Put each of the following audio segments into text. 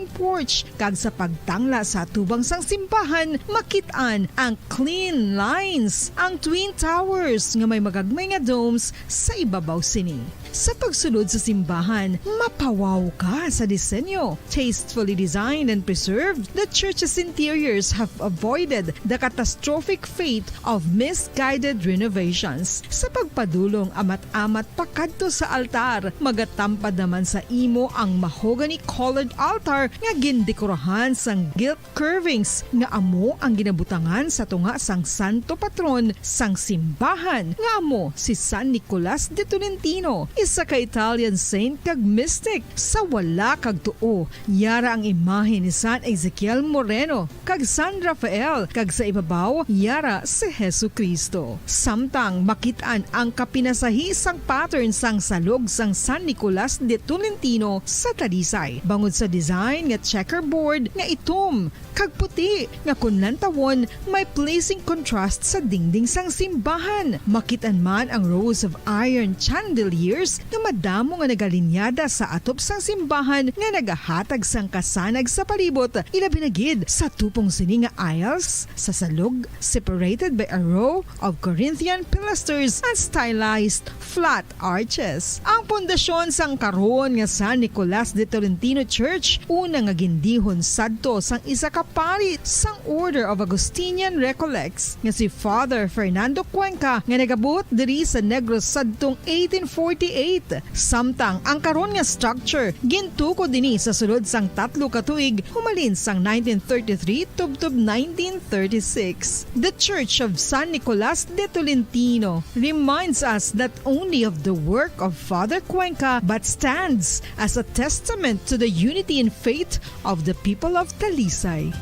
porch kag sa pagtangla sa tubang sang simbahan makit-an ang clean lines, ang twin towers nga may magagmay nga domes sa ibabaw sini. Sa pagsulod sa simbahan, mapawaw ka sa disenyo. Tastefully designed and preserved, the church's interiors have avoided the catastrophic fate of misguided renovations. Sa pagpadulong amat-amat pakadto sa altar, magatampad naman sa imo ang mahogany colored altar nga gindekorahan sang gilt curvings nga amo ang ginabutangan sa tunga sang santo patron sang simbahan nga amo si San Nicolas de Tolentino, isa ka Italian saint kag mystic. Sa wala kag tuo, yara ang imahe ni San Ezekiel Moreno kag San Rafael, kag sa ibabaw yara si Hesu Kristo. Samtang makitaan ang kapinasahi sang pattern sang salog sang San Nicolas de Tolentino sa Talisay. Bangod sa design nga checkerboard nga itom kag puti nga kunlan tawon may pleasing contrast sa dingding sang simbahan. Makitaan man ang rows of iron chandeliers nga madamo nga nagalinyada sa atop sang simbahan nga nagahatag sang kasanag sa palibot, ilabi na gid sa tupong sini nga aisles sa salog separated by a row of Corinthian pilasters and stylized flat arches. Ang pundasyon sang karon nga San Nicolas de Tolentino Church una nga gindihon sadto sang isa ka pari sang Order of Augustinian Recollects nga si Father Fernando Cuenca nga nagabot diri sa Negros sadtong 1848. Samtang ang karon nga structure gintuko dinhi sa sulod sang 3 ka tuig humalin sang 1933 tubtob 1936. The Church of San Nicolas de Tolentino reminds us not only of the work of Father Cuenca but stands as a testament to the unity and faith of the people of Talisay.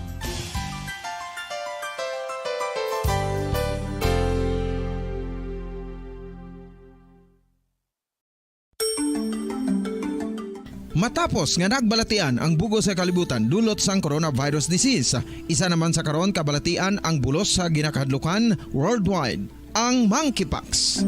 Matapos nga nagbalatian ang bugos sa kalibutan dulot sang coronavirus disease, isa naman sa karon kabalatian ang bulos sa ginakahadlukan worldwide, ang monkeypox.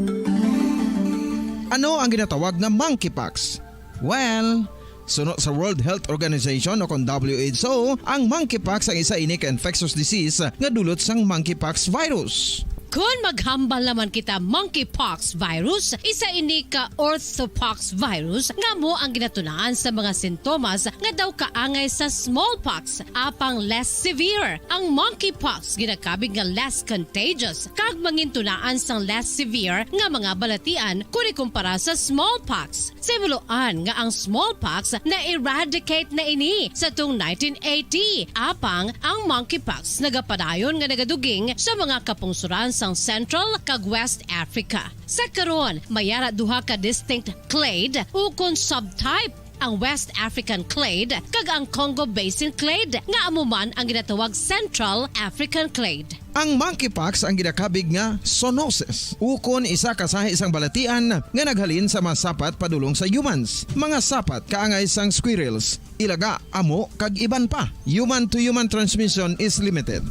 Ano ang ginatawag na monkeypox? Well, suno sa World Health Organization o kung WHO, ang monkeypox ang isa ini ka infectious disease nga dulot sang monkeypox virus. Kung maghambal naman kita monkeypox virus, isa ini ka orthopox virus nga mo ang ginatunaan sa mga sintomas nga daw kaangay sa smallpox, apang less severe. Ang monkeypox ginakabig nga less contagious kag mangintunaan sang less severe nga mga balatian kung ikumpara sa smallpox. Simuloan nga ang smallpox na eradicate na ini sa tung 1980, apang ang monkeypox nagapadayon nga nagaduging sa mga kapungsuran sang Central kag West Africa. Sa karon, mayara duha ka distinct clade ukon subtype, ang West African clade kag ang Congo Basin clade nga amuman ang ginatawag Central African clade. Ang monkeypox ang ginakabig nga zoonosis. Ukon isa ka sa isang balatian nga naghalin sa mga sapat padulong sa humans. Mga sapat kaangay sang squirrels, ilaga, amo kag iban pa. Human to human transmission is limited.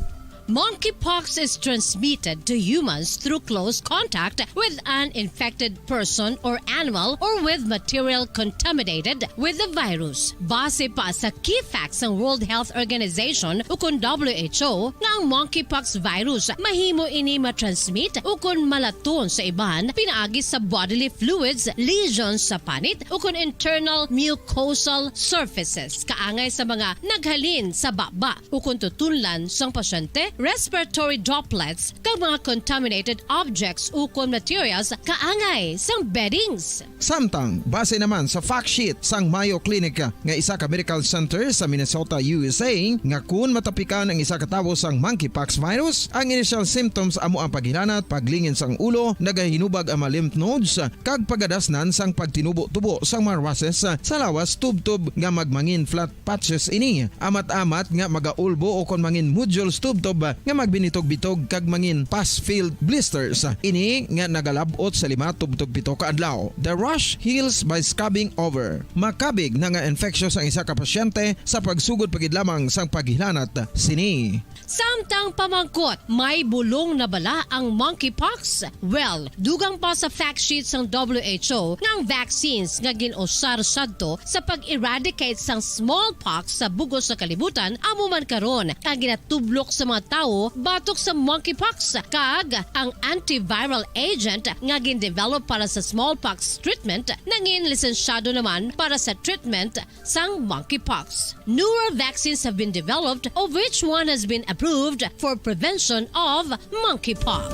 Monkeypox is transmitted to humans through close contact with an infected person or animal or with material contaminated with the virus. Base pa sa key facts ng World Health Organization ukon WHO nga ang monkeypox virus mahimo ini matransmit ukon malaton sa iban pinaagi sa bodily fluids, lesions sa panit ukon internal mucosal surfaces kaangay sa mga naghalin sa baba ukon tutunlan sang pasyente, respiratory droplets kag mga contaminated objects ukon materials kaangay sang beddings. Samtang, base naman sa fact sheet sang Mayo Clinic nga isa ka medical center sa Minnesota, USA, nga kung matapikan ang isa ka tawo sang monkeypox virus, ang initial symptoms amo ang paghinanat, paglingin sang ulo, nagahinubag ang mga lymph nodes, kag pagadasnan sang pagtinubo-tubo sang mga rashes sa lawas tubtob nga magmangin flat patches ini. Amat-amat nga magaulbo o kon mangin nodules tubtob nga magbinitog-bitog kag mangin pass-filled blisters. Ini nga nagalabot sa 5 tubtog 7 ka adlaw. The rush heals by scabbing over. Makabig na nga infectious ang isa ka pasyente sa pagsugod pagid lamang sang paghilanat sini. Samtang pamangkot, may bulong na bala ang monkeypox? Well, dugang pa sa fact sheet ng WHO nga ang vaccines nga ginusar sadto sa pag-eradicate sang smallpox sa bugos sa kalibutan amo man karon ang ginatublok sa mga tao batok sa monkeypox kag ang antiviral agent nga gin-develop para sa smallpox treatment nangin lisensyado naman para sa treatment sang monkeypox. Newer vaccines have been developed of which one has been approved for prevention of monkeypox.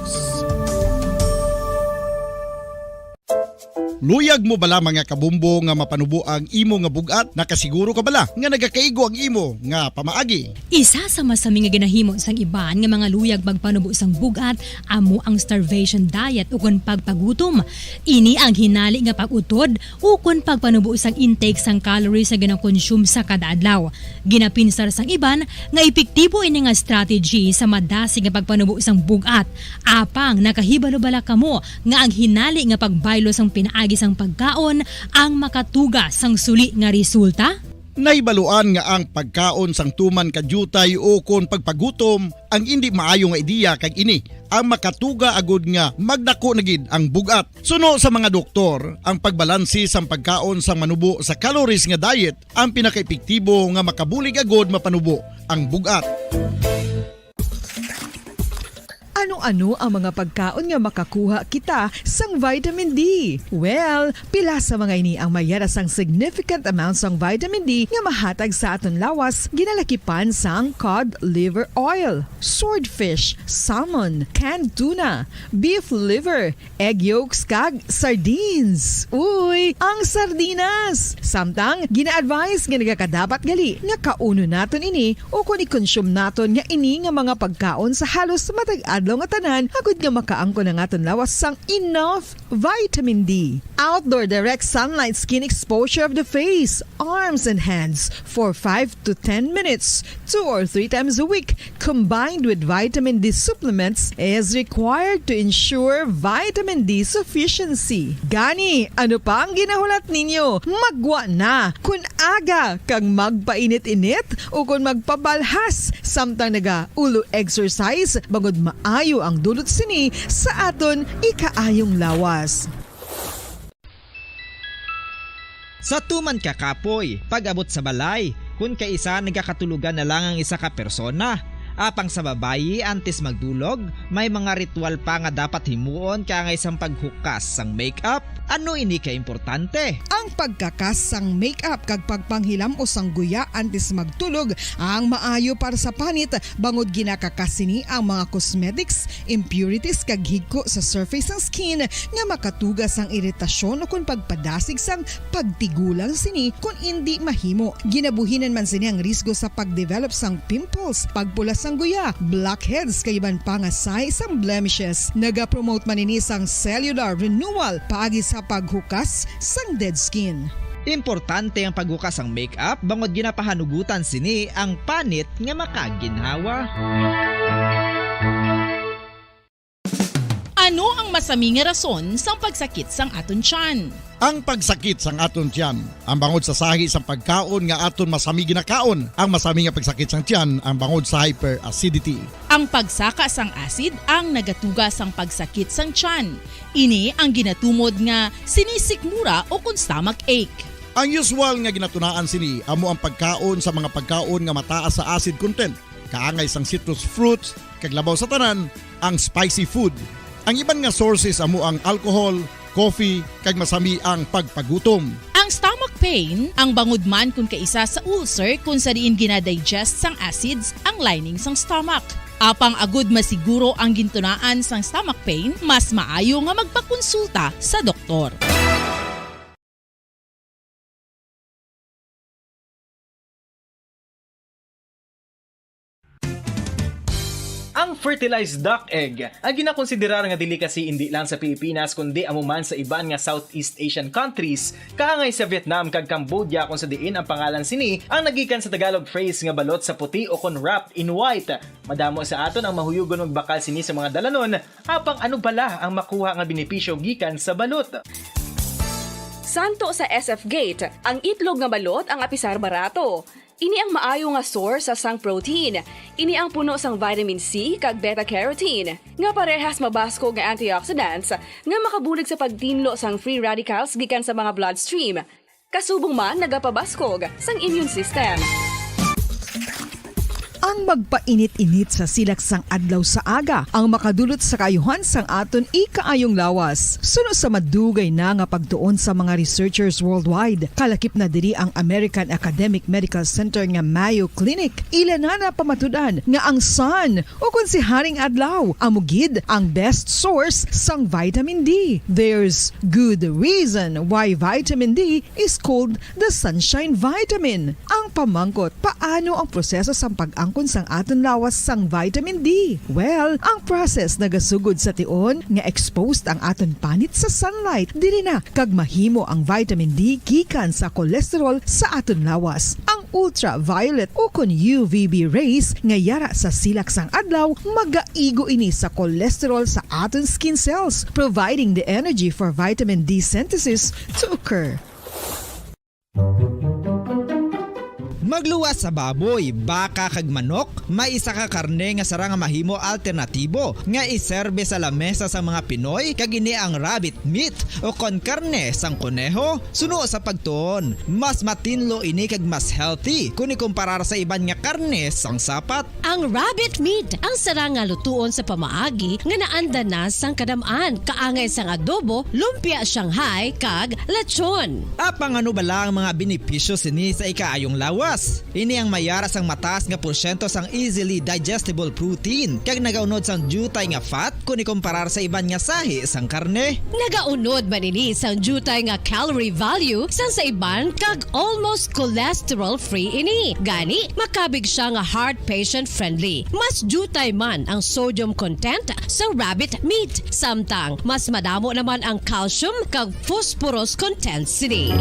Luyag mo bala mga kabumbo nga mapanubo ang imo nga bugat? Nakasiguro ka bala nga nagakaigo ang imo nga pamaagi? Isa sa masami nga ginahimo sang iban nga mga luyag magpanubo sang bugat amo ang starvation diet ukon pagpagutom. Ini ang hinali nga pag-utod ukon pagpanubo sang intake sang calories nga gina-consume sa kada adlaw. Ginapinsar sang iban nga epektibo ini nga strategy sa madasi nga pagpanubo sang bugat. Apang nakahibalo bala kamo nga ang hinali nga pagbaylo sang pinaagi sang pagkaon ang makatuga sang suli nga resulta? Naibaluan nga ang pagkaon sang tuman kadyutay o kon pagpagutom ang hindi maayo nga ideya kag ini ang makatuga agud nga magdako na gid ang bugat. Suno sa mga doktor, ang pagbalansi sang pagkaon sang manubo sa calories nga diet ang pinakaepektibo nga makabulig agud mapanubo ang bugat. Ano-ano ang mga pagkaon nga makakuha kita sang vitamin D? Well, pila sa mga ini ang mayara sang significant amount sang vitamin D nga mahatag sa aton lawas ginalakipan sang cod liver oil, swordfish, salmon, canned tuna, beef liver, egg yolks kag sardines. Uy, ang sardinas! Samtang gina-advise nga nagakadapat gali nga kauno naton ini o kung i-consume naton nga ini nga mga pagkaon sa halos matag adlaw nga tanan agud nga makaangko na aton lawas sang enough vitamin D. Outdoor direct sunlight skin exposure of the face, arms and hands for 5 to 10 minutes 2 or 3 times a week combined with vitamin D supplements is required to ensure vitamin D sufficiency. Gani, ano pa ang ginahulat ninyo? Magwa na kun aga kang magpainit-init o kung magpabalhas samtang naga ulo exercise bangod maayo ang dulot sini sa aton ikaayong lawas. Sa tuman ka kapoy, pag-abot sa balay, kung kaisa nagkakatulugan na lang ang isa ka persona. Apang sa babayi antes magdulog, may mga ritual pa nga dapat himuon kaya nga isang paghukas sang makeup. Ano ini ka importante? Ang pagkakas sang makeup kag pagpanghilam o sang guya antes magtulog ang maayo para sa panit bangod ginakakas sini ang mga cosmetics, impurities kag higko sa surface sang skin nga makatugas sang iritasyon o kung pagpadasig sang pagtigulang sini kung hindi mahimo. Ginabuhinan man sini ang risgo sa pagdevelop sang pimples, pagpula sang guya, blackheads kay iban pa nga size sang blemishes. Naga-promote man ini sang cellular renewal paagi sa paghukas sang dead skin. Importante ang paghukas ang makeup bangod ginapahanugutan sini ang panit nga makaginhawa. Ano ang masami nga rason sang pagsakit sang aton tiyan? Ang pagsakit sang aton tiyan, ang bangod sa sahi sang pagkaon nga aton masami ginakaon. Ang masami nga pagsakit sang tiyan, ang bangod sa hyperacidity. Ang pagsaka sang acid ang nagatuga sang pagsakit sang tiyan. Ini ang ginatumod nga sinisikmura o kung stomach ache. Ang usual nga ginatunaan sini amo ang pagkaon sa mga pagkaon nga mataas sa acid content. Kaangay sang citrus fruits, kag labaw sa tanan, ang spicy food. Ang iban nga sources amo ang alcohol, coffee, kag masami ang pagpagutom. Ang stomach pain, ang bangod man kung kaisa sa ulcer kung sa diin ginadigest sang acids ang lining sang stomach. Apang agud masiguro ang gintunaan sang stomach pain, mas maayo nga magpakonsulta sa doktor. Ang fertilized duck egg ang ginakonsiderar nga delicacy hindi lang sa Pilipinas kundi amuman sa iban nga Southeast Asian countries kaangay sa Vietnam kag Cambodia kung sa diin ang pangalan sini ang nagikan sa Tagalog phrase nga balot sa puti o kon wrapped in white. Madamo sa aton ang mahuyugon og bakal sini sa mga dalanon apang ano bala ang makuha nga benepisyo gikan sa balot. Santo sa SF Gate, ang itlog nga balot ang apisar barato. Ini ang maayo nga source sa sang protein. Ini ang puno sang vitamin C kag beta-carotene. Nga parehas mabasko nga antioxidants nga makabulig sa pagtinlo sang free radicals gikan sa mga bloodstream. Kasubong man nagapabaskog sang immune system. Ang magpainit-init sa silaksang adlaw sa aga ang makadulot sa kaayuhan sang aton ikaayong lawas. Suno sa madugay na nga pagtuon sa mga researchers worldwide, kalakip na diri ang American Academic Medical Center nga Mayo Clinic. Ilan na pamatudan nga ang sun o kung si Haring Adlaw amugid ang best source sang vitamin D. There's good reason why vitamin D is called the sunshine vitamin. Ang pamangkot, paano ang proseso sang pag-angkon sang aton lawas sang vitamin D? Well, ang process nagasugod sa tion nga exposed ang aton panit sa sunlight. Diri na kag mahimo ang vitamin D gikan sa cholesterol sa aton lawas. Ang ultraviolet o kon UVB rays nga yara sa silak sang adlaw magaigo ini sa cholesterol sa aton skin cells, providing the energy for vitamin D synthesis to occur. Magluwas sa baboy, baka kag manok, may isa ka karne nga sara nga mahimo alternatibo nga iserbe sa lamesa sa mga Pinoy kag ini ang rabbit meat o kon karne sang kuneho. Suno sa pagtuon, mas matinlo ini kag mas healthy kung ikumparar sa iban nga karne sang sapat. Ang rabbit meat ang sara nga lutuon sa pamaagi nga naanda na sang kadamaan, kaangay sang adobo, lumpia Shanghai kag lechon. Apang ano bala ang mga benepisyo sini sa ikaayong lawas? Ini ang mayara sang mataas nga porsyento sang easily digestible protein kag nagaunod sang jutay nga fat kung ikumparar sa iban nga sahi sang karne. Nagaunod man ini sang jutay nga calorie value sang sa iban kag almost cholesterol free ini. Gani makabig siya nga heart patient friendly. Mas jutay man ang sodium content sa rabbit meat, samtang mas madamo naman ang calcium kag phosphorus content sini.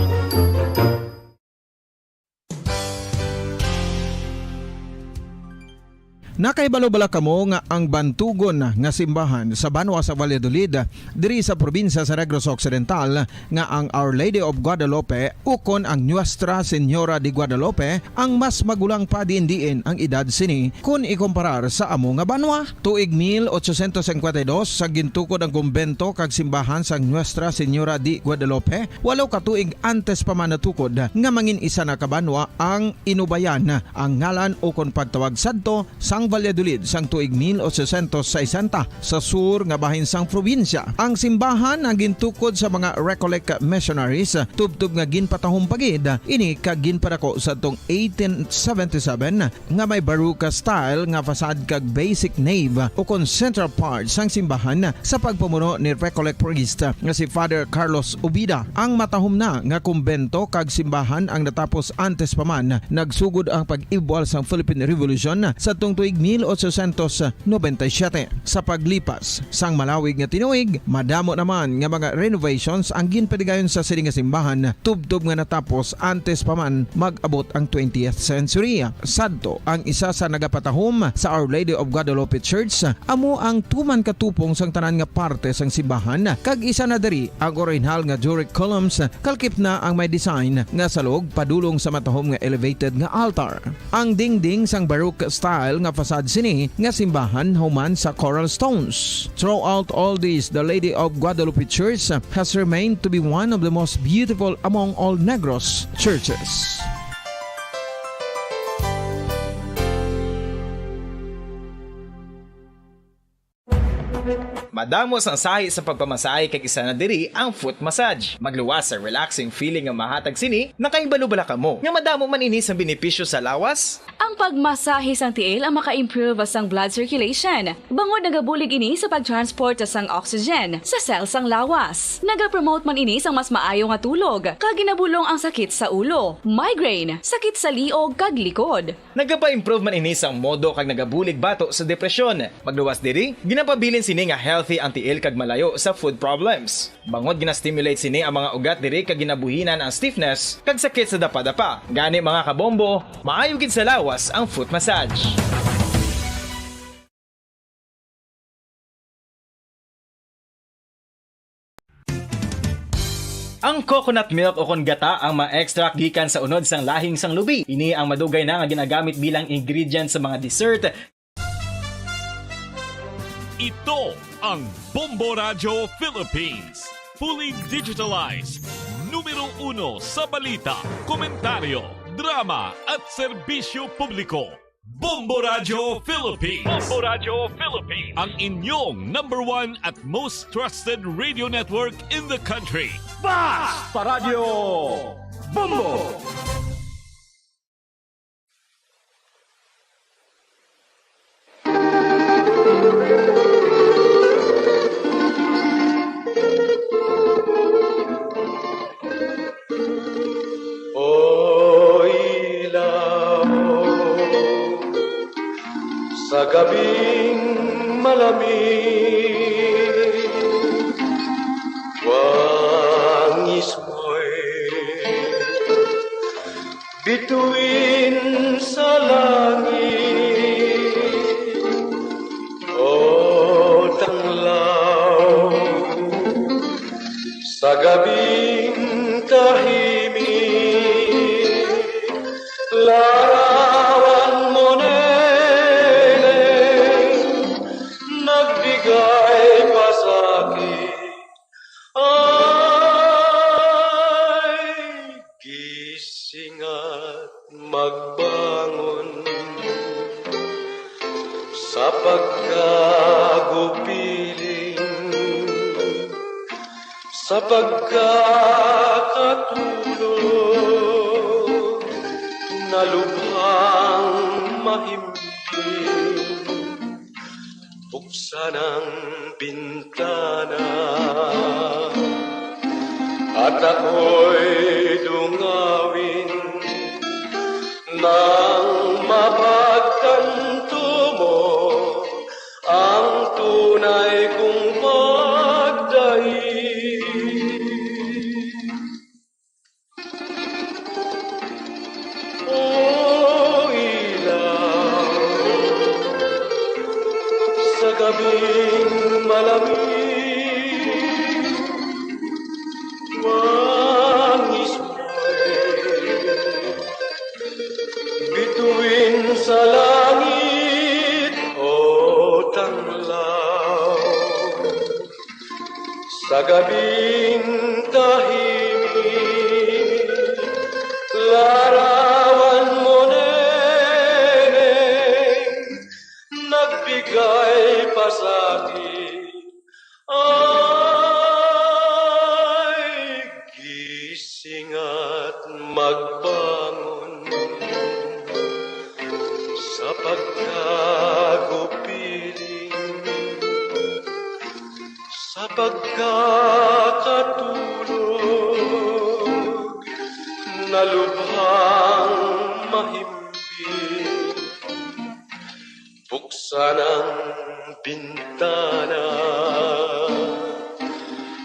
Nakaibalo-bala kamo nga ang bantugon nga simbahan sa Banwa sa Valladolid diri sa probinsya sa Negros Occidental nga ang Our Lady of Guadalupe ukon ang Nuestra Señora de Guadalupe ang mas magulang pa diin ang edad sini kung ikumparar sa amo nga banwa. Tuig 1852 sa gintukod ang kumbento kag simbahan sa Nuestra Señora de Guadalupe, walo ka tuig antes pa man natukod nga mangin isa na kabanwa ang inubayan ang ngalan ukon pagtawag sadto sang Valladolid sang tuig 1860 sa sur nga bahin sang probinsya. Ang simbahan ang gintukod sa mga Recollect missionaries tubtub nga ginpatahong pagid ini kag ginpadako sa tong 1877 nga may baroque style nga fasad kag basic nave o kon central part sang simbahan sa pagpamuno ni Recollect priest nga si Father Carlos Ubida. Ang matahom na nga kumbento kag simbahan ang natapos antes pa man nagsugod ang pag-ibwal sang Philippine Revolution sa tong tuig 1897. Sa paglipas sang malawig nga tinuig, madamo naman nga mga renovations ang ginpadigayon sa sining nga simbahan tubtob nga natapos antes pa man mag-abot ang 20th century. Sadto ang isa sa nagapatahom sa Our Lady of Guadalupe Church amo ang tuman katupong sang tanan nga parte sang simbahan kag isa na diri ang original nga Doric columns kalkip na ang may design nga salog padulong sa matahom nga elevated nga altar. Ang dingding sang baroque style nga fasad sini nga simbahan human sa coral stones. Throughout all this, the Lady of Guadalupe Church has remained to be one of the most beautiful among all Negros churches. Madamos ang sahi sa pagpamasahe kay isa na diri ang foot massage. Magluwas sa relaxing feeling nga mahatag sini, nakaibalo-bala ka mo. Nga madamo man ini sa benepisyo sa lawas. Ang pagmasahe sang tiil ang maka-improve sang blood circulation. Bangod nagabulig ini sa pagtransport sang oxygen sa cells sang lawas. Nagapromote man ini sang mas maayo nga tulog, kag ginabulong ang sakit sa ulo, migraine, sakit sa liog kag likod. Nagapa-improve man ini sang modo kag nagabulig bato sa depresyon. Magluwas diri, ginapabilin sini nga healthy ang tiil kag malayo sa food problems. Bangod ginastimulate sini ang mga ugat diri kag ginabuhinan ang stiffness kag sakit sa dapa-dapa. Gani mga kabombo, maayo gid sa lawas ang foot massage. Ang coconut milk o kon gata ang ma-extract gikan sa unod sang lahing sang lubi. Ini ang madugay na nga ginagamit bilang ingredient sa mga dessert. Ito ang Bombo Radio Philippines. Fully digitalized. Numero 1 sa balita, komentaryo, drama at serbisyo publiko. Bombo Radio Philippines. Bombo Radio Philippines. Ang inyong #1 at most trusted radio network in the country. Basta Radio Bombo! Sa gabing malamig, wangis mo'y bituin sa langit. O tanglaw, sa gabing tahimik, larawan mo nagbigay pa sa'kin ay gising at magbangon sa pagkagupiling, sa pagkakatulog na lubhang mahimbing. Buksan ang bintana at ako'y dungawin nang mapagtanto mo ang tunay kong pagdaig. Sa gabing malamig, wangis mo'y bituin sa langit o tanglaw. Sa gabing tahimik, larawan mo nagbigay pa sa'kin ay gising at magbangon sa pagkagupiling, sa pagkakatulog na lubhang mahimbing. Buksan ang bintana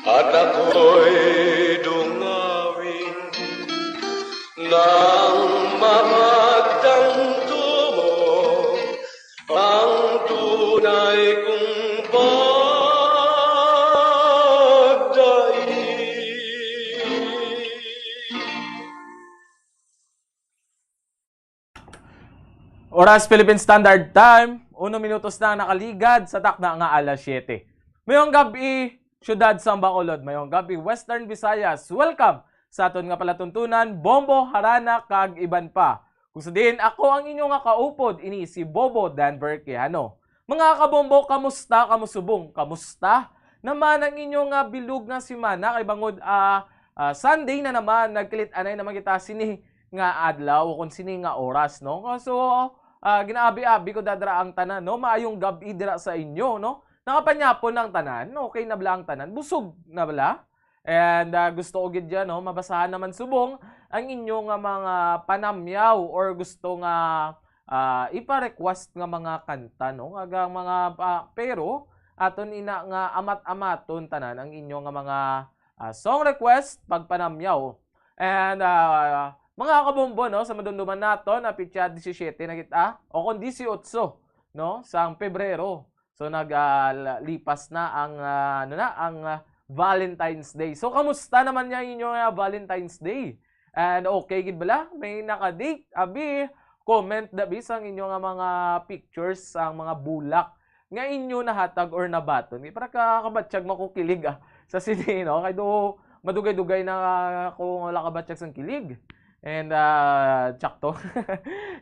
at ako'y dungawin nang mapagtanto mo ang tunay kong pagdaig. Oras Philippine Standard Time, 1 minutos na nakaligad sa takna nga alas 7. Mayong gabi, syudad sa Bacolod. Mayong gabi, Western Visayas. Welcome sa aton nga palatuntunan, Bombo, Harana, kag iban pa. Kung sa din, ako ang inyong nga kaupod, ini si Bobo Danver Quijano. Mga kabombo, kamusta, kamusubong? Kamusta naman ang inyong bilog nga simana kay bangod Sunday na naman nagkilit-anay naman kita sini nga adlaw kung sini nga oras, no? So ginaabi-abi ko dadra ang tanan, no? Maayong gabi dira sa inyo, no? Nakapanyapon ng tanan, okay na bala ang tanan, busog na bala. And gusto ko gid dyan, no? Mabasahan naman subong ang inyong mga panamyaw or gusto nga ipa-request nga mga kanta, no? Nga mga pero aton ina nga amat-amaton tanan ang inyong nga mga song request pagpanamyaw. And mga kabombo, no, sa madunduman nato na pitya 17 na kita o kundi 18, no, sang Pebrero. So naglipas na ang ang Valentine's Day. So kamusta naman niya inyong Valentine's Day? And okay gid bala? May naka-date abi comment dabi sang inyo nga mga pictures sang mga bulak nga inyo nahatag or nabaton. Para kabatsyag makukilig sa sini, no? Kay do madugay-dugay na kung wala kabatsyag sang kilig. And tsakto.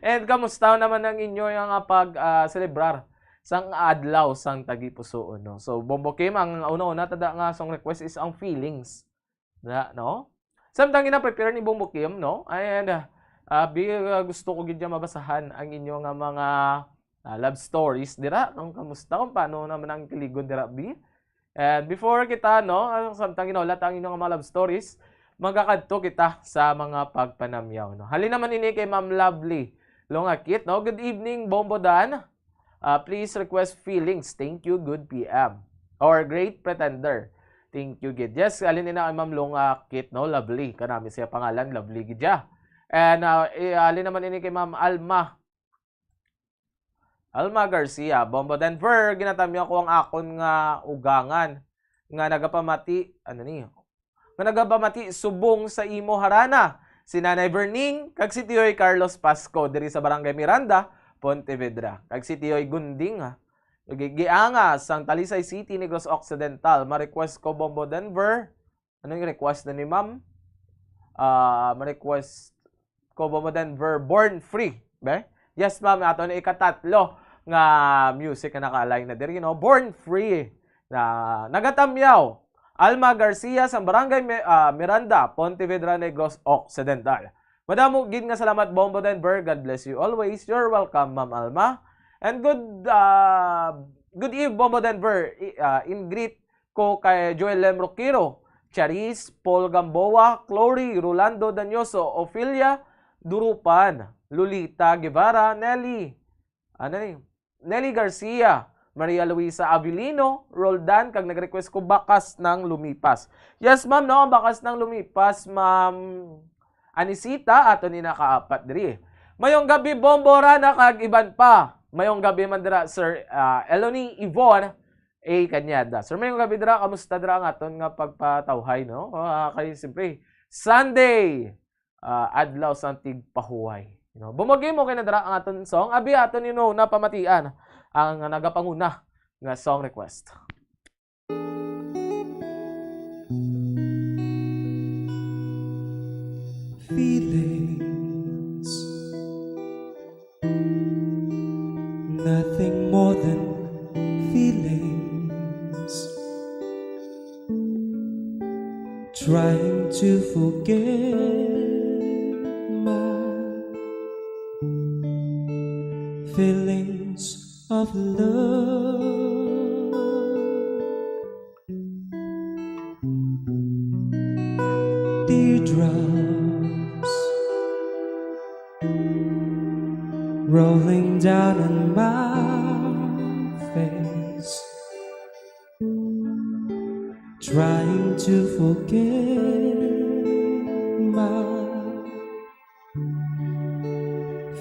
And kamusta naman ang inyo nga pag-celebrar sang adlaw sang tagipusoon, no? So Bombo Kim, ang una-una tada nga song request is ang feelings. No? Samtang ina-prepare ni Bombo Kim, no? And gusto ko gid mabasahan ang inyo nga mga love stories dira, no? Kamusta kung paano naman ang kiligon dira bi? And before kita, no, samtang ginaulat ang inyong mga love stories, magakadto kita sa mga pagpanamyaw, no? Halin naman ini kay Ma'am Lovely Longakit, no? Good evening, Bombo Dan. Please request feelings. Thank you, good PM. Or Great Pretender. Thank you, gid. Yes, alin na kay Ma'am Longakit, no? Lovely. Kanami siya pangalan, Lovely gid ya. And alin naman ini kay Ma'am Alma Garcia, Bombo Denver. Ginatamyo ko ang akon nga ugangan nga nagapamati, nga nagapamati subong sa imo harana. Si Nanay Berning, kag si Tioy Carlos Pasco diri sa Barangay Miranda, Pontevedra. Kag si Tioy Gunding, gianga sang Talisay City, Negros Occidental. Ma-request ko Bombo Denver. Anong request na ni Ma'am? Ma-request ko Bombo Denver, Born Free. Be? Yes, ma'am. Ato na ikatatlo nga music na naka-align na diri, no? Born Free. Na nagatamyaw. Alma Garcia sa Barangay Miranda, Pontevedra, Negros Occidental. Madamo gid nga salamat Bombo Denver. God bless you always. You're welcome, Ma'am Alma. And good eve Bombo Denver. In greet ko kay Joel Lem Roquiro, Charis, Paul Gamboa, Chloe, Rolando Danyoso, Ophelia Durupan, Lolita Guevara, Nelly Garcia, Maria Luisa Avilino, Roldan, kag nag-request ko Bakas ng Lumipas. Yes, ma'am, no, Bakas ng Lumipas, Ma'am Anisita, ato ni nakaapat diri. Mayong gabi, Bombora na kag iban pa. Mayong gabi man dira, Sir Eloni Yvonne A. Kanyada. Sir, mayong gabi dira, kamusta dira ang aton nga pagpatawhay, no? Kay siyempre, Sunday, adlaw sang tigpahuway. You know, bumagi mo kay na dira ang aton song. Abi aton na pamatian ang nagapanguna nga song request. Feelings, nothing more than feelings, trying to forget my feelings of love. Teardrops rolling down on my face, trying to forget my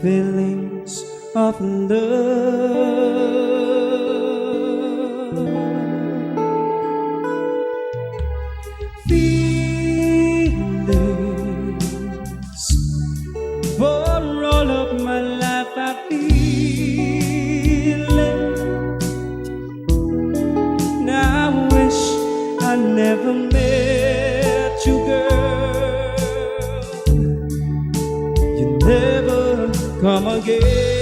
feelings of love. Feelings, for all of my life I feel it. Now I wish I never met you, girl. You never come again.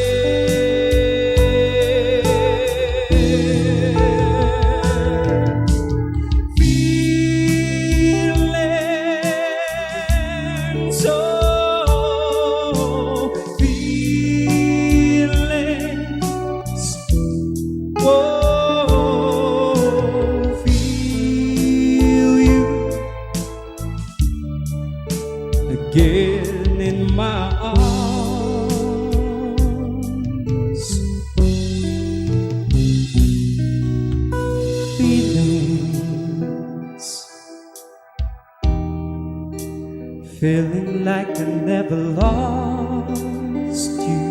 feeling like I never lost you,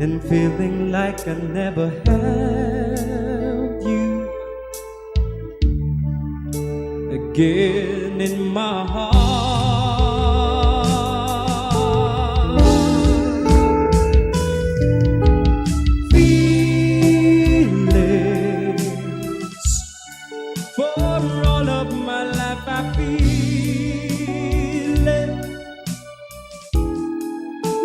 and feeling like I never held you again in my heart. Feelings for all of my life I feel it.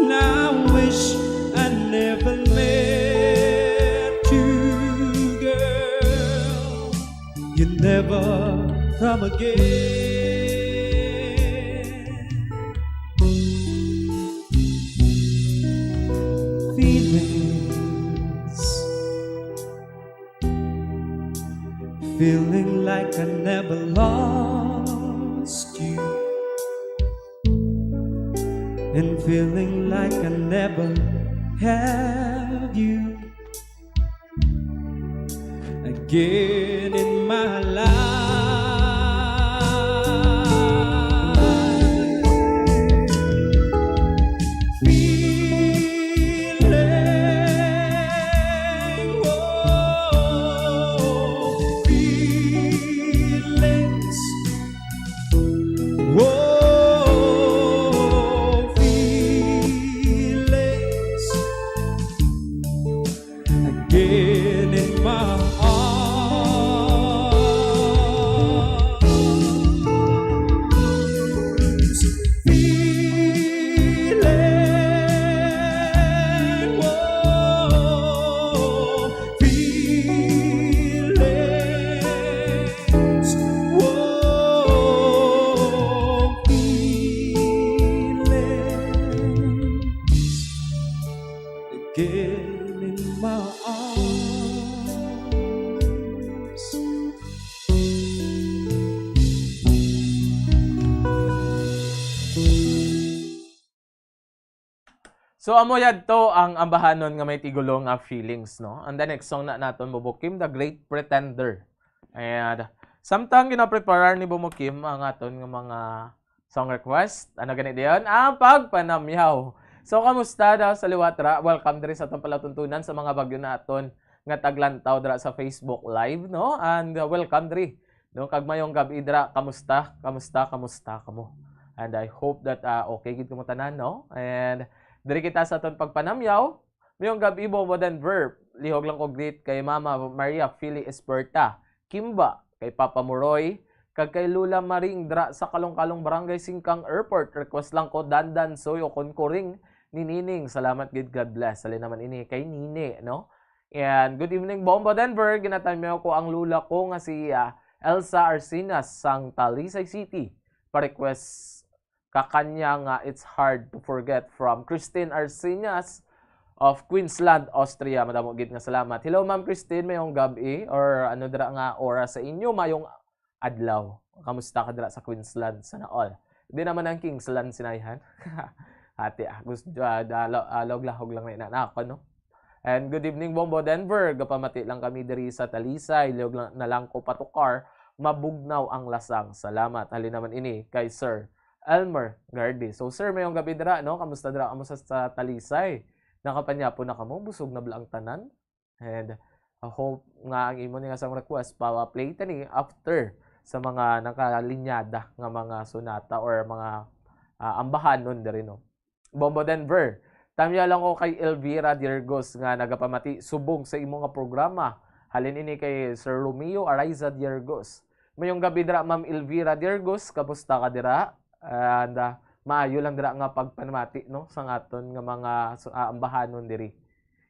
Now I wish I never met you, girl. You never come again. Feeling like I never lost you, and feeling like I never have you again in my life. So amo yadto ang ambahanon nga may tigulong nga feelings, no? And the next song na naton Bumukim, The Great Pretender. And samtang gina-prepare ni Bumukim ang aton nga mga song request, ano ganit diyon? Ang pagpanamyaw. So kamusta daw sa liwatra? Welcome diri sa atong palatuntunan sa mga bagyo naton nga taglantaw dira sa Facebook Live, no? And welcome diri. No, kag mayong gabi dira, kamusta? Kamusta kamo? And I hope that okay gid kamo tanan, no? And diri kita sa aton pagpanamyaw, mayong gabi Bobo Denver, lihog lang ko greet kay Mama Maria Philly Esperta, Kimba, kay Papa Muroy, kag kay Lula Maring dra sa Kalong-Kalong Barangay Singkang Airport. Request lang ko Dandan Soyo konkuring ni Nining. Salamat gid, God bless. Sali naman ini kay Nine, no? And good evening Bombo Denver, ginatamyaw ko ang lula ko nga si Elsa Arsinas sang Talisay City. Pa-request kakanya nga It's Hard to Forget from Christine Arsinas of Queensland, Austria. Madamo gid nga salamat. Hello Ma'am Christine, mayong gabi or ano dira nga oras sa inyo, mayong adlaw. Kamusta ka dira sa Queensland sana all? Di naman ang Kingsland sinayhan. Ate, gusto log-lahog lang na ako, no? And good evening Bombo Denver. Gapamati lang kami diri sa Talisay. Liog na lang ko patukar. Mabugnaw ang lasang. Salamat. Halin naman ini kay Sir Elmer Gardi. So sir, mayong gabi dira, no? Kamusta dira kamo sa Talisay? Nakapanya po na kamo, busog na blang tanan. And I hope nga ang imo nga sang request play tani after sa mga nakalinyada nga mga sonata or mga ambahanon diri, no. Bombo Denver. Tamya lang ko kay Elvira Diergos nga nagapamati subong sa imo nga programa. Halin ini kay Sir Romeo Araiza Diergos. Mayong gabi dira Ma'am Elvira Diergos, kamusta ka dira? And maayo lang dira nga pagpanamati, no, sa aton nga mga ambahanon diri.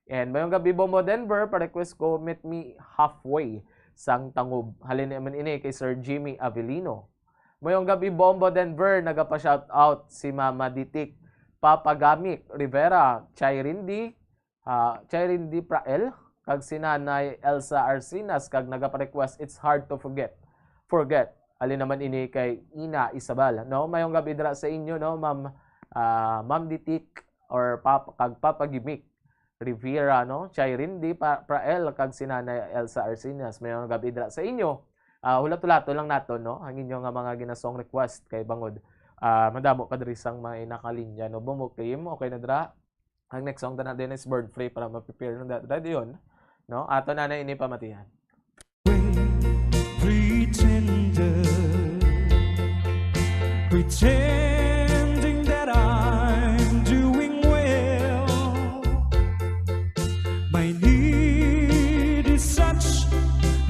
And mayong gabi Bombo Denver, pa-request ko Meet Me Halfway sang Tangob. Halin naman ini kay Sir Jimmy Avelino. Mayong gabi Bombo Denver, nagapa-shout out si Mama Ditik Papagamik Rivera, Chairindi Prael, kag si Nanay Elsa Arsinas, kag nagapa-request It's Hard to Forget. Alin naman ini kay Ina Isabel, no? Mayong gabi dira sa inyo, no, Ma'am Ditik or kag Papagimik Rivera, no? Chairindi Prael, kag si Nanay Elsa Arsinas. Mayong gabi dira sa inyo. Hulat-hulato lang nato, no? Ang inyo nga mga ginasong request kay Bangod. Madamo pa diri sang mga nakalinya, no? Bumukim, okay na dra. Ang next song na din is Bird Free para ma-prepare ng ready yun, no? Ato na ini pamatihan. Pretending that I'm doing well. My need is such,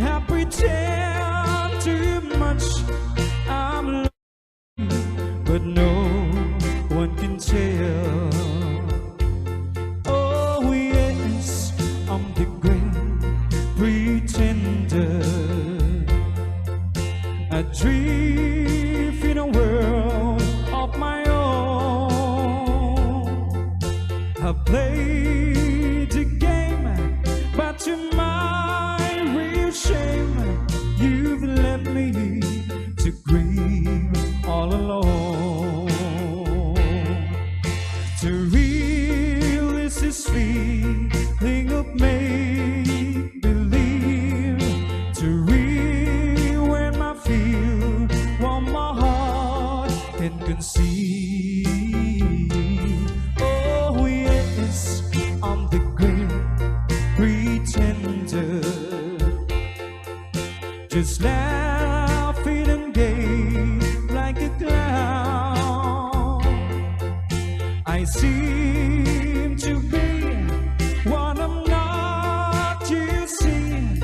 I pretend too much. I'm lonely, but no one can tell. Oh yes, I'm the great pretender. I drift in a world of my own. I played the game, but to my real shame, you've left me to grieve all alone. To real is this feeling of make believe. To real when I feel what my heart can conceive. Oh yes, I'm the great pretender. Just laughing and gay like a clown. I seem to be what I'm not, you see.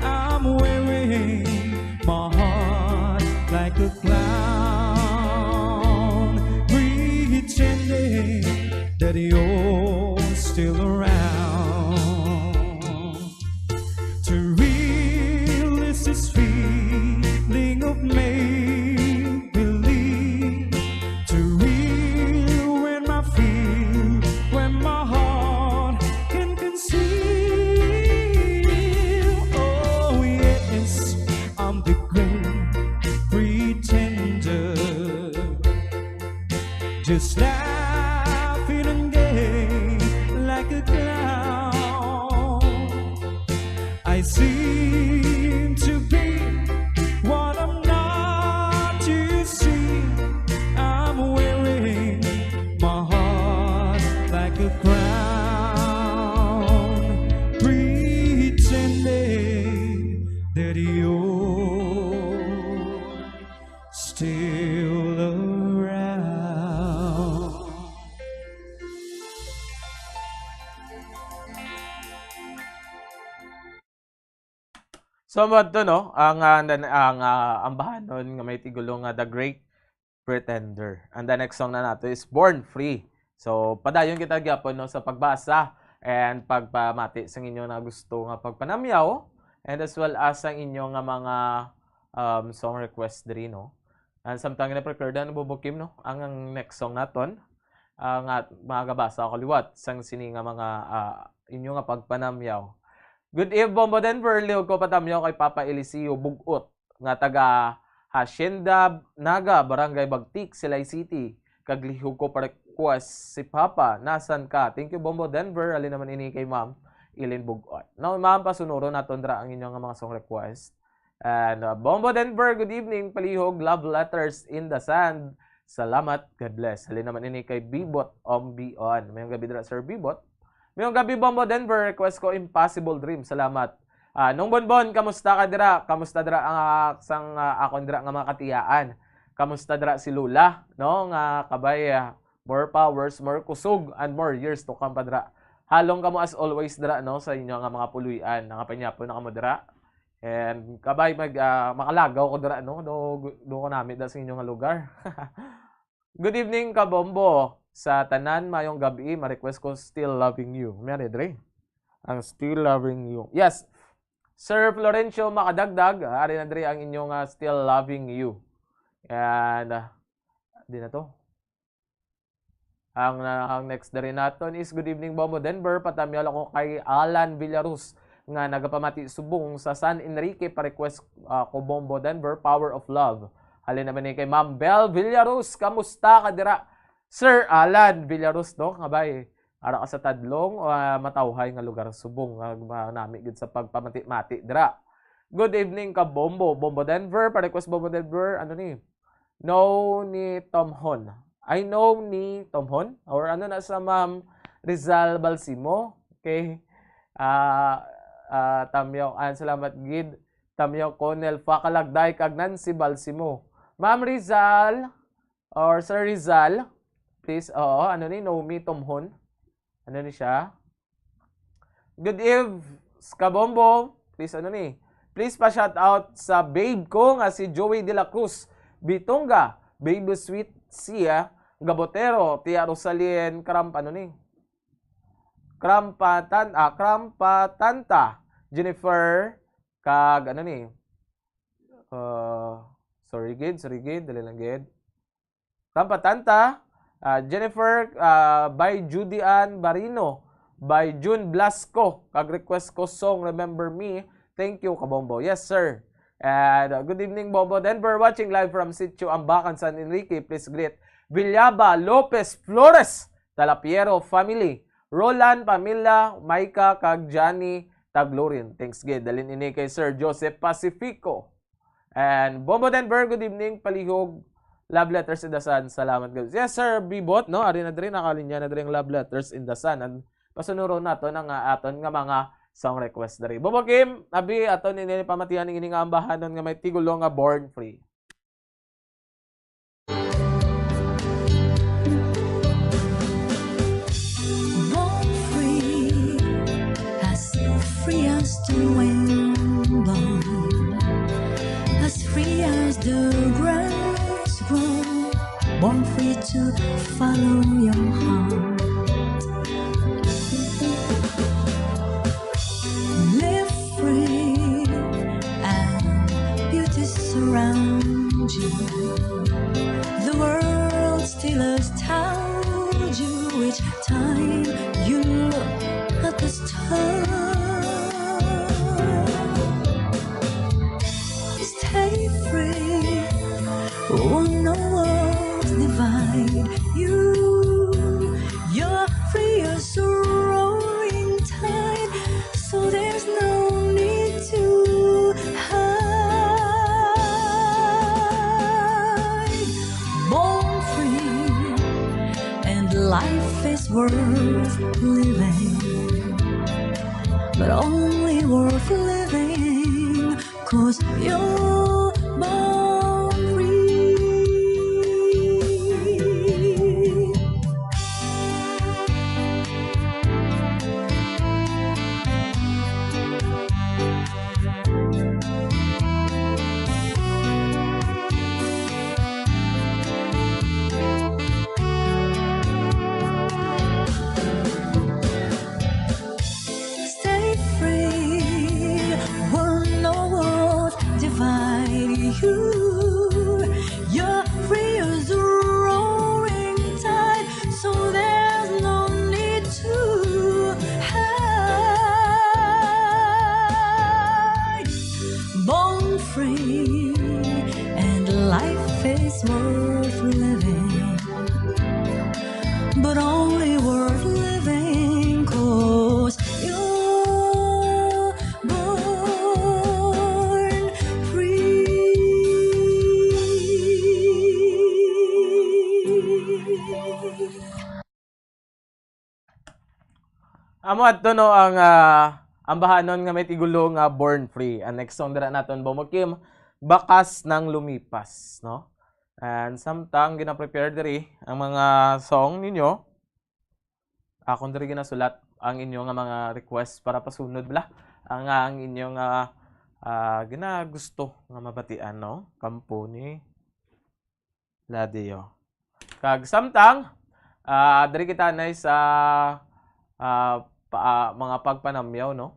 I'm wearing my heart like a clown, pretending that you're still around. To real is this feeling of make believe. To real when I feel, when my heart can conceive. Oh yes, I'm the great pretender. Just laughing and gay like a clown. I seem to be what I'm not, you see. I'm wearing my heart like a crown, pretending that you're still around. So to, no, ang ambahanon nga may tigulo nga The Great Pretender. And the next song na nato is Born Free. So padayon kita gyapon, no, sa pagbasa and pagpamati sa inyo na gusto nga pagpanamyaw, and as well as ang inyo nga mga song request diri, no. And samtang na prepare na bubukim, no, ang next song naton nga magabasa ako liwat sang sini nga mga inyo nga pagpanamyaw. Good eve, Bombo Denver. Lihog ko patamyaw kay Papa Eliseo Bugot nga taga Hacienda Naga, Barangay Bagtik, Silay City. Kaglihog ko pa request si Papa. Nasan ka? Thank you, Bombo Denver. Alin naman ini kay Ma'am Ilin Bugot. Now, Ma'am, pasunuro na tundra ang inyong mga song request. And Bombo Denver, good evening. Palihog, love letters in the sand. Salamat, God bless. Alin naman ini kay Bibot Ombion. Mayong gabi dra, Sir Bibot. Mayong gabi, Bombo Denver, request ko Impossible Dream. Salamat. Nung bonbon, kamusta ka dira? Kamusta dira ang akon dira nga mga katiyaan? Kamusta dira si Lula? No, nga kabay, more powers, more kusog, and more years to come pa dira. Halong kamo as always dira, no, sa inyo nga mga puluyan, nga panyapo na kamo dira. And kabay makalagaw ko dira, no, do ko namin da sa inyo nga lugar. Good evening ka, Bombo. Sa tanan mayong gabi, ma-request ko Still Loving You. Meron, Dre. Ang Still Loving You. Yes. Sir Florencio Makadagdag, ari na Dre ang inyong Still Loving You. And di na to. Ang next na rin natin is Good evening, Bombo Denver. Patamyal ako kay Alan Villarus nga nagapamati subong sa San Enrique, pa-request ko Bombo Denver, Power of Love. Halin naman ni kay Ma'am Bel Villarus. Kamusta ka dira? Sir Alan Villarus, no? Ngabay, ara ka sa Tadlong, matawhay nga lugar subong nami gid sa pagpamati-mati dira. Good evening ka Bombo. Bombo Denver. Pa-request Bombo Denver. Ano ni? No ni Tom Hon. I know ni Tom Hon. Or ano na sa Ma'am Rizal Balsimo. Okay. Tamyaw. Salamat gid. Tamyaw Conel. Pakalagday kag Nancy Balsimo. Ma'am Rizal or Sir Rizal. Please. Oo. Ano ni? No me Tom Hon. Ano ni siya? Good eve. Skabombo. Please ano ni? Please pa-shout out sa babe ko nga si Joey De La Cruz, Bitonga, Baby Sweet Sia, Gabotero, Tia Rosalien, Krampatanta, Jennifer, kag ano ni? Sorry gid, dali lang gid. Krampatanta, Jennifer, by Judy Ann Barino, by June Blasco, kag request ko song Remember Me. Thank you, Kabombo. Yes, sir. And good evening, Bobo Denver. Watching live from Sitio Ambacan, San Enrique. Please greet Villaba, Lopez, Flores, Talapiero family, Roland, Pamila, Maika, kag Johnny, Taglorin. Thanks, gid. Dalin ini kay Sir Joseph Pacifico. And Bobo Denver, good evening, palihog. Love letters in the sun. Salamat, guys. Yes, sir. Bibot, no? Ari na diri nakalinya na diri ang love letters in the sun. And pasunuro nato nga aton nga mga song request dari. Bobo Kim, abi aton ini pamatihan ini nga ambahanon nga may tigulo nga Born Free. Born free, as free as the wind blows, as free as the grass grows. Born free to follow your heart. Around you, the world still has told you each time you look at the stars. Stay free, oh no walls divide you. You're free as a roaring tide, so there's no need to hide. Life is worth living, but only worth living 'cause you're born free. Worth living, but only worth living 'cause you're born free. Amo adto no ang ambahanon nga may tigulo nga Born Free. Ang next song dira naton Bomokim, Bakas ng Lumipas, no? And samtang gina-prepare diri ang mga song ninyo. Akong diri ginasulat ang inyo nga mga request para pasunod bala. Ang inyo nga ginagusto nga mabatian, no? Kampo ni Ladio. Kag samtang diri kita nay sa mga pagpanamyaw, no?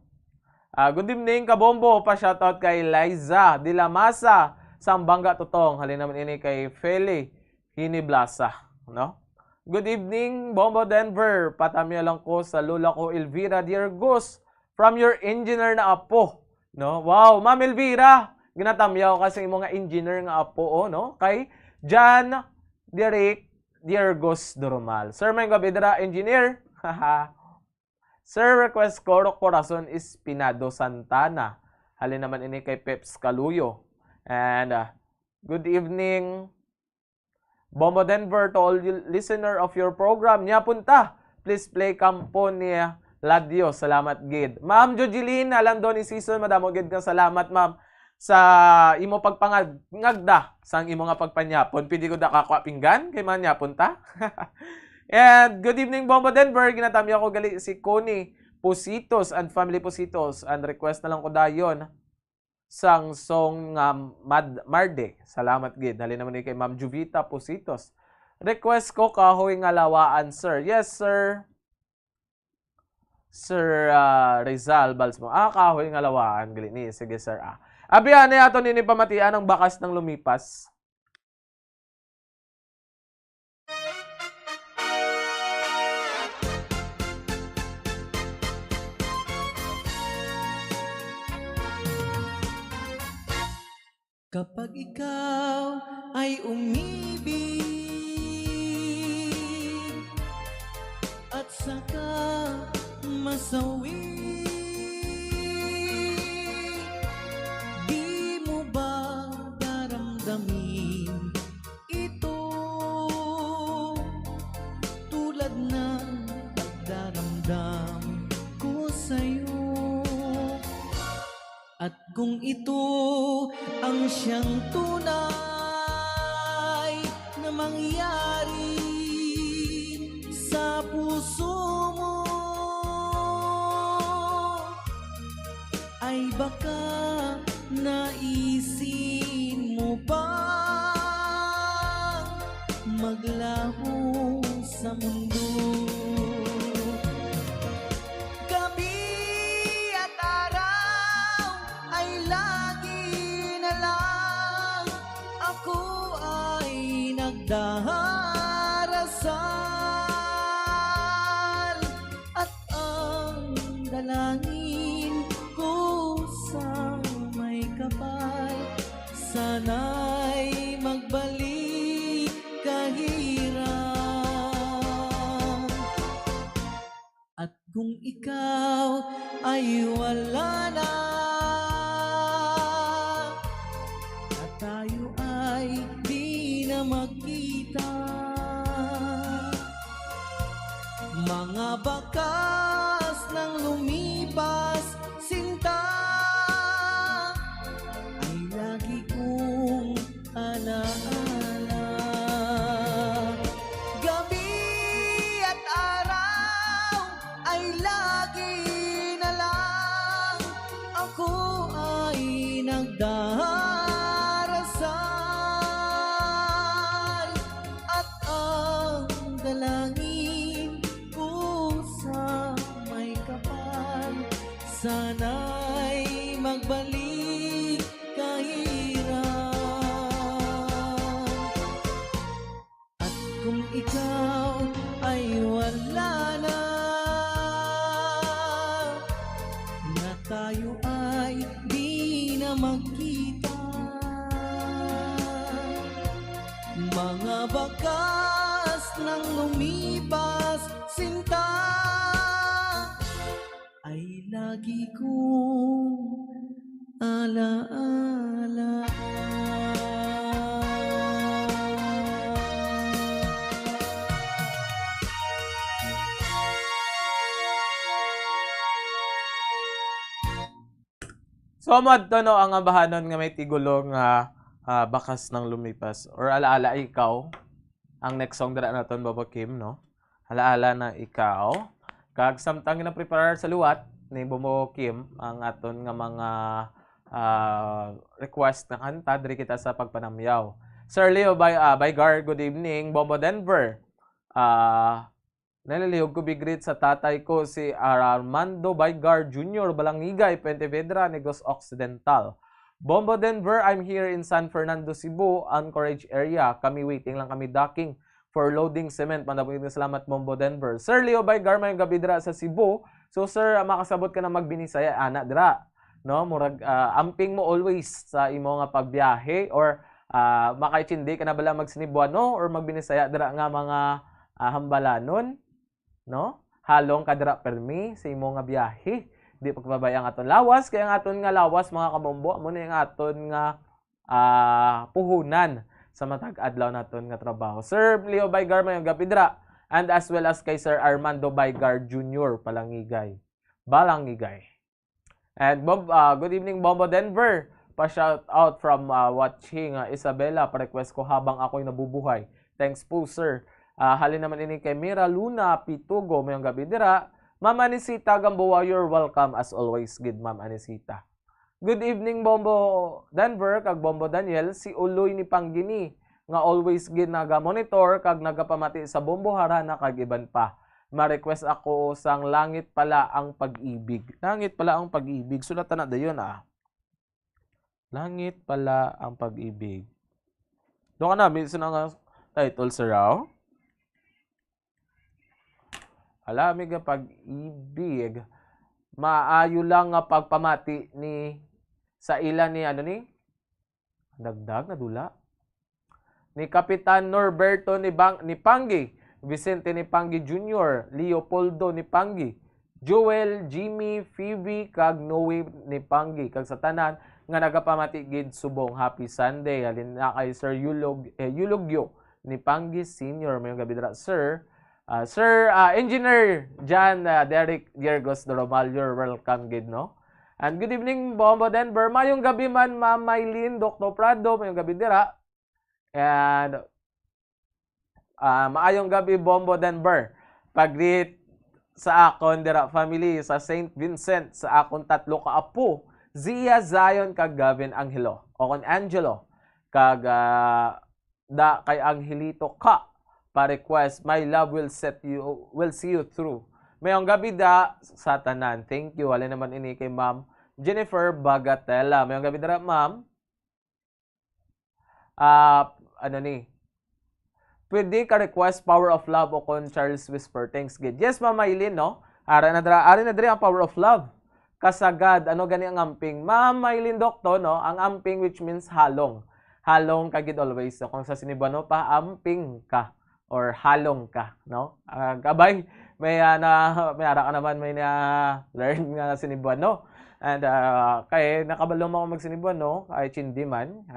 Good evening Kabombo, pa shoutout kay Liza Dilamasa Sambanga Tutong. Halin naman ini kay Feli Hiniblasa, no? Good evening, Bombo Denver. Patamya lang ko sa lola ko, Elvira Diergos, from your engineer na apo, no? Wow, Ma'am Elvira, ginatamyaw kasi yung mga engineer nga apo, no? Kay Jan Derek Diergos Doromal. Sir, may gabi dira, engineer. Sir, request ko, Corazon Espinado Santana. Halin naman ini kay Peps Kaluyo. And good evening, Bombo Denver, to all listener of your program. Nya punta, please play kampo ni Ladio. Salamat gid. Ma'am Jojeline, alam do ni season, madamo gid nga salamat ma'am sa imo pagpangagda sang imo nga pagpanyapon. Pidi ko da kakwa pinggan kay man yapon ta. And good evening, Bombo Denver. Ginatamya ko gali si Connie Positos and Family Positos. And request na lang ko dayon sang song Marde. Salamat gid. Dali naman ni kay Ma'am Juvita Positos. Request ko kahoy nga lawaan, sir. Yes, sir. Sir Rizal Balsmo. Kahoy nga lawaan. Gali ni. Sige, sir. Abiyan na yato nini pamatian ang bakas ng lumipas. Kapag ikaw ay umibig at saka masawi, di mo ba daramdamin ito tulad ng pagdaramdam ko sa'yo? At kung ito ang siyang tunay na mangyari sa puso mo, ay baka naisin mo bang maglaho sa mundo? Darasal at ang dalangin ko sa may kapal, sana'y magbalik kahirap. At kung ikaw ay wala na at tayo ay di na magkita, mga bakas ng lumipas, sinta, ay lagi kong alaala. Gabi at araw ay lagi na lang ako ay nagdarasal at ang dalangin sana'y magbalik kahirap. At kung ikaw ay wala na, na tayo ay di na magkita, mga bakas ng lumipas, sinta, ay lagi kong alaala. Somad to no ang abahanon nga may tigulong bakas ng lumipas or alaala ikaw. Ang next song dira naton Baba Kim, no? Alaala na ikaw. Kag samtang na prepare sa luwat ni Bombo Kim ang aton nga mga request na kanta diri kita sa pagpanamyaw. Sir Leo Bygar, good evening. Bombo Denver. Nalilihog ko big greet sa tatay ko si Armando Bygar Jr. Balangigay, Pontevedra, Negros Occidental. Bombo Denver, I'm here in San Fernando, Cebu, Anchorage area. Kami waiting lang kami docking for loading cement. Mandabong salamat Bombo Denver. Sir Leo Bygar, may gabi dira sa Cebu. So sir, makasabot ka na magbinisaya ana dira. No, murag amping mo always sa imo nga pagbiyahe or makaitsindi ka na bala magsinibuano or magbinisaya dira nga mga hambalanon, no? Halong ka dira permi sa imo nga biyahe. Di pagpabay ang aton lawas, kaya ang aton nga lawas mga kabombo, amo na yung aton nga puhunan sa matag adlaw naton nga trabaho. Sir Leo Baygar mayong gabi dira, and as well as kay Sir Armando Baygar Jr. Balangigay. And good evening Bombo Denver. Pa-shout out from watching Isabela. Pa-request ko habang ako'y nabubuhay. Thanks po sir. Halin naman ini kay Mira Luna Pitugo mayong gabi dira. Ma'am Anisita Gamboa, you're welcome as always, good Ma'am Anisita. Good evening Bombo Denver kag Bombo Daniel, si Uloy ni Panggini nga always gid naga-monitor kag nagapamati sa Bombo Harana kag iban pa. Ma-request ako sang langit pala ang pag-ibig. Langit pala ang pag-ibig. Sulatan na dayon Langit pala ang pag-ibig. Doon ka na, minsan nga title sa raw. Alamig nga pag-ibig. Maayo lang nga pagpamati ni sa ilan ni dagdag na dula ni Kapitan Norberto ni Panggi, Vicente ni Panggi Jr., Leopoldo ni Panggi, Joel, Jimmy, Phoebe kag Noe ni Panggi kag sa tanan nga nagapamati gid subong happy Sunday. Halin na kay Sir Yulogyo ni Panggi Senior mayong gabi dira sir. Sir Engineer John Derek Yergos Doromal, you're welcome gid no. And good evening Bombo Denver. Mayong gabi man Ma'am Maylin Dr. Prado mayong gabi dira. And maayong gabi Bombo Denver. Pag-greet sa akon dira family sa St. Vincent sa akon tatlo ka apo, Zia Zion kag Gavin Angelo. O kon Angelo kag da kay Angelito ka. Pa-request, my love will see you through. Mayong gabi da sa tanan. Thank you. Wala naman ini kay Ma'am Jennifer Bagatella. Mayong gabi da Ma'am. Pwede ka request Power of Love o kon Charles Whisper. Thanks gid. Yes, Ma'am Maylin, no? Ari na diri ang Power of Love. Kasagad, gani ang amping? Ma'am Maylin Dokto, no? Ang amping which means halong. Halong ka gid always. So, kung sa Sinibano pa, amping ka. Or halong ka, no? Gabay, may ara ka naman, may learn nga Sinibano. And kay nakabalong ako mag-Sinibano, ay chindi man.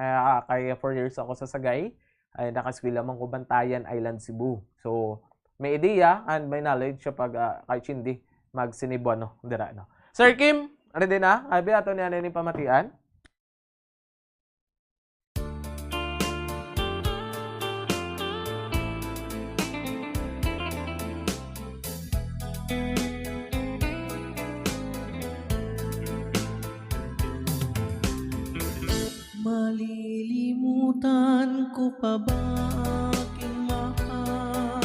Kay 4 years ako sa Sagay. Ay nakaskwela man ko Bantayan Island, Cebu. So, may ideya and may knowledge siya pag kay chindi mag-Sinibano. Dira, no? Sir Kim, ready na? Abi ato niya ni pamatian. Malilimutan ko pa ba aking mahal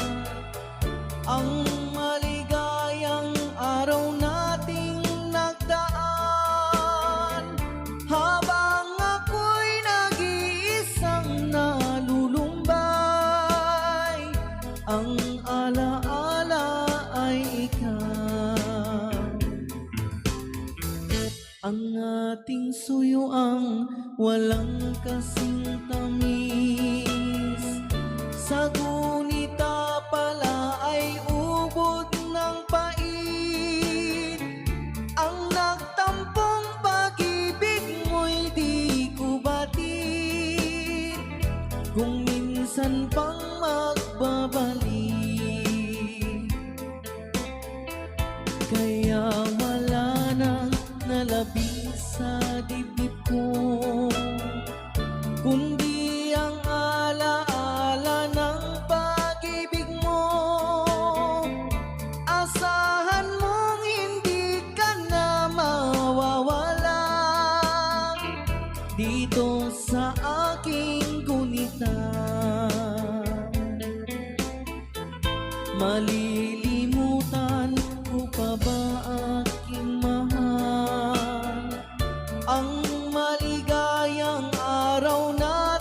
ang maligayang araw nating nagdaan habang ako'y nag-iisang nalulumbay, ang alaala ay ikaw, ang ating suyuang walang kasing tamis, sa gunita pala ay ubod ng pait, ang nagtampong pag-ibig mo'y di ko batid, kung minsan pang magbabalik, kaya wala nang nalabis sa dibdib ko, kundi ang alaala ng pag-ibig mo. Asahan mong hindi ka na mawawala dito sa aking gunita. Malilimutan ko pa ba aking mahal ang maligayang araw na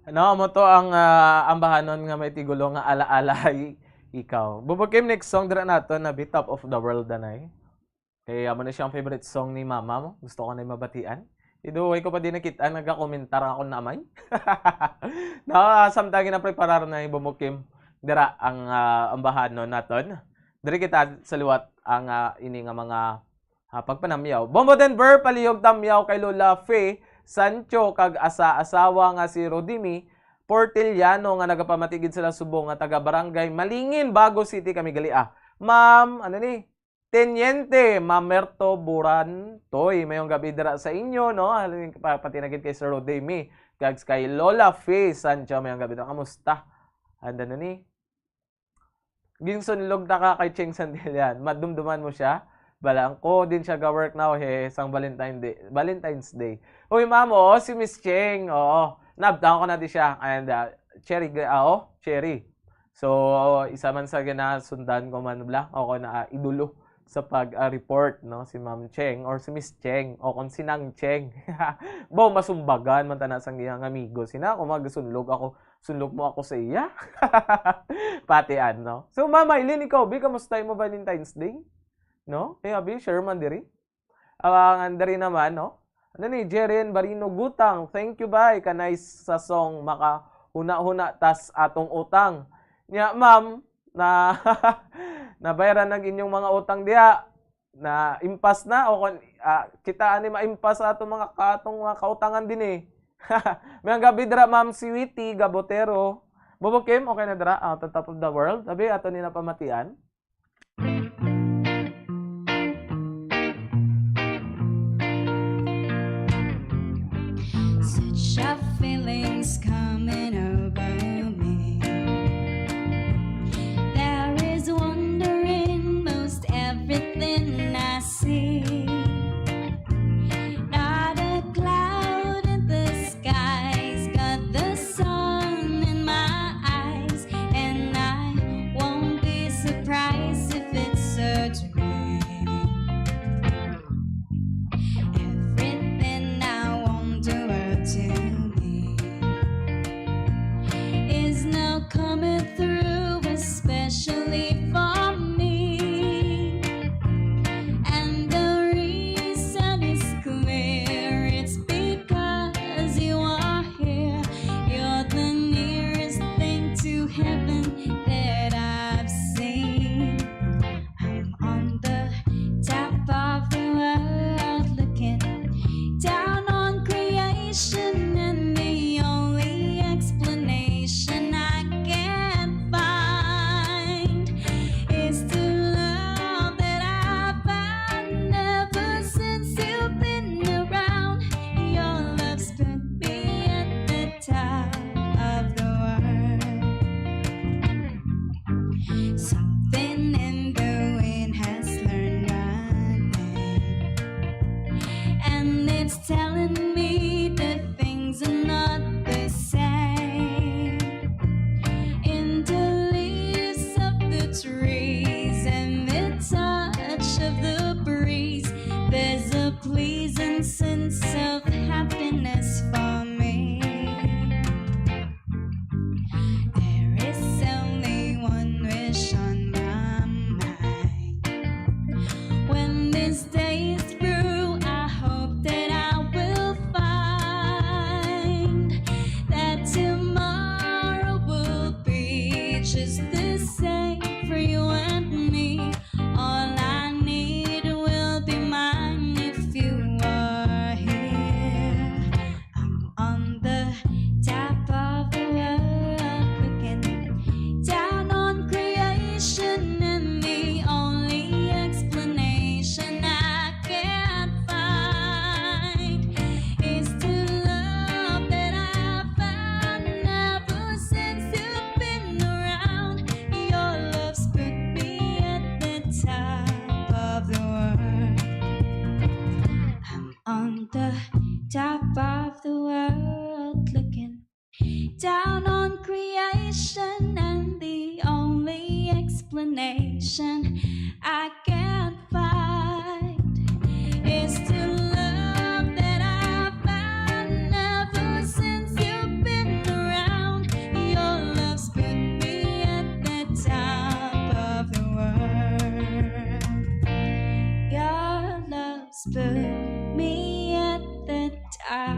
Ano mo to ang ambahanon nga may tigulo nga ala-alay ikaw. Bubugkim next song dira nato na be Top of the World danay. Kaya mo na siyang favorite song ni mama mo. Gusto ko na mabatian. Iduway ko pa din nakita nagka-komentar ako namay. Samtang na preparar na bumukim dira ang ambahanon naton. Diri kita sa liwat ang ini nga mga pagpanamyaw. Bombo Denver palihog tamyaw kay Lola Faye Sancho kag asawa nga si Rodimi Portiliano nga nagapamatigid sila subong nga taga Barangay Malingin, Bago City kami gali. Ma'am, Teniente Mamerto Buran Toy, mayong gabi dira sa inyo, no? Patinagid kay Sir Rodimi kag kay Lola Faye Sancho mayong gabi. Kamusta? Anda na ni? Ginsunlog ta ka kay Cheng Sandilian. Madumduman mo siya. Balang ko din siya ga-work now sang Valentine's Day. Uy, mamo, si Miss Cheng. Oo. Nabdown ko na di siya. And Cherry. So, isa man sa ginasundan ko man bla. Ako na idulo sa pag-report, no? Si Ma'am Cheng or si Miss Cheng o kung sinang Cheng. Bo, masumbagan man tanas ang iyang amigo. Sina ako magasunlog ako. Sunlog mo ako sa iya. Patian, no? So, Mama Eileen, ikaw, kamusta mo Valentine's Day? No? Abi, share man diri. Ang dari naman, no? Jeren Barino Gutang. Thank you, bye. Kanay sa song maka huna-huna tas atong utang. Nya, ma'am, na nabayaran ng inyong mga utang diha na impas na o kita ani maimpas sa atong mga kautangan din eh. May gabi dira Ma'am si Witty Gabotero. Bobo Kim, okay na dira out on top of the world. Sabi ato ni na pamatian. Such a feelings coming over me. There is wonder in most everything I see. Not a cloud in the skies, got the sun in my eyes, and I won't be surprised if it surges rain. Everything I want to me is now coming through, especially for me. And the reason is clear, it's because you are here. You're the nearest thing to heaven that I've seen. I'm on the top of the world looking down on creation, and the only explanation I can find is the love that I've found ever since you've been around. Your love's put me at the top of the world. Something in the wind has learned my name, and it's telling me that things are not the same. In the leaves of the trees and the touch of the breeze, there's a pleasing sense of happiness for me. There is only one wish on my mind. When this day is through, I hope that I will find that tomorrow will be just the same for you and me. All I need will be mine if you are here. I'm on the top of the world looking down on creation, and the only explanation I can find is the love that I've found ever since you've been around. Your love's put me at the top of the world. I'm on the top of the world looking down on creation, and the only explanation I can find is the love that I've found ever since you've been around. put me at the top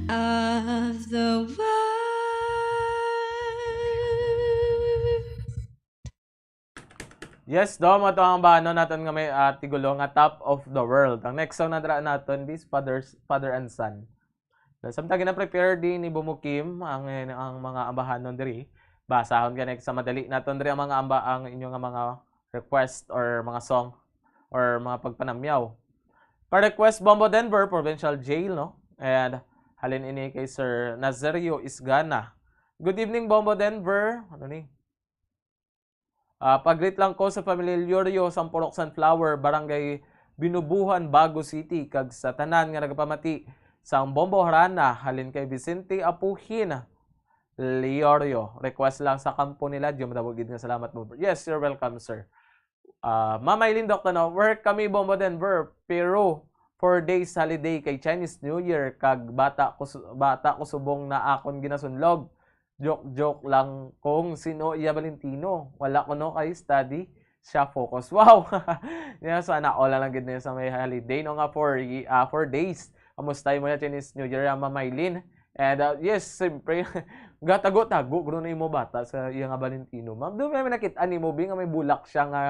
of the world. Yes, do mo to ang bano naton nga may tigulo nga top of the world. Ang next song na dra naton is Father and Son. Samtang gina-prepare din ni Bumukim ang mga ambahanon diri. Basahon ka next sa madali naton diri ang mga ang inyong mga request or mga song or mga pagpanamyaw. Pa-request Bombo Denver Provincial Jail, no? And halin ini kay Sir Nazario Isgana. Good evening Bombo Denver. Ano ni? Pag-greet lang ko sa pamilya Llorio, Sampurok Sunflower, Barangay Binubuhan, Bago City, kag sa tanan nga nagapamati sa Bombo Harana, halin kay Vicente Apuhin, Llorio. Request lang sa kampo nila, Diyo madawagid nga salamat Bombo. Yes, you're welcome, sir. Mama Eileen Doctor, no, work kami Bombo Denver, pero 4 days holiday kay Chinese New Year, kag bata ko subong na akon ginasunlog. Joke lang kung sino iya Valentino. Wala ko no kay study. Siya focus. Wow! Yan, sana all lang gid niya sa may holiday. No nga 4 days. Amustay mo na Chinese New Year, Mama Maylin. And yes, siyempre, gatago-tago. Guro na imo bata sa iya nga Valentino. Ma'am, doon may nakita ni mo, nga may bulak siya nga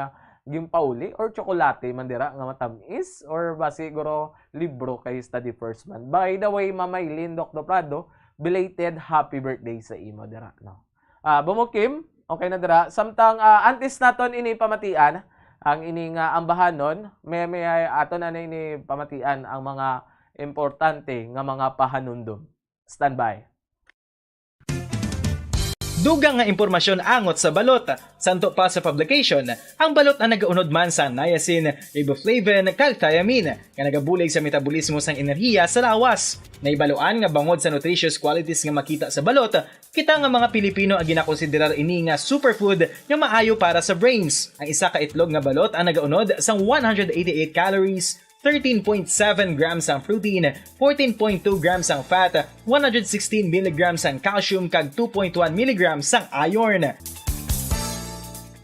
gimpauli or tsokolate mandira nga matamis or basi guro libro kay study first man. By the way, Mama Maylin, Dr. Prado, belated happy birthday sa imo dira, no. Bumukim, okay na dira. Samtang antes naton ini pamatian ang ini nga ambahanon, may ato na ini pamatian ang mga importante nga mga pahanundom. Standby. Dugang nga impormasyon angot sa balot. Santo pa sa publication, ang balot na nagaunod man sa niacin, riboflavin, kag thiamine, nga nagabulig sa metabolismo sang enerhiya sa lawas. Naibaloan nga bangod sa nutritious qualities nga makita sa balot, kita nga mga Pilipino ang ginakonsiderar ini nga superfood nga maayo para sa brains. Ang isa ka itlog nga balot ang nagaunod sang 188 calories, 13.7 grams ang protein, 14.2 grams ang fat, 116 mg ang calcium kag 2.1 mg ang iron.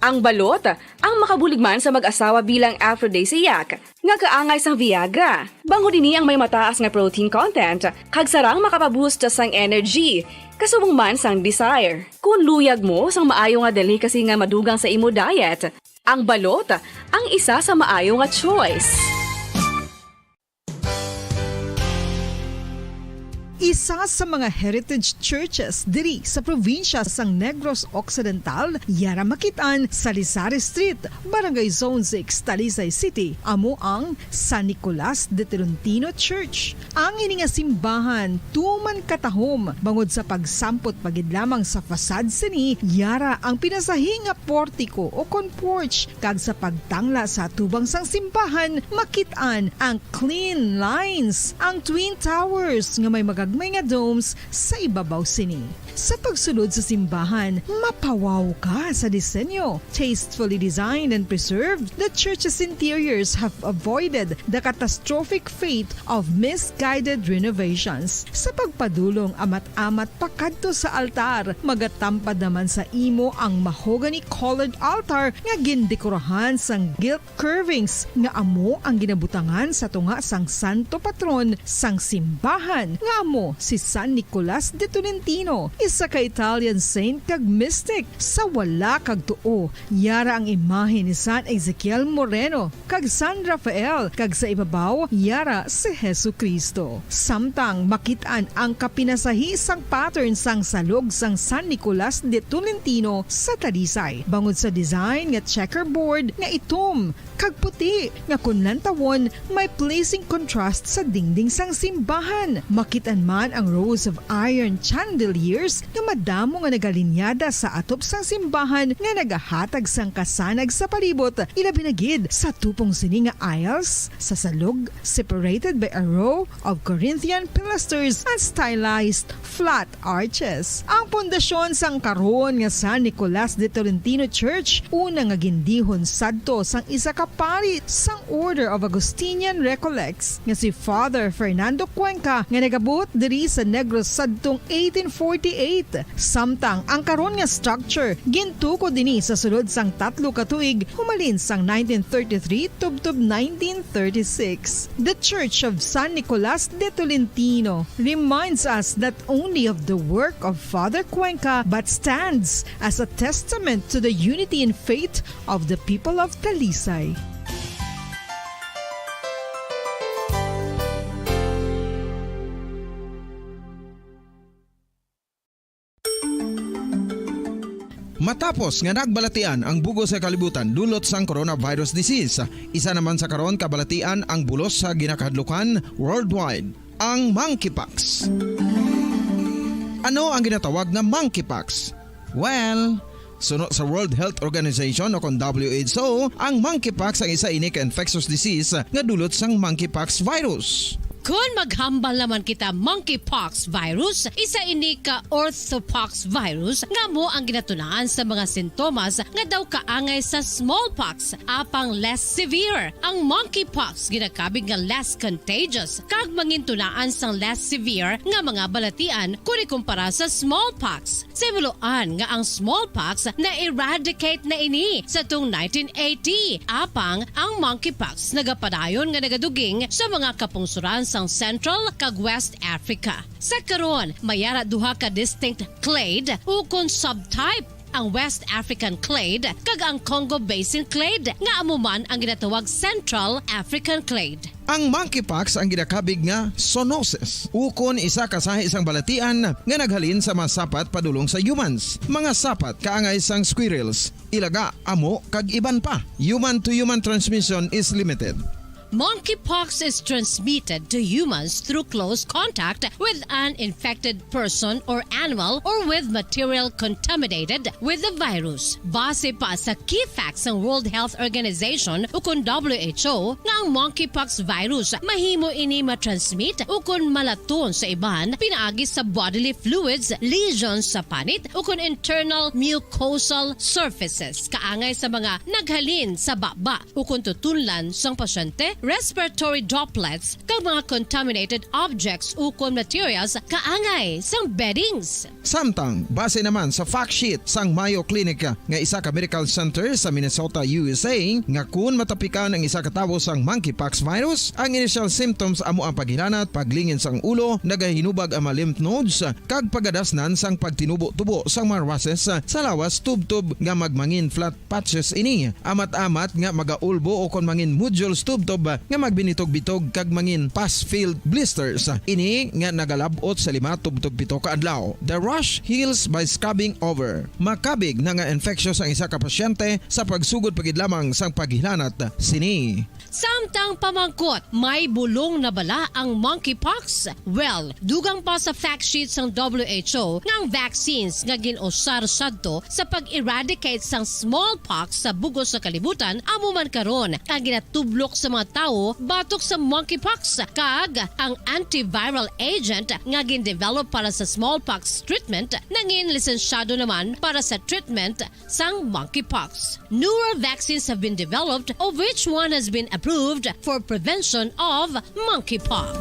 Ang balot, ang makabuligman sa mag-asawa bilang aphrodisiac, nga kaangay sang Viagra. Bango dini ang may mataas nga protein content, kag sarang makapaboost sang energy, kasubong man sang desire. Kung luyag mo sang maayo nga delicacy nga madugang sa imo diet, ang balot, ang isa sa maayo nga choice. Isa sa mga heritage churches diri sa probinsya sang Negros Occidental, yara makitaan sa Lizares Street, Barangay Zone 6, Talisay City, amo ang San Nicolas de Tolentino Church. Ang ini nga simbahan tuman katahom bangod sa pagsampot pagid lamang sa fasad sini, yara ang pinasahi nga portiko o kon porch, kag sa pagtangla sa tubang sang simbahan makitaan ang clean lines, ang twin towers nga may may nga domes sa ibabaw sini. Sa pagsulod sa simbahan, mapawaw ka sa disenyo. Tastefully designed and preserved, the church's interiors have avoided the catastrophic fate of misguided renovations. Sa pagpadulong amat-amat pakadto sa altar, magatampad naman sa imo ang mahogany colored altar nga gindekorahan sang gilt curvings nga amo ang ginabutangan sa tunga sang santo patron sang simbahan nga amo si San Nicolas de Tolentino, isa ka Italian saint kag mystic. Sa wala kag tuo, yara ang imahe ni San Ezekiel Moreno kag San Rafael, kag sa ibabaw yara si Jesucristo. Samtang makitaan ang kapinasahi sang pattern sang salog sang San Nicolas de Tolentino sa Talisay, bangod sa design nga checkerboard nga itom kag puti nga kunlan tawon may placing contrast sa dingding sang simbahan. Makitaan man ang rows of iron chandeliers nga madamo nga nagalinyada sa atop sang simbahan nga nagahatag sang kasanag sa palibot, ilabi na gid sa tupong sini nga aisles sa salog, separated by a row of Corinthian pilasters and stylized flat arches. Ang pundasyon sang karon nga San Nicolas de Tolentino Church una nga gindihon sadto sang isa ka pari sang Order of Augustinian Recollects nga si Father Fernando Cuenca nga nagabot diri sa Negros sadtong 1848 1998. Samtang ang karon nga structure gintuko dinhi sa sulod sang 3 ka tuig humalin sang 1933 tubtob 1936. The Church of San Nicolas de Tolentino reminds us not only of the work of Father Cuenca but stands as a testament to the unity and faith of the people of Talisay. Matapos nga nagbalatian ang bugos sa kalibutan dulot sang coronavirus disease, isa naman sa karon kabalatian ang bulos sa ginakahadlukan worldwide, ang monkeypox. Ano ang ginatawag na monkeypox? Well, sunod sa World Health Organization o kung WHO, ang monkeypox ang isa ini ka infectious disease nga dulot sang monkeypox virus. Kung maghambal naman kita monkeypox virus, isa ini ka orthopox virus nga mo ang ginatulaan sa mga sintomas nga daw kaangay sa smallpox apang less severe. Ang monkeypox ginakabig nga less contagious kag mangintunaan sang less severe nga mga balatian kung ikumpara sa smallpox. Simuloan nga ang smallpox na eradicate na ini sa tung 1980 apang ang monkeypox nagapadayon nga nagaduging sa mga kapungsuran sa Central kag West Africa. Sa karon, mayara duha ka distinct clade ukon subtype, ang West African clade kag ang Congo Basin clade nga amuman ang ginatawag Central African clade. Ang monkeypox ang ginakabig nga zoonosis. Ukon isa ka sa isang balatian nga naghalin sa mga sapat padulong sa humans. Mga sapat kaangay sang squirrels, ilaga, amo kag iban pa. Human to human transmission is limited. Monkeypox is transmitted to humans through close contact with an infected person or animal or with material contaminated with the virus. Base pa sa key facts ng World Health Organization ukon WHO nga ang monkeypox virus mahimo ini matransmit ukon malaton sa iban pinaagi sa bodily fluids, lesions sa panit ukon internal mucosal surfaces kaangay sa mga naghalin sa baba ukon tutunlan sang pasyente, respiratory droplets kag mga contaminated objects ukon materials kaangay sang beddings. Samtang, base naman sa fact sheet sang Mayo Clinic nga isa ka medical center sa Minnesota, USA, nga kun matapikan ang isa ka tawo sang monkeypox virus, ang initial symptoms amo ang paghilanat, paglingin sang ulo, nagahinubag ang mga lymph nodes, kag pagadasnan sang pagtinubo-tubo sang mga rashes sa lawas tubtob nga magmangin flat patches ini. Amat-amat nga magaulbo o kon mangin nodules tubtob nga magbinitog-bitog kag mangin pus-filled blisters. Ini nga nagalabot sa 5 tubtob 7 ka adlaw. The rash heals by scabbing over. Makabig na nga infectious ang isa ka pasyente sa pagsugod pagid lamang sang paghilanat sini. Samtang pamangkot, may bulong na bala ang monkeypox? Well, dugang pa sa fact sheets ng WHO nga ang vaccines nga ginusar sadto sa pag-eradicate sang smallpox sa bugos sa kalibutan amo man karon ang ginatublok sa mga tao batok sa monkeypox kag ang antiviral agent nga gin-develop para sa smallpox treatment nangin lisensyado naman para sa treatment sang monkeypox. Newer vaccines have been developed of which one has been approved for prevention of monkeypox.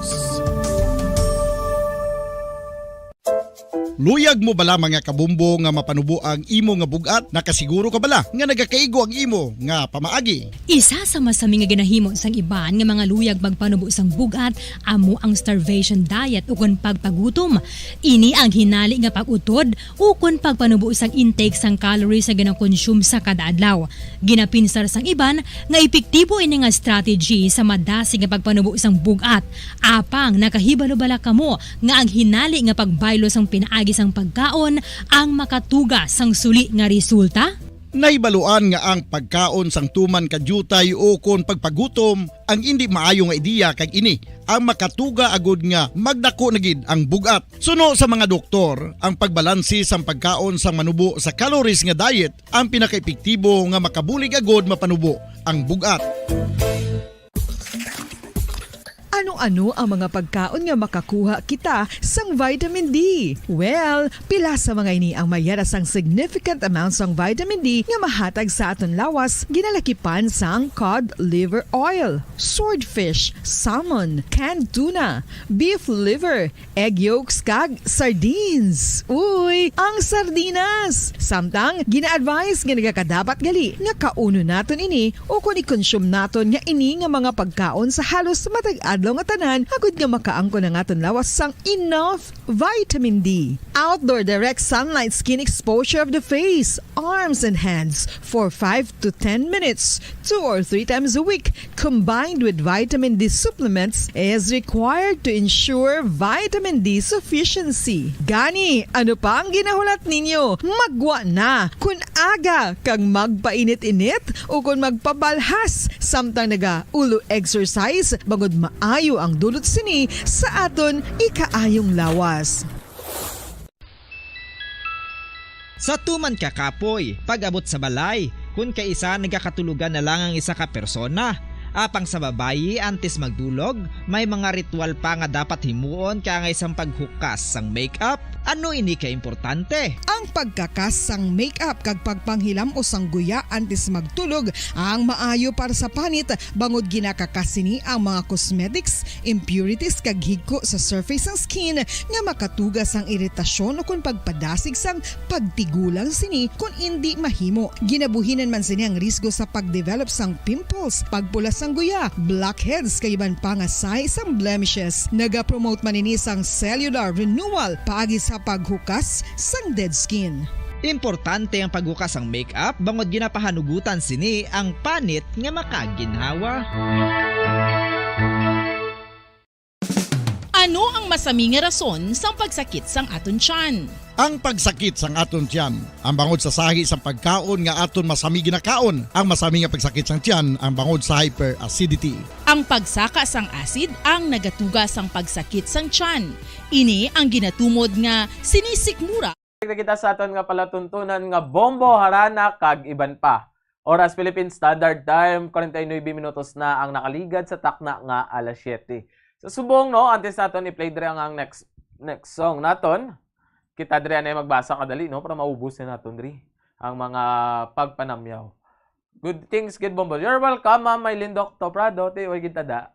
Luyag mo bala mga kabumbo nga mapanubo ang imo nga bugat? Nakasiguro ka bala nga nagakaigo ang imo nga pamaagi? Isa sa masami nga ginahimo sang iban nga mga luyag magpanubo sang bugat amo ang starvation diet ukon pagpagutom. Ini ang hinali nga pag-utod ukon pagpanubo sang intake sang calories sa gina-consume sa kada adlaw. Ginapinsar sang iban nga epektibo ini nga strategy sa madasig nga pagpanubo sang bugat. Apang nakahibalo bala kamo nga ang hinali nga pagbaylo sang pinaagi sang pagkaon ang makatuga sang suli nga resulta? Naibaluan nga ang pagkaon sang tuman kadyutay o kon pagpagutom ang hindi maayo nga ideya kag ini ang makatuga agud nga magdako na gid ang bugat. Suno sa mga doktor, ang pagbalansi sang pagkaon sang manubo sa calories nga diet ang pinakaepektibo nga makabulig agud mapanubo ang bugat. Ano-ano ang mga pagkaon nga makakuha kita sang vitamin D? Well, pila sa mga ini ang mayara sang significant amounts sang vitamin D nga mahatag sa aton lawas ginalakipan sang cod liver oil, swordfish, salmon, canned tuna, beef liver, egg yolks kag sardines. Uy, ang sardinas! Samtang gina-advise nga nagakadapat gali nga kauno naton ini o kung i-consume naton nga ini nga mga pagkaon sa halos matag adlaw nga tanan agud nga makaangko na naton lawas sang enough vitamin D. Outdoor direct sunlight skin exposure of the face, arms and hands for 5 to 10 minutes 2 or 3 times a week combined with vitamin D supplements is required to ensure vitamin D sufficiency. Gani, ano pa ang ginahulat ninyo? Magwa na kun aga kang magpainit-init o kung magpabalhas samtang naga-ulo exercise bangod maayo ang dulot sini sa aton ikaayong lawas. Sa tuman ka kapoy, pag-abot sa balay, kung kaisa nagakatulugan na lang ang isa ka persona. Apang sa babayi antes magdulog, may mga ritual pa nga dapat himuon kaya nga isang paghukas sang makeup. Ano ini ka importante? Ang pagkakas sang makeup kag pagpanghilam o sang guya antes magtulog ang maayo para sa panit bangod ginakakas sini ang mga cosmetics, impurities kag higko sa surface sang skin nga makatugas sang iritasyon o kung pagpadasig sang pagtigulang sini kung hindi mahimo. Ginabuhinan man sini ang risgo sa pagdevelop sang pimples, pagpula sang guya, blackheads kay iban pa nga size sang blemishes. Naga-promote man ini sang cellular renewal paagi sa paghukas sang dead skin. Importante ang paghukas ang makeup bangod ginapahanugutan sini ang panit nga makaginhawa. Ano ang masaming nga rason sang pagsakit sang aton tiyan? Ang pagsakit sang aton tiyan, ang bangod sa sahi sang pagkaon nga aton masami ginakaon. Ang masami nga pagsakit sang tiyan, ang bangod sa hyperacidity. Ang pagsaka sang acid ang nagatuga sang pagsakit sang tiyan. Ini ang ginatumod nga sinisikmura. Kita sa aton nga palatuntunan nga bombo, harana, kag iban pa. Oras Philippine Standard Time, 49 minutos na ang nakaligad sa takna nga alas 7. Sa subong no, antes naton i-play dire ang next song naton. Kita dire na magbasa kadali no para maubos na naton diri ang mga pagpanamyaw. Good things, good bombo. You're welcome, Ma'am Maylin Doctor Prado. Oy kita da.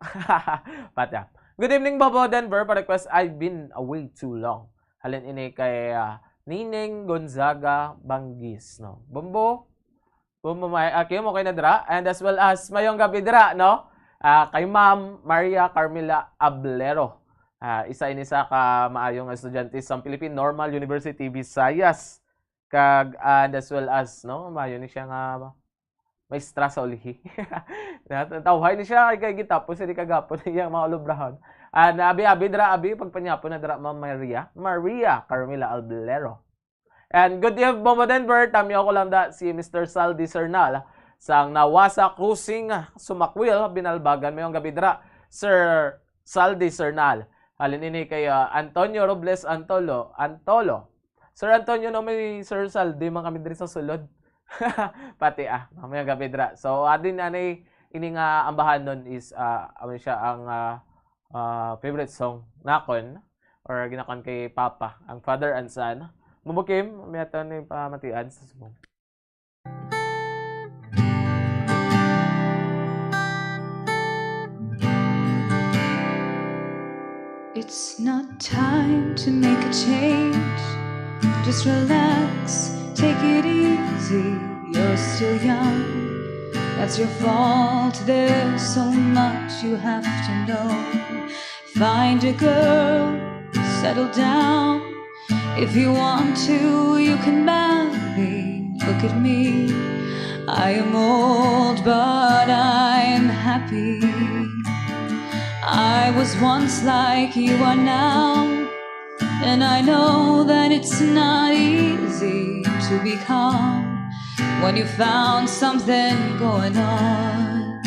Patya. Good evening, Bobo Denver. Pa request, I've been away too long. Halin ini kay Nining Gonzaga Banggis, no. Bombo may kayo mo kay na dira, and as well as mayong gabi dira, no. Kay Ma'am Maria Carmela Ablero. Isa ini sa ka maayong estudyante sa Philippine Normal University Visayas. Kag and as well as no, maayo ni siya nga maestra sa ulihi. Tawhay ni siya kay gitapos ni kagapon iyang mga ulubrahon. Abi dra pagpanyapon na dra Ma'am Maria Carmela Ablero. And good evening, Bombo Denver. Tamiyo ko lang da si Mr. Saldi Sernal sang Nawasa Cruising Sumakwil, Binalbagan. Mayong gabi dra, Sir Saldi Sernal. Halin ini kay Antonio Robles Antolo. Sir Antonio no may Sir Saldi man kami diri sa sulod. Pati mayong gabi dra. So adin anay ini nga ambahan nun is siya ang favorite song nakon or ginakon kay Papa, ang father and son. Mubukim, may ato ni pamatian sa subong. It's not time to make a change. Just relax, take it easy. You're still young. That's your fault. There's so much you have to know. Find a girl, settle down. If you want to, you can marry. Look at me. I am old, but I'm happy. I was once like you are now, and I know that it's not easy to be calm when you found something going on.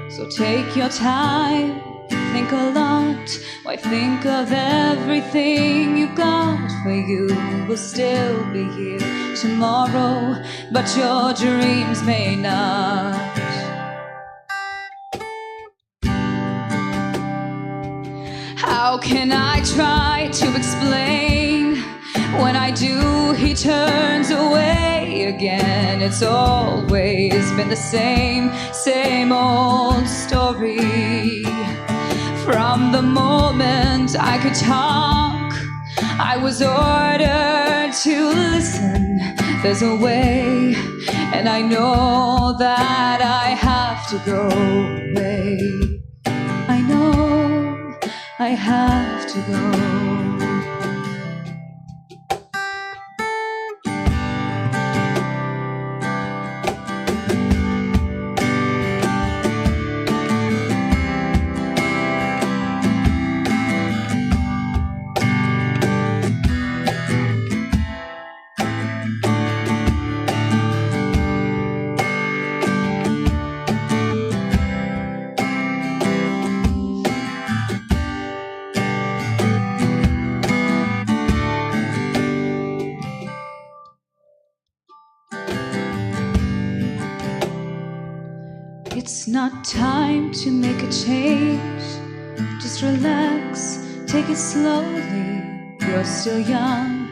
So take your time, think a lot. Why think of everything you got? For you will still be here tomorrow, but your dreams may not. can I try to explain? When I do, he turns away again. It's always been the same old story. From the moment I could talk, I was ordered to listen. There's a way, and I know that I have to go away. I know I have to go. It's not time to make a change. Just relax, take it slowly. You're still young,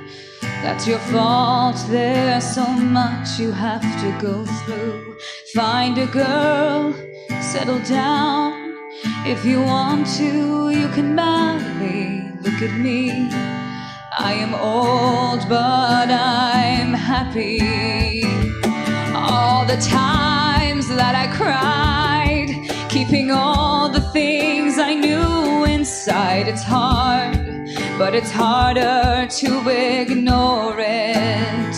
that's your fault. There's so much you have to go through. Find a girl, settle down. If you want to, you can marry. Look at me, I am old, but I'm happy. All the times that I cried, keeping all the things I knew inside. It's hard, but it's harder to ignore it.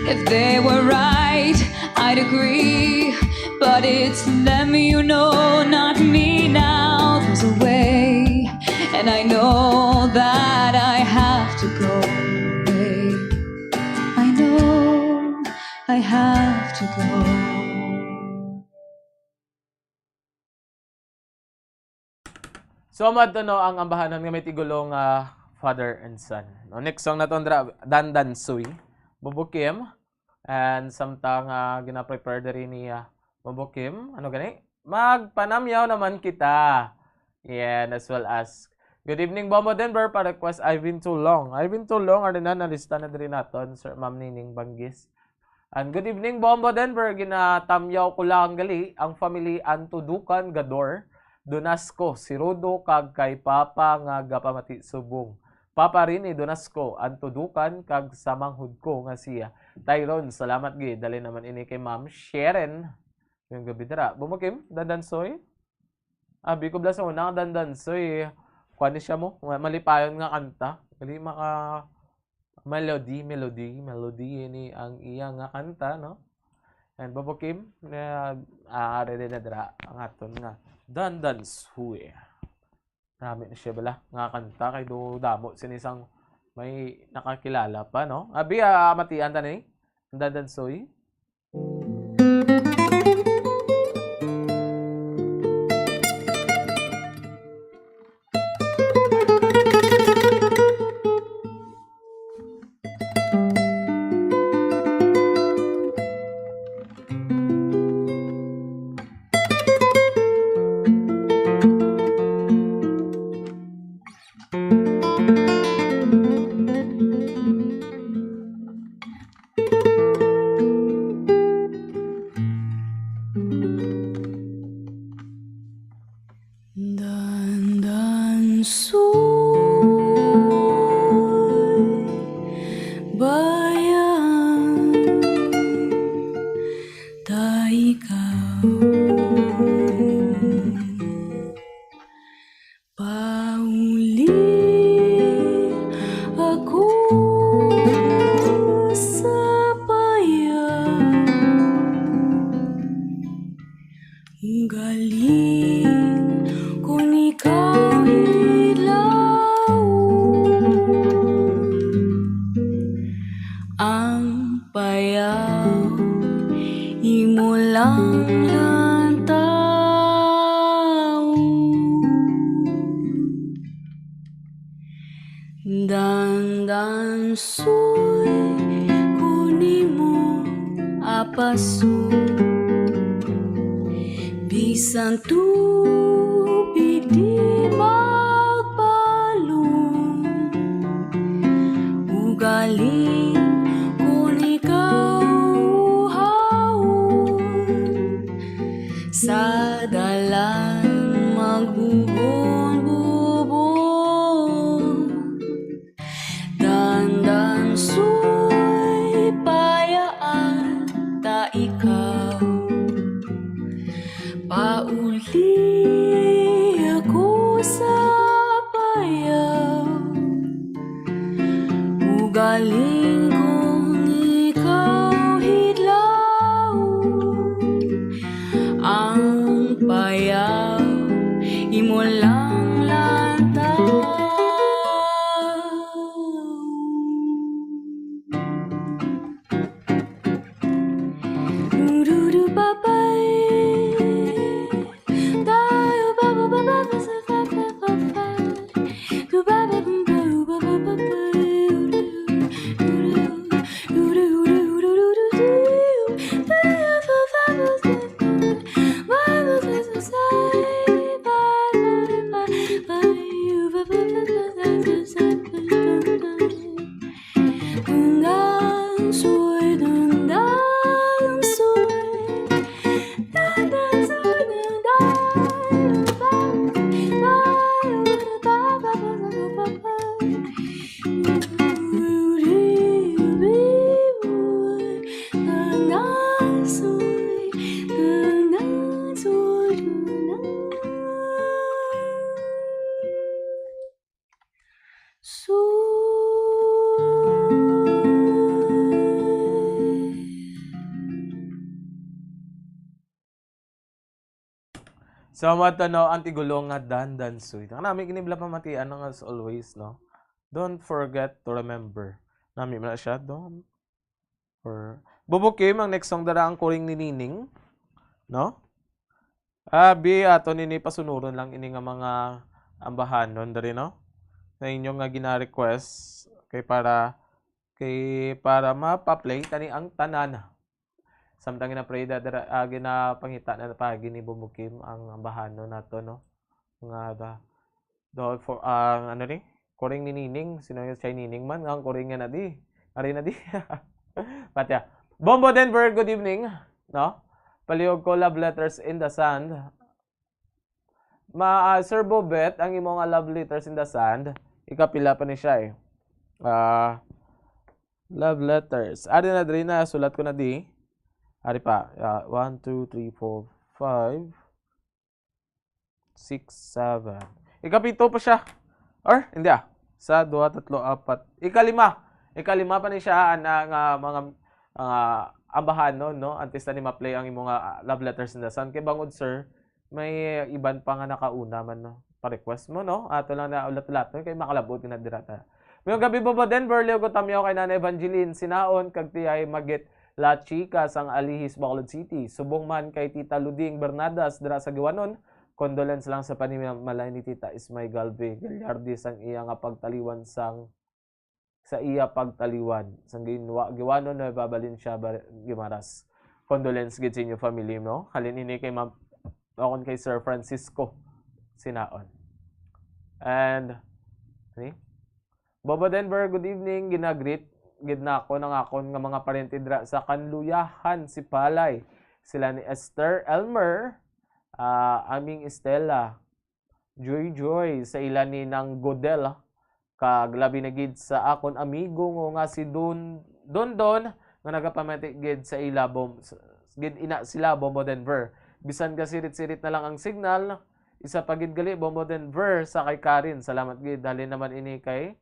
If they were right, I'd agree, but it's them you know, not me now. There's a way, and I know that I have to go away. I know I have to go. So madto ang ambahanan nga may tigulong father and son. No, next song na to Dandan Suy, Bubukim, and samtang gina-prepare diri ni Bubukim, ano gani? Magpanamyaw naman kita. Yeah, as well as good evening Bombo Denver, para request I've been too long. I've been too long ari na nalista na diri naton Sir Ma'am Nining Banggis. And good evening Bombo Denver, ginatamyaw ko lang gali ang family Antudukan Gador. Donasco, si Rodo kag kay Papa nga gapamati subong. Papa rin ni Donasco, Antudukan kag samanghud ko nga siya. Tyron, salamat gi. Dali naman ini kay Ma'am Sharon. Yung gabi dira. Bumukim, Dandansoy. Abi ko bla sa una Dandansoy. Kuan ni siya mo, malipayon nga kanta. Gali maka melody ini ang iya nga kanta, no? And Bumukim, ari din na dira ang aton nga Dandansoy. Marami na siya bala nga kanta kay do damo sinisang may nakakilala pa, no? Abi matian ta ni Dandansoy. Bisan tubig di magpaliw. Sa mata no, antigulong nga dandan sweet. Ang namin kinibla pamatian ng as always, no? Don't forget to remember. Namin na siya, don't. Or Bubukim, ang next song dara ang kuring ni Nining. No? Abi, ato nini pasunuron lang ini nga mga ambahanon dari, no? Na inyo nga gina-request kay para mapa-play tani ang tanan. Samtang gina-pray ginapangita na pagi ni Bumukim ang ambahanon nato, no? Nga do for ano ni? Kuring ni Nining, sino yung siya Nining man ang kuring nga na di. Ari na di. Patya. Bombo Denver, good evening, no? Palihog ko love letters in the sand. Sir Bobet, ang imong love letters in the sand, ikapila pa ni siya eh. Love letters. Ari na diri na sulat ko na di. Ari pa. 1 2 3 4 5 6 7. Ikapito pa siya. Or hindi ah. Sa 2 3 4. Ikalima pa ni siya nga mga ambahan no antes na ni ma-play ang imong love letters in the sun kay bangod sir may iban pa nga nakauna man no pa-request mo no ato lang na ulat-ulat kay makalabot na dirata. Mayong gabi Bobo Denver Leo ko tamyaw kay Nanay Evangeline sinaon kag tiyay Magit La Chica sang Alihis Bacolod City subong man kay Tita Luding Bernadas dira sa Giwanon. Condolence lang sa panimalay ni Tita Ismay Galve Galyardis ang iya nga pagtaliwan sa iya pagtaliwan sang giwanon na babalin siya Gimaras. Condolence gid sa inyo family no. Halin ini kay Ma'am akon kay Sir Francisco sinaon. And Bobo Denver, good evening. Ginagreet gid na ako ng akon nga mga parente dira sa Kanluyahan si Palay. Sila ni Esther Elmer, aming Estela, Joy sa ila ni nang Godel kag labi na gid sa akon amigo nga si Don nga nagapamatik gid sa ila gid ina sila Bombo Denver. Bisan ka sirit-sirit na lang ang signal, isa pa gid gali Bombo Denver sa kay Karin. Salamat gid halin naman ini kay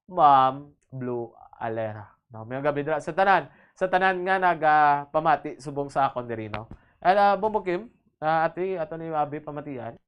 Ma'am Blue Alera. No, may gabi dira sa tanan nga nagapamati subong sa akon diri no. At Bombo Kim, ati ato ni Abi pamatian.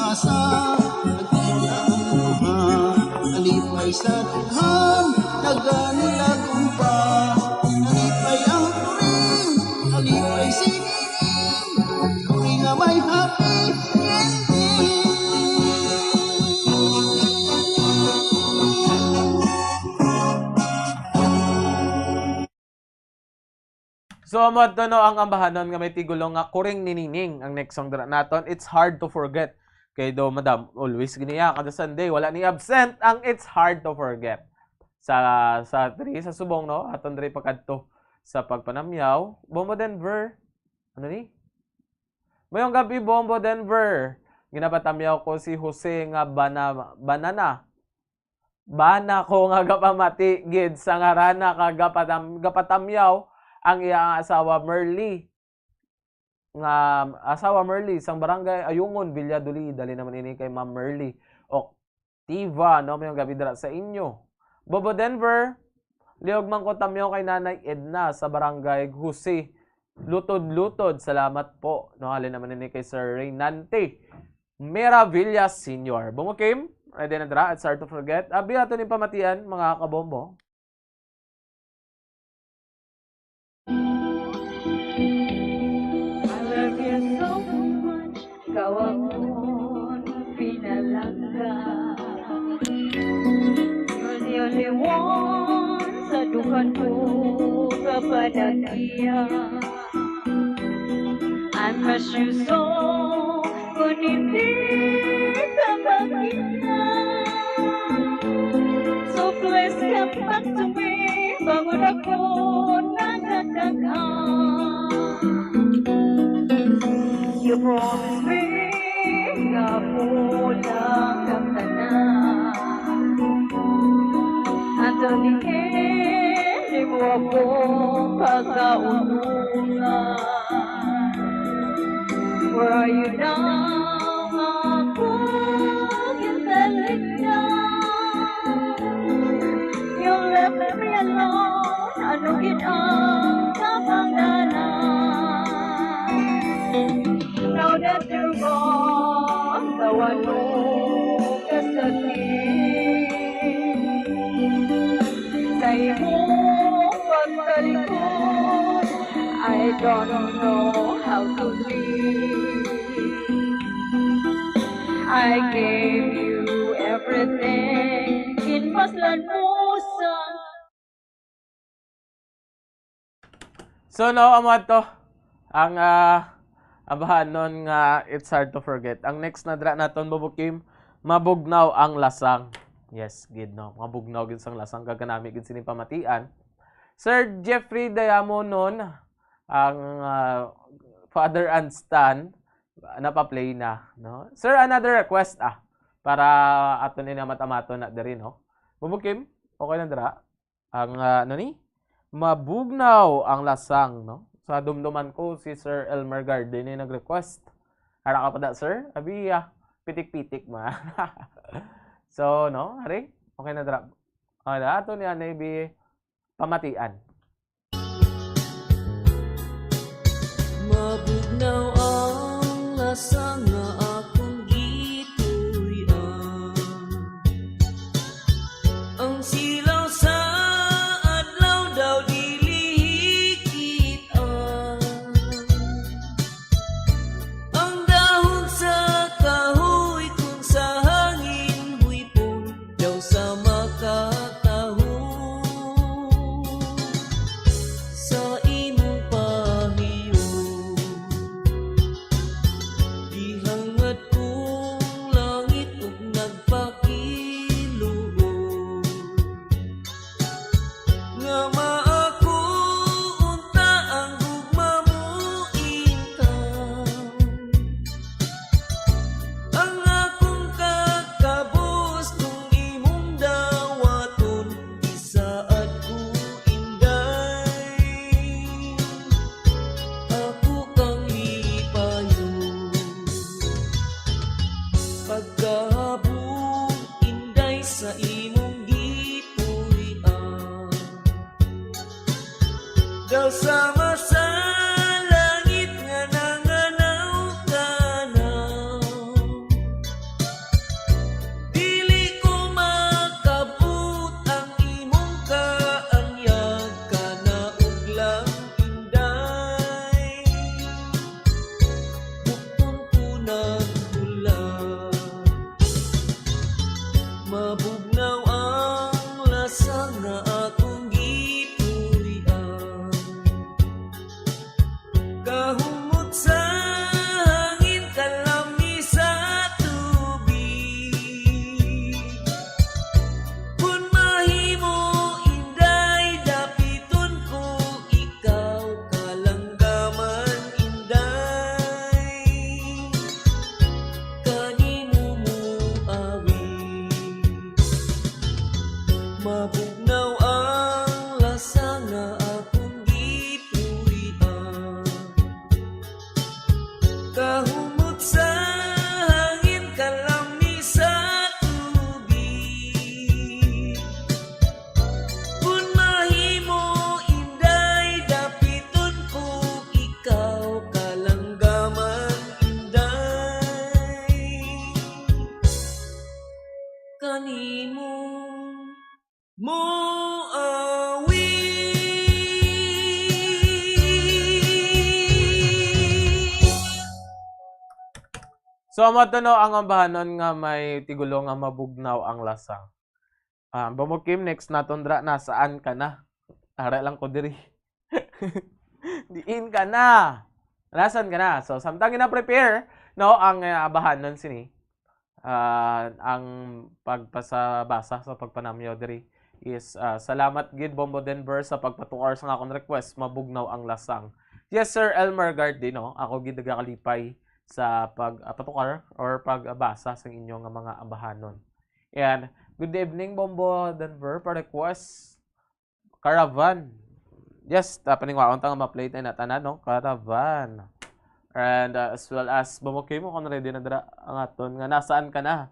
asa alipay sa dughan naganilagon pa alipay ang turing alipay siniring turing nga may happy ending. So amad to no ang ambahanon nga may tigulong nga kuring ninining ang next song dra naton. It's hard to forget. Kay do madam always giniya kada Sunday wala ni absent ang It's Hard to Forget. Sa diri sa subong no aton diri pagkadto sa pagpanamyaw Bombo Denver. Ano ni? Mayong gabi Bombo Denver. Ginapatamyaw ko si Jose nga banana. Bana ko nga gapamati gid sa ngarana ka gapatamyaw ang iyang asawa Merly nga asawa Merly sang barangay Ayungon Villadolid dali naman ini kay Ma'am Merly o Tiva no mayong gabi dira sa inyo. Bobo Denver liog man ko tamyo kay Nanay Edna sa barangay Jose Lutod salamat po no halin naman ini kay Sir Reynante Meravilla Senior. Bumukim ready na dira It's Hard to Forget abi ato ni pamatian mga kabombo. Ikaw akong pinalangga. You're the only one sa dukan ko kapadagiya. I miss you so kung hindi ka makita. So please come back to me bangon ako nagkakaka. You promised me na pulang ang tanan. At hindi mo ako pagkaunungan. Where are you now? Ako gintalig na. You left me alone. Ano ginang kapanggalan? Now that you're gone, kawan mo kasakit. Sa iyong pagtalikod, I don't know how to live. I gave you everything, kinmaslan mo sa... So no, amad to. Ang abahanon nga It's Hard to Forget. Ang next na dra naton bubukim, mabugnaw ang lasang. Yes, gid no. Mabugnaw gid sang lasang gaganami gid sini pamatian. Sir Jeffrey Diamonon ang Father and Stan napa-play na, no. Sir, another request para aton ni matamato na diri no. Bubukim, okay na dra. Ang ano ni? Mabugnaw ang lasang, no. Sa dumduman ko, si Sir Elmer Garden ay nag-request. Ara ka pa da, sir? Abi, pitik-pitik ma. So, no? Hari? Okay na, drop. Okay na, ito niya na ibi pamatian. Mabugnaw ang lasang na akong gituyan. Ang silaw sa adlaw daw dilihikitan. Ang dahon sa kahoy kung sa hangin huipon daw sa makatahon. Sa imong pahiyo dihangat kong langit ug nagpakiluhod nga maako unta ang gugma mo intaw. Ang akong kakabos kung imong dawaton isaad ko inday. Ako kang lipayon pagkahabog inday sa imong gipuy-an. Daw sama sa langit nga nanganaw-tanaw. nimo moawi. So matuno ang ambahanon nga may tigulo nga mabugnaw ang lasang. Bumukim next naton dra na saan ka na? Ara lang ko diri. Diin ka na. Nasan ka na? So samtang gina-prepare no ang abahanon sini. Ang pagpasabasa sa pagpanamyo diri is salamat gid Bombo Denver sa pagpatuar sa akong request mabugnaw ang lasang. Yes sir Elmer Gardino, ako gid nagakalipay sa pagpatukar or pagbasa sa inyong mga ambahanon. And good evening Bombo Denver for request Caravan. Yes, paningwaon ta nga ma-play tayo na tanan no, Caravan. And as well as bumukim mo kung ready na dira ang aton nga nasaan ka na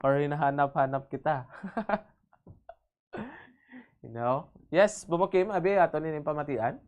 or hinahanap-hanap kita. You know? Yes, bumukim abi aton ning pamatian.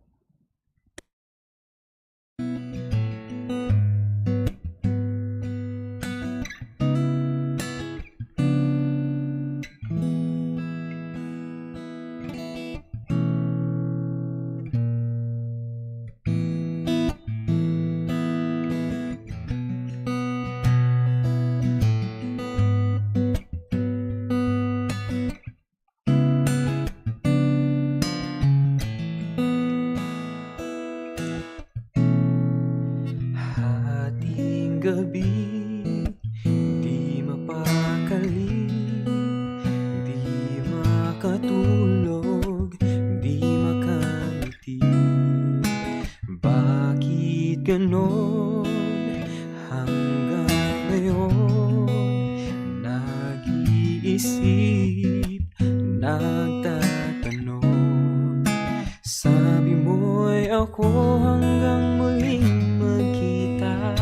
Gabi, di mapakali, di makatulog, di makamiti. Bakit ganon hanggang ngayon? Nag-iisip, nagtatanong. Sabi mo'y ako hanggang muling magkita.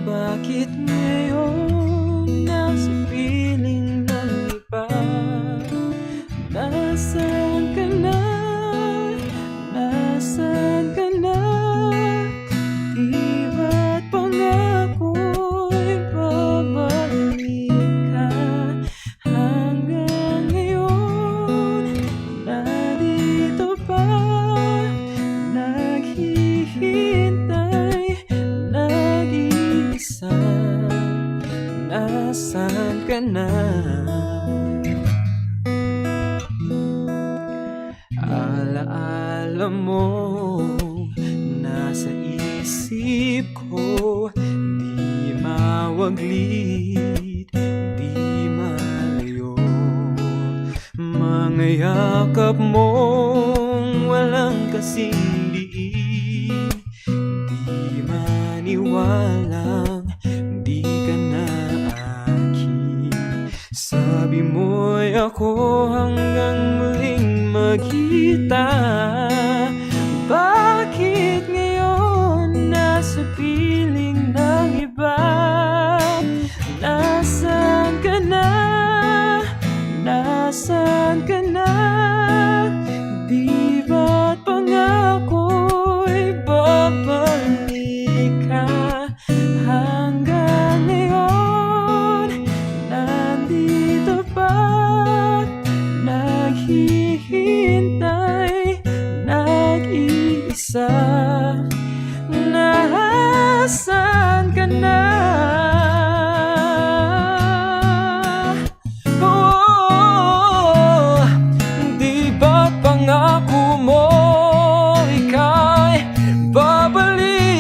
Bakit ngayon nasa piling ng iba? Nasaan ka na? Nasaan ka na? Di ba't pangako'y babalik ka? Hanggang ngayon, nandito pa, naghihintay, nag-iisa. Nasaan ka na? Alaala mo, nasa isip ko, di mawaglit, di malayo. Mga yakap mong walang kasing diin, di maniwalang di ka na akin. Sabi mo'y ako hanggang muling magkita. Bakit ngayon nasa piling ng iba? Nasaan ka na? Nasaan ka na? Di ba't pangako'y babalik ka? Hanggang ngayon, nandito pa, naghihintay, nag-iisa. Nasaan ka na? Oh, di ba't pangako mo ika'y babalik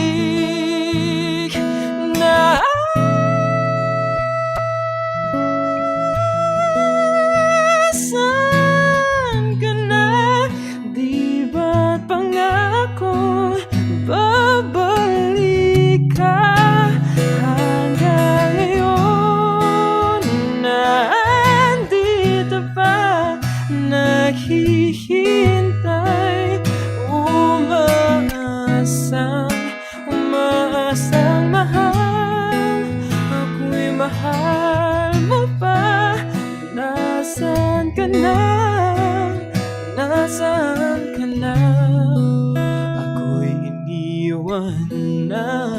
na? Nasaan ka na? Di ba't pangako babalik ka? Hanggang ngayon, nandito pa, naghihintay, umaasang mahal. Ako'y mahal mo pa. Nasaan ka na? Nasaan ka na? Ako'y iniwan na.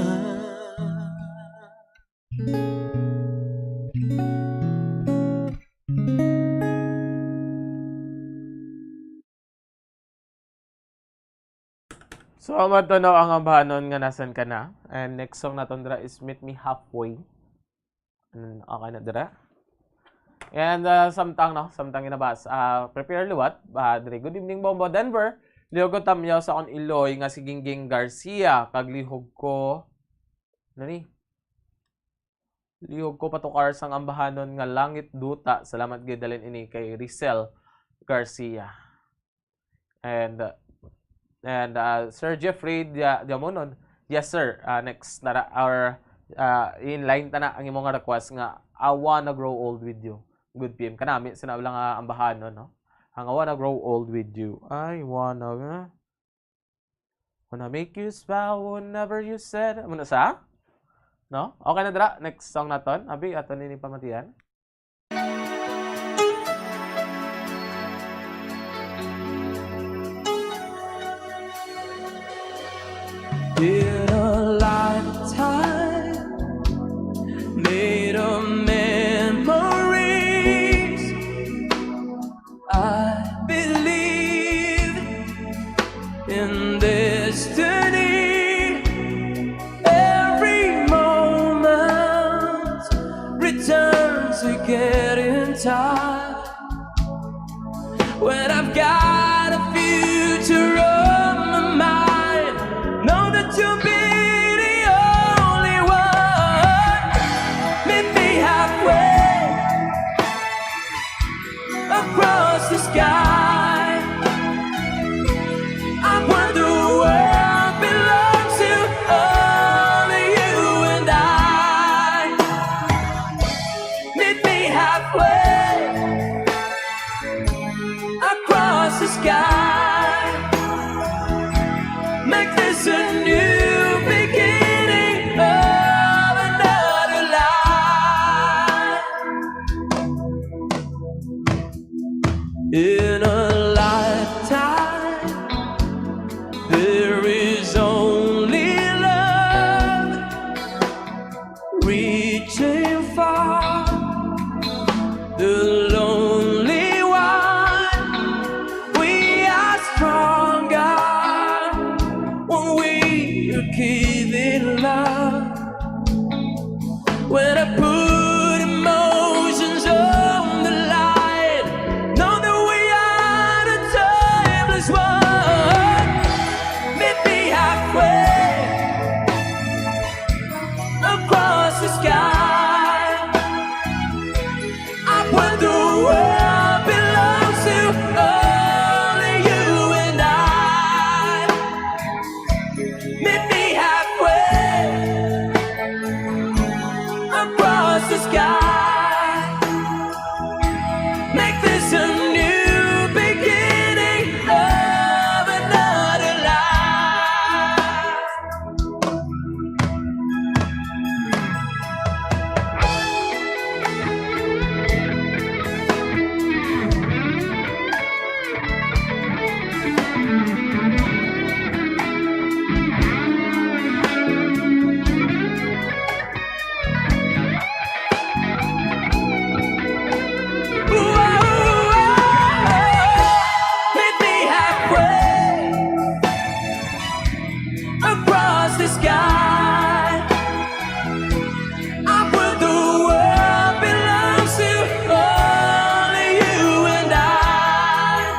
So, matunaw ang ambahanon nga nasan ka na. And next song naton dira is Meet Me Halfway. Okay na dira. And samtang inabas. Prepare liwat. Diri, good evening, Bombo Denver. Lihog ko tamyaw sa akong Iloy nga si Gingging Garcia. Kaglihog ko. Nani? Lihog ko patukar sang ambahanon nga Langit Duta. Salamat gidalin ini kay Rizal Garcia. And Sir Jeffrey Diamonon. Yes sir. Next na our in line ta na ang imong request nga I wanna grow old with you. Good PM kanami sinabi lang ang ambahanon no. Ang I wanna grow old with you. I wanna make you smile whenever you said. Ano sa? No? Okay na dira. Next song naton. Abi ato ni pamatian. In a lifetime made of memories, I believe in destiny. Every moment returns to getting tired. When I've got a future on my mind, know that you'll be the only one. Meet me halfway across the sky. I want the world belongs to only you and I. Meet me halfway across the sky. Make this a new beginning of another life. In a lifetime, there is only love reaching far. The lonely one, we are stronger when we are giving love. When I put emotions on the line, know that we are the timeless one. Meet me halfway across the sky. I want the world belongs to only you and I. Meet me halfway across the sky. Make this a new beginning of another life. Meet me halfway across the sky. I want the world belongs to only you and I.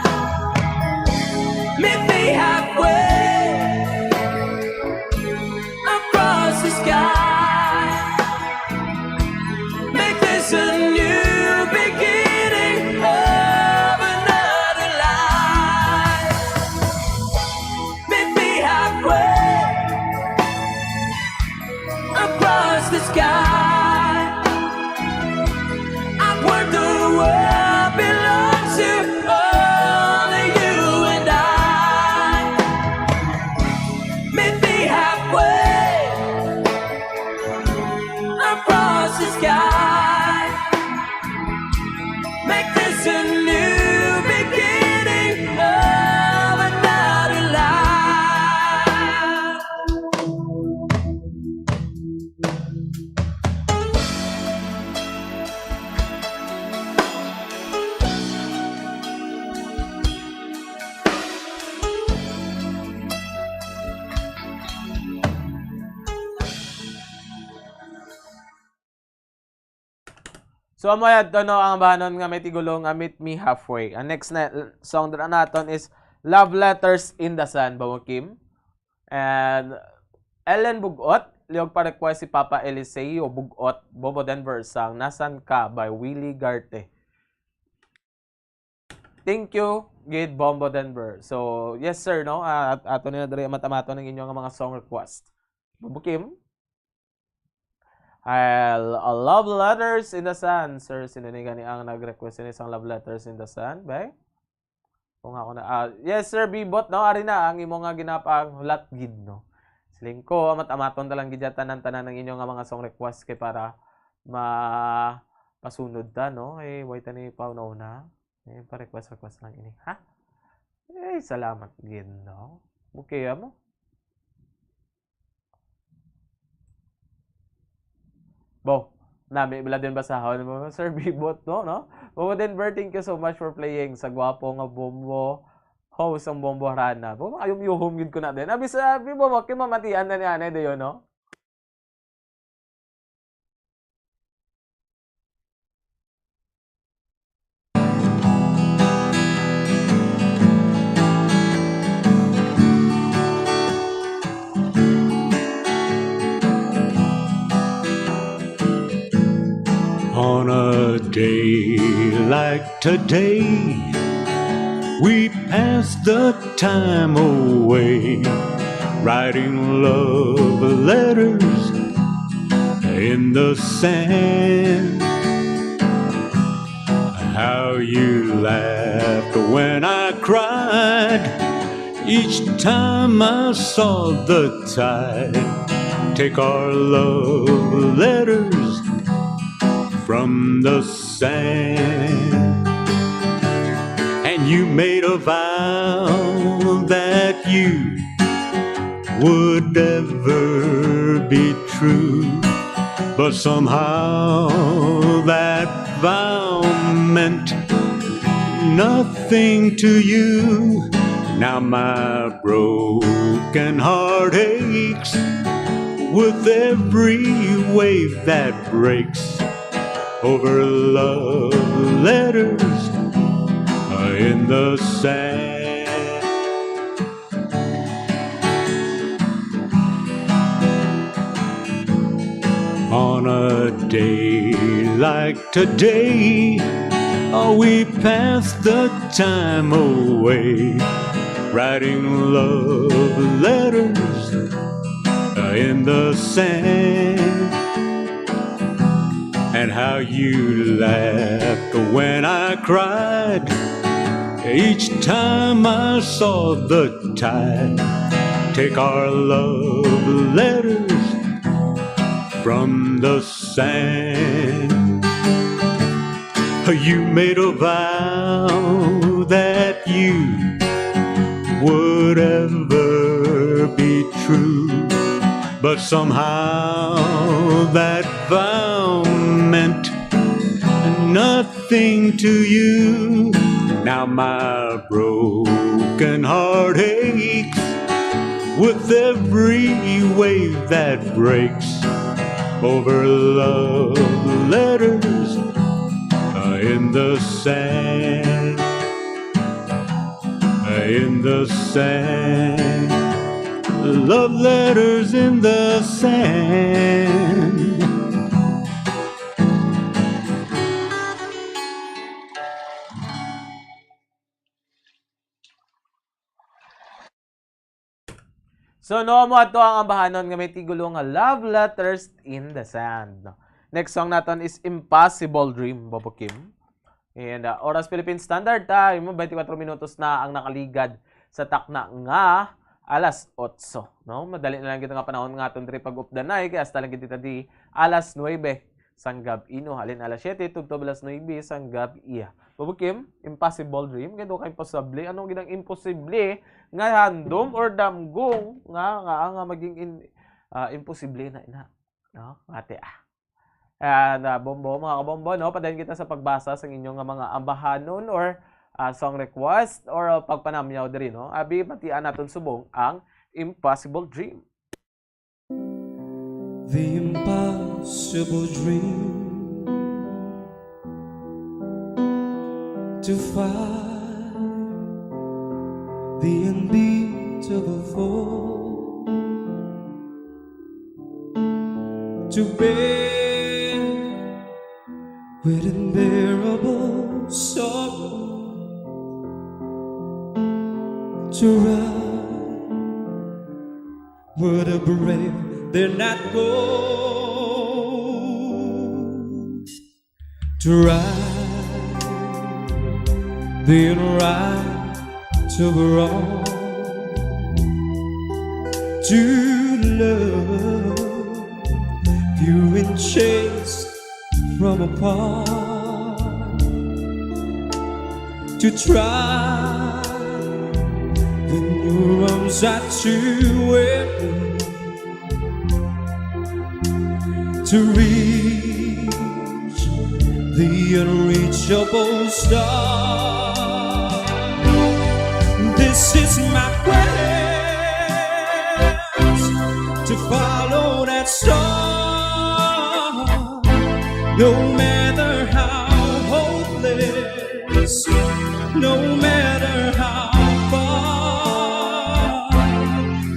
Meet me halfway across the sky. Make this a new beginning of another life. Meet me halfway across the sky. I want the world belongs to only you and I. Meet me halfway across the sky. Make this a new beginning of another life. So amo yad no ang bahanon nga may tigulong nga Meet Me Halfway. Ang next na song dra naton is Love Letters in the Sun ba Kim? And Ellen Bugot, liog pa request si Papa Eliseo Bugot, Bobo Denver sang Nasan Ka by Willie Garte. Thank you, Gid Bombo Denver. So, yes sir, no? At ato nila diri matamato ng inyong mga song request. Bobo Kim? Love Letters in the Sun. Sir, sino ni gani ang nag-request ni isang Love Letters in the Sun, bay? Kung ako na yes sir, Bibot, no? Ari na ang imo nga ginapang hulat gid, no? Siling ko matamaton talang gid tanan ng inyong nga mga song request kay para pasunod ta, no? Wait ni pauna. Pa-request lang ini, ha? Salamat gid, no? Okay mo. Bo, nami bila din basahon mo, Sir Bibot, no? Bobo Denver, thank you so much for playing sa gwapo nga bombo. Host ang bombo harana. Bo, ayong yuhom gid ko na din. Abi sabi mo, kay mamatian na ni ane dayo, no? On a day like today, we pass the time away, writing love letters in the sand. How you laughed when I cried each time I saw the tide take our love letters from the sand. And you made a vow that you would ever be true, but somehow that vow meant nothing to you. Now my broken heart aches with every wave that breaks over love letters in the sand. On a day like today, we pass the time away, writing love letters in the sand. And how you laughed when I cried each time I saw the tide take our love letters from the sand. You made a vow that you would ever be true, but somehow that vow meant nothing to you. Now my broken heart aches with every wave that breaks over love letters in the sand. In the sand. Love letters in the sand. So no mo ato ang ambahanon nga may tigulo nga Love Letters in the Sand. Next song naton is Impossible Dream, Bobo Kim. And Oras Philippine Standard Time, 24 minutos na ang nakaligad sa takna nga alas 8. No? Madali na lang kita nga panahon nga aton diri pag-updanay kaya hasta lang kita di alas 9 sang gabi no halin alas 7 tugto alas 9 sang gabi. Bobo Kim, Impossible Dream, kaya do ka imposible. Anong ginang imposible nga handom or damgong nga maging imposible na ina. No? Ate And bombo mga kabombo, no? Padayon kita sa pagbasa sa inyong mga ambahanon or song request or pagpanamyaw diri, no? Abi matian naton subong ang Impossible Dream. The impossible dream to find the unbeatable fall, to bear with unbearable sorrow, to run where the brave dare not go, to right the right to wrong, to love viewing chased from apart, to try when your arms are too weary, to reach the unreachable star. This is my quest, to follow that star, no matter how hopeless, no matter how far,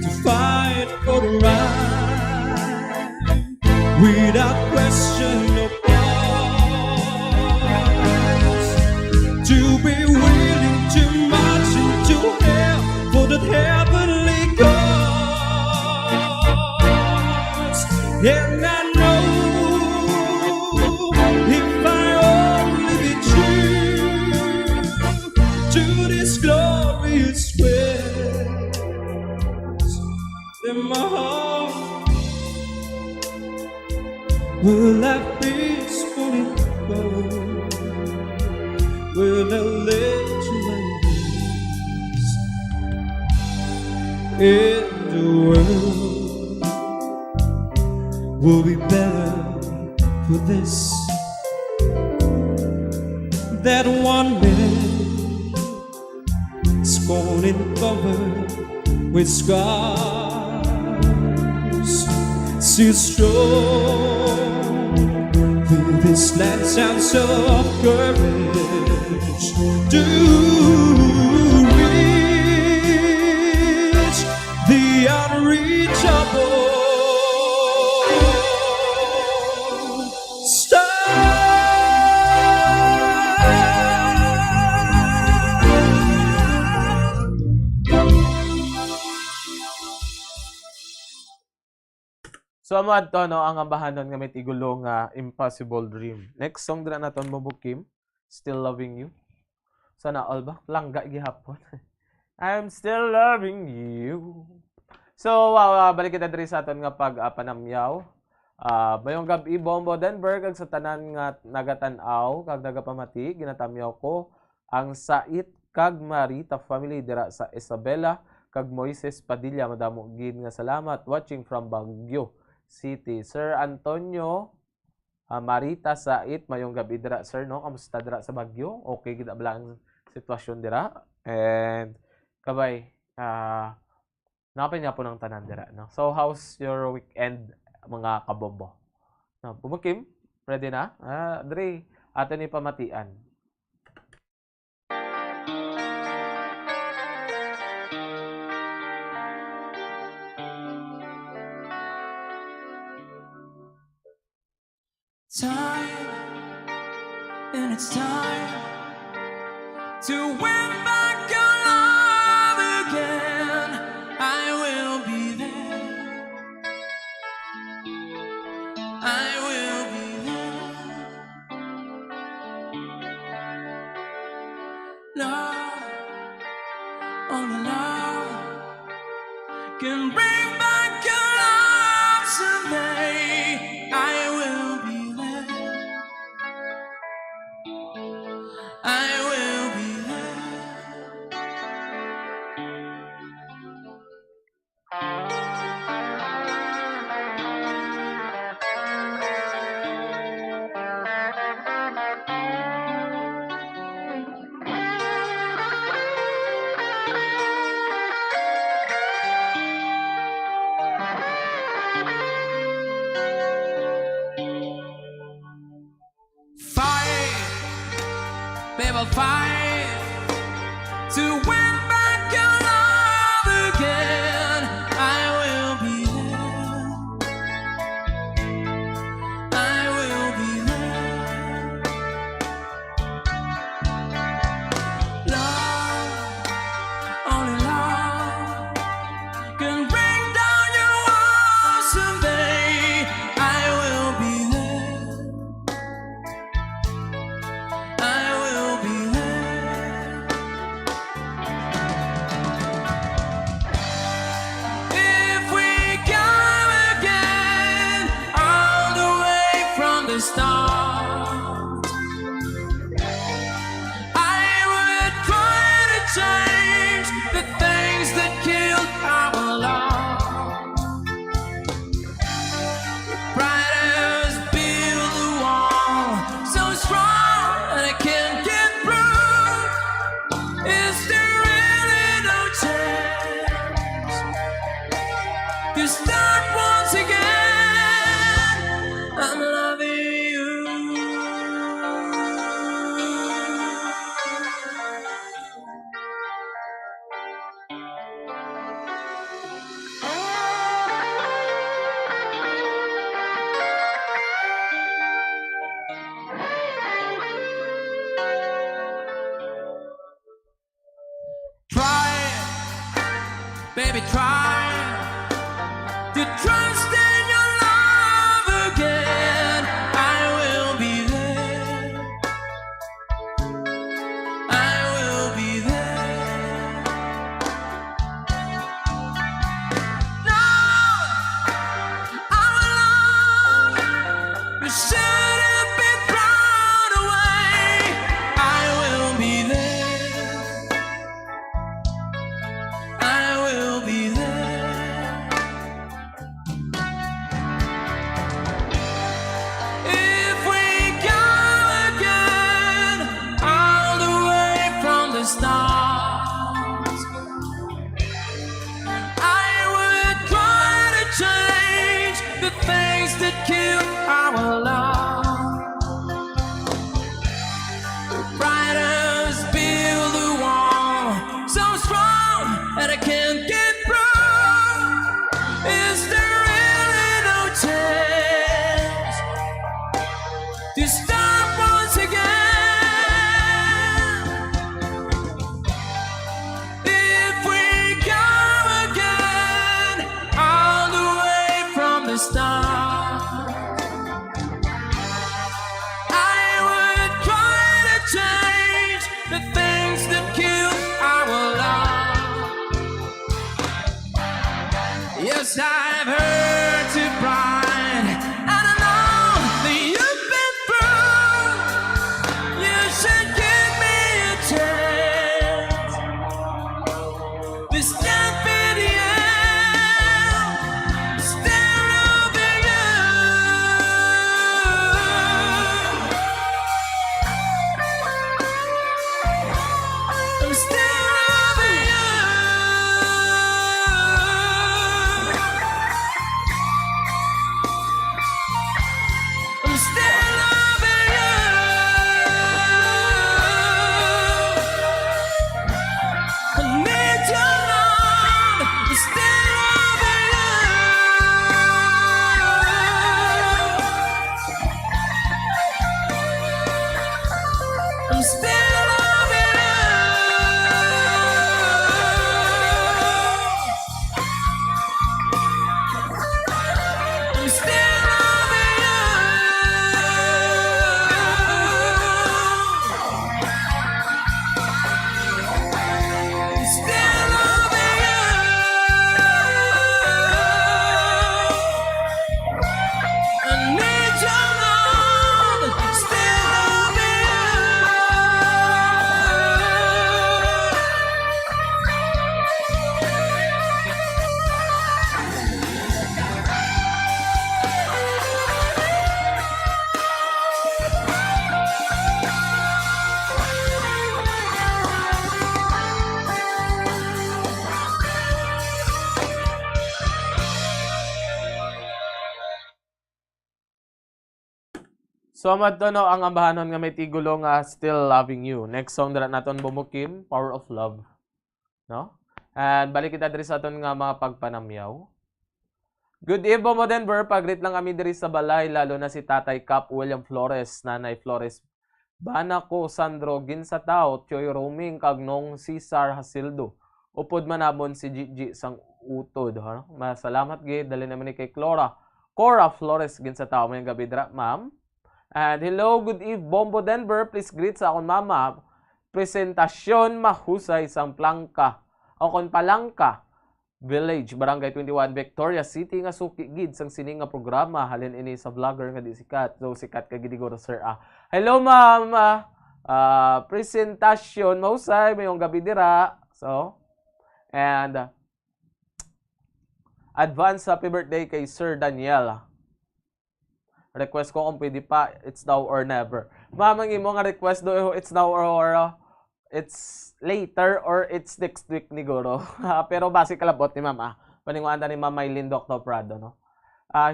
to fight for the right without question or pause, to be willing to march into hell for that heavenly cause. And I know if I only be true to this glorious quest, then my heart will have peacefully go, will I let you ladies in the world will be better for this, that one minute scorned and covered with scars, still strong with this last ounce of courage to reach the unreachable star. So amo adto no ang ambahanon nga may tigulo nga Impossible Dream. Next song dira naton mo Kim, Still Loving You. Sana all ba langga gihapon. I'm still loving you. So balik kita diri sa aton nga panamyaw. Mayong gabi Bombo Denver kag sa tanan nga nagatan-aw kag nagapamati ginatamyaw ko ang Sait kag Marita family dira sa Isabela kag Moises Padilla madamo gid nga salamat watching from Baguio City. Sir Antonio Marita Sait mayong gabi dira sir no, kamusta dira sa Baguio? Okay gid ba ang sitwasyon dira? And kabay nakapin nga po ng tanan dira no. So how's your weekend mga kabombo? No, Bumakim, ready na? Dre, ato ni pamatian. Time, and it's time to win back your love again. I will be there. I will be there. Love, only love can bring back your love someday. I will be I will be will fight to win back your love again. I will be there. I will be there. Love, only love can bring down your walls someday. I will be there. I will be there. If we come again all the way from the start, I would try to change the things that killed our love. Pride has built a wall so strong that I can't get through. Is there really no chance to start once again? I'm loving you. Try, baby, try to trust in your love again. I will be there. I will be there. No, our love shouldn't be thrown away. I will be there. I will be there. If we go again all the way from the start, I would try to change the things that kill our love. Pride has built a wall so strong that I can't get through. Is there really no chance to start once again? If we go again all the way from the start, I would try to change the things that kill our love. Yes, I've heard to pride, and I know that you've been through So amadto no ang ambahanon nga may tigulo nga Still Loving You. Next song dira naton bumukim, Power of Love. No? And balik kita diri sa aton nga mga pagpanamyaw. Good evening mo Denver, pagrit lang kami diri sa balay lalo na si Tatay Cap William Flores, Nanay Flores Bana ko Sandro Ginsatao, Choy Roaming kag nong Cesar Hasildo. Upod manabon si Gigi sang utod, ha? Masalamat gid dali naman ni kay Cora Flores Ginsatao mayong gabi dira, ma'am. And hello, good eve, Bombo Denver. Please greet sa akong mama. Presentasyon mahusay sang Plangka. Akon Palangka Village, Barangay 21, Victoria City nga suki gid sang sining nga programa. Halin ini sa vlogger nga di sikat. So sikat ka gid siguro, sir. Hello, ma'am. Presentasyon mahusay mayong gabi dira. So, and advance happy birthday kay Sir Daniel. Request ko kung pwede pa, it's now or never. Mamang imo nga request do, it's now or it's later or it's next week ni Guro. Pero basic kalabot ni Mama. Paningwanda ni Mama Maylin Dr. Prado, no?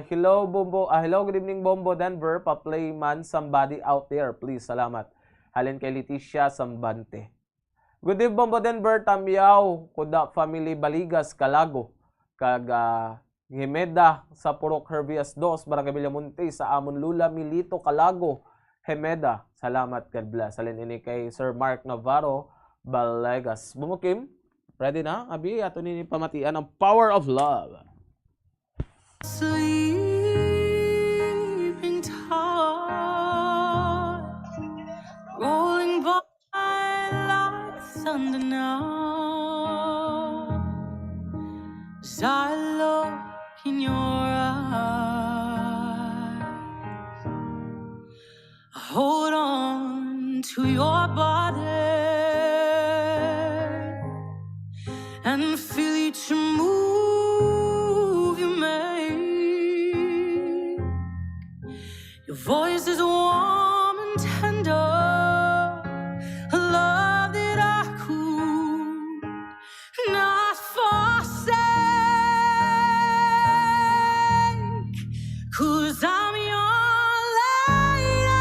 Hello, Bombo. Hello, good evening, Bombo Denver. Pa-play man somebody out there, please. Salamat. Halin kay Leticia Sambante. Good evening, Bombo Denver. Tamyaw, Kuda Family Baligas, Calago. Kag Hemeda sa Purok Herbias 2, Barangay Villamonte, sa Amon Lula, Milito, Calago, Hemeda. Salamat, God bless. Salin ini kay Sir Mark Navarro, Balegas. Bumukim, ready na? Abi, ato nini pamatian ang Power of Love. Sleeping tight, rolling by like thunder now. As I look in your eyes, I hold on to your body and feel each move you make. Your voice is warm and tender, a love that I could not forsake. 'Cause I'm your lady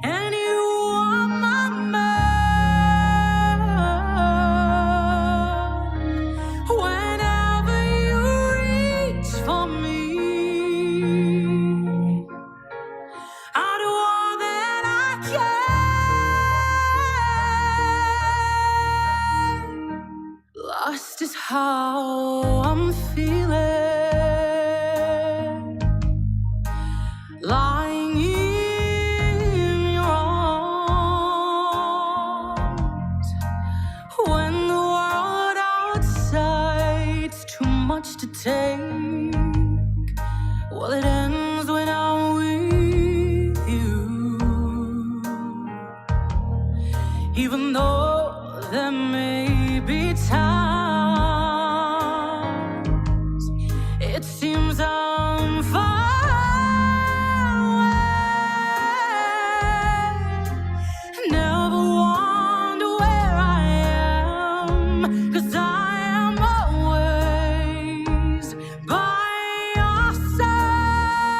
and you are my man. Whenever you reach for me, I do all that I can. Lost is how I'm feeling, lying in your arms. When the world outside's too much to take, well, it ends when I'm with you. Even though there may be times it seems I'm far away. Never wonder where I am, 'cause I am always by your side.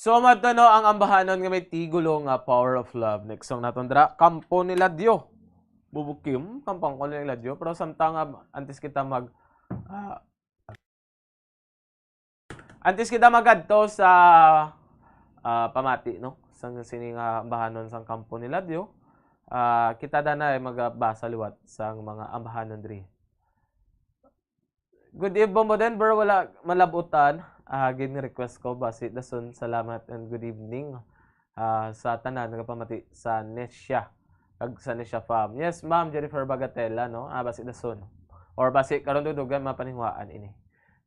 So matano ang ambahanon nga may tigulo nga Power of Love. Next song naton dra, Kampo ni Ladyo. Bubukim, kampang ko ni Ladyo. Pero samtang antes kita magadto sa pamati, no? Sang sining ambahanon sang Kampo ni Ladyo. Kita dana ay magbasa liwat sang mga ambahanon diri. Good evening mo Denver, wala malabutan. Gin request ko basi dason salamat and good evening sa tanan nagapamati sa Nesya kag sa Nesya fam. Yes, Ma'am Jennifer Bagatella, no? Basi dason or basi karon dudugan mapaningwaan ini.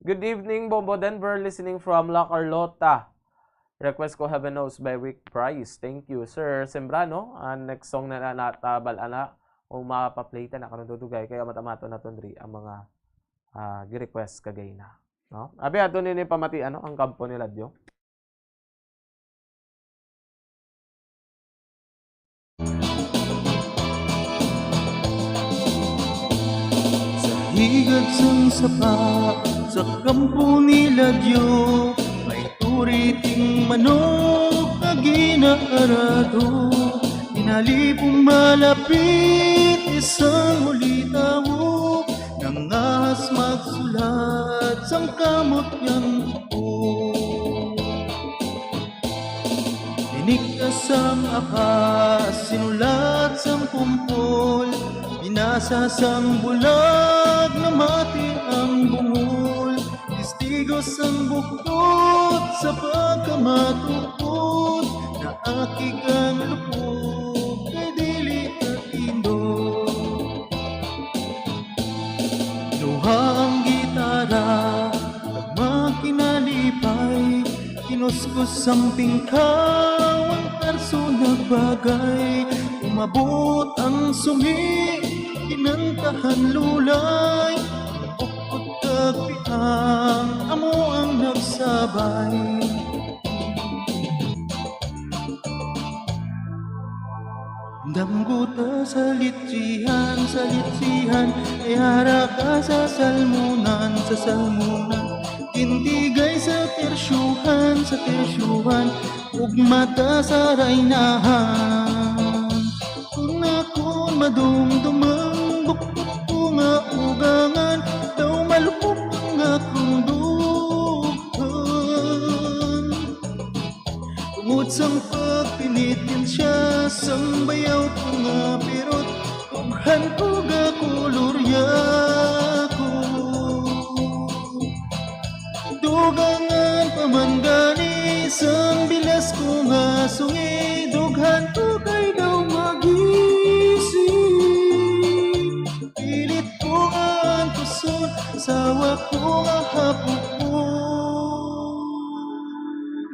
Good evening Bombo Denver, listening from La Carlota. Request ko Heaven Knows by Rick Price. Thank you, Sir Sembrano. Next song na natabal ana o mapaplay ta na karon dudugay kaya matamato naton diri ang mga gi-request kagay na. No? Abi ato ni pamati ang Kampo ni Ladyo. Sa higad sang sapa sa Kampo ni Ladyo may turiting manok na ginaarado. Inalipong malapit isang ulitawo nang ahas magsulat sang kamot niyang upo. Iniktas ang akas, sinulat sang pumpol, binasa sang bulag na mati ang bungol. Testigos ang buktot sa pagkamatukot na akig ang lupog kay dili at indot. Ang gitara magmakinalipay, kinuskos ang pingkaw, ang perso nagbagay. Umabot ang sumi, kinantahan lulay, bukod kagpiang amo ang nagsabay. Damguta sa litsihan, ay hara ka sa salmunan, tindigay sa tersyuhan, ug mata sa raynahan. Kung ako madumdumang buktot ko nga ugangan, daw malupok ang akong dughan. Tungod sang pagpinitin siya, sang bayaw ko nga pirot, tughan ko ga kulurya ko. Dugangan pamangani, sang bilas ko nga sungi, dughan ko kay daw magising. Pilit ko nga ang puson, sawa ko nga hapok ko,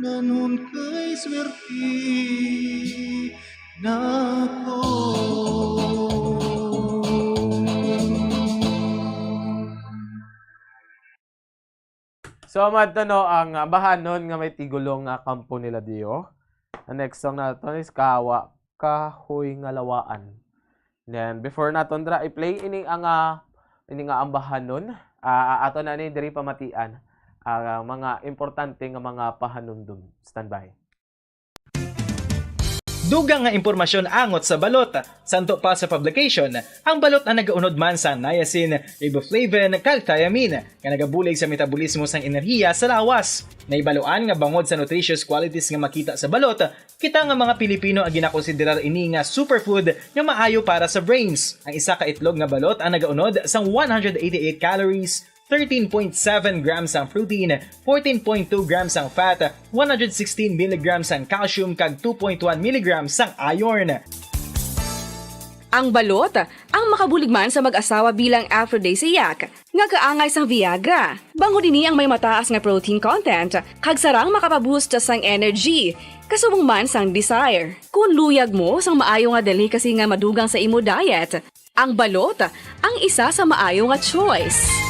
nanon kay swerti nako. So madto ang bahanon nga may tigulong nga Kampo ni Ladyo. Ang next song naton is Kahoy nga Lawaan. Then before naton dra i-play ini nga ambahanon, ato na ni diri pamatian ang mga importante nga mga pahanumdum. Standby. Dugang nga impormasyon angot sa balot. Santo pa sa publication, ang balot na nagaunod man sa niacin, riboflavin, kag thiamine, nga nagabulig sa metabolismo sang enerhiya sa lawas. Naibaluan nga bangod sa nutritious qualities nga makita sa balot, kita nga mga Pilipino ang ginakonsiderar ini nga superfood nga maayo para sa brains. Ang isa ka itlog nga balot ang nagaunod sang 188 calories, 13.7 grams ang protein, 14.2 grams ang fat, 116 mg ang calcium kag 2.1 mg ang iron. Ang balot, ang makabuligman sa mag-asawa bilang aphrodisiac, nga kaangay sang Viagra. Bangod ini ang may mataas nga protein content, kag sarang makapaboost sang energy, kasubong man sang desire. Kung luyag mo sang maayo nga dali kasi nga madugang sa imo diet, ang balot ang isa sa maayo nga choice.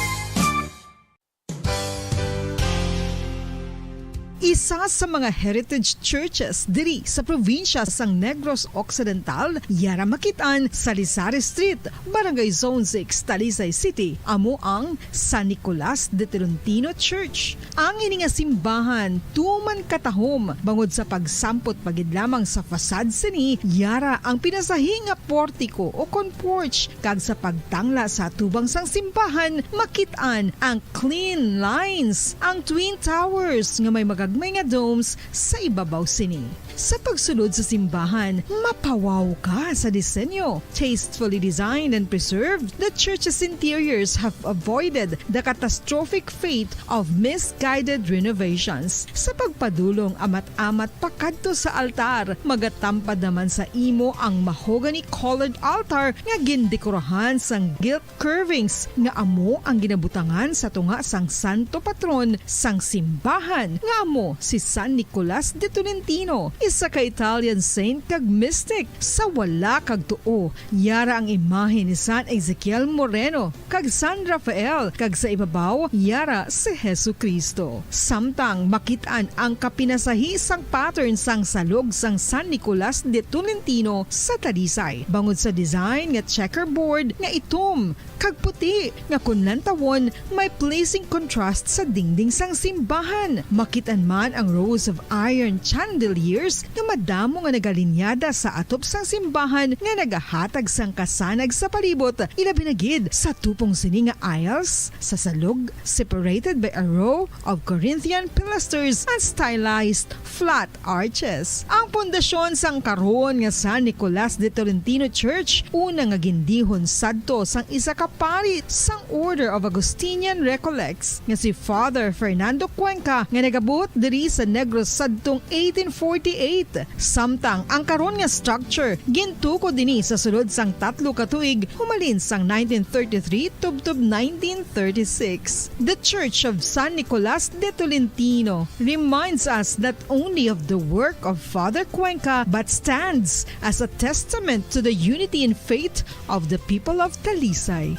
Isa sa mga heritage churches diri sa probinsya sang Negros Occidental, yara makitaan sa Lizares Street, Barangay Zone 6, Talisay City, amo ang San Nicolas de Tolentino Church. Ang ini nga simbahan tuman katahom bangod sa pagsampot pagid lamang sa fasad sini, yara ang pinasahi nga portiko o kon porch, kag sa pagtangla sa tubang sang simbahan makitaan ang clean lines, ang twin towers nga may magagmay nga domes sa ibabaw sini. Sa pagsulod sa simbahan, mapawaw ka sa disenyo. Tastefully designed and preserved, the church's interiors have avoided the catastrophic fate of misguided renovations. Sa pagpadulong amat-amat pakadto sa altar, magatampad naman sa imo ang mahogany colored altar nga gindekorahan sang gilt curvings nga amo ang ginabutangan sa tunga sang santo patron sang simbahan nga amo si San Nicolas de Tolentino, isa ka Italian saint kag mystic. Sa wala kag tuo, yara ang imahe ni San Ezekiel Moreno kag San Rafael, kag sa ibabaw yara si Hesu Kristo. Samtang makitaan ang kapinasahi sang pattern sang salog sang San Nicolas de Tolentino sa Talisay, bangod sa design nga checkerboard nga itom kag puti nga kunlantawon may pleasing contrast sa dingding sang simbahan. Makitaan man ang rows of iron chandeliers nga madamo nga nagalinyada sa atop sang simbahan nga nagahatag sang kasanag sa palibot, ilabi na gid sa tupong sini nga aisles sa salog, separated by a row of Corinthian pilasters and stylized flat arches. Ang pundasyon sang karon nga San Nicolas de Tolentino Church una nga gindihon sadto sang isa ka pari sang Order of Augustinian Recollects nga si Father Fernando Cuenca nga nagabot diri sa Negros sadtong 1848. Samtang ang karon nga structure gintuko dinhi sa sulod sang 3 ka tuig humalin sang 1933 tubtob 1936. The Church of San Nicolas de Tolentino reminds us not only of the work of Father Cuenca but stands as a testament to the unity and faith of the people of Talisay.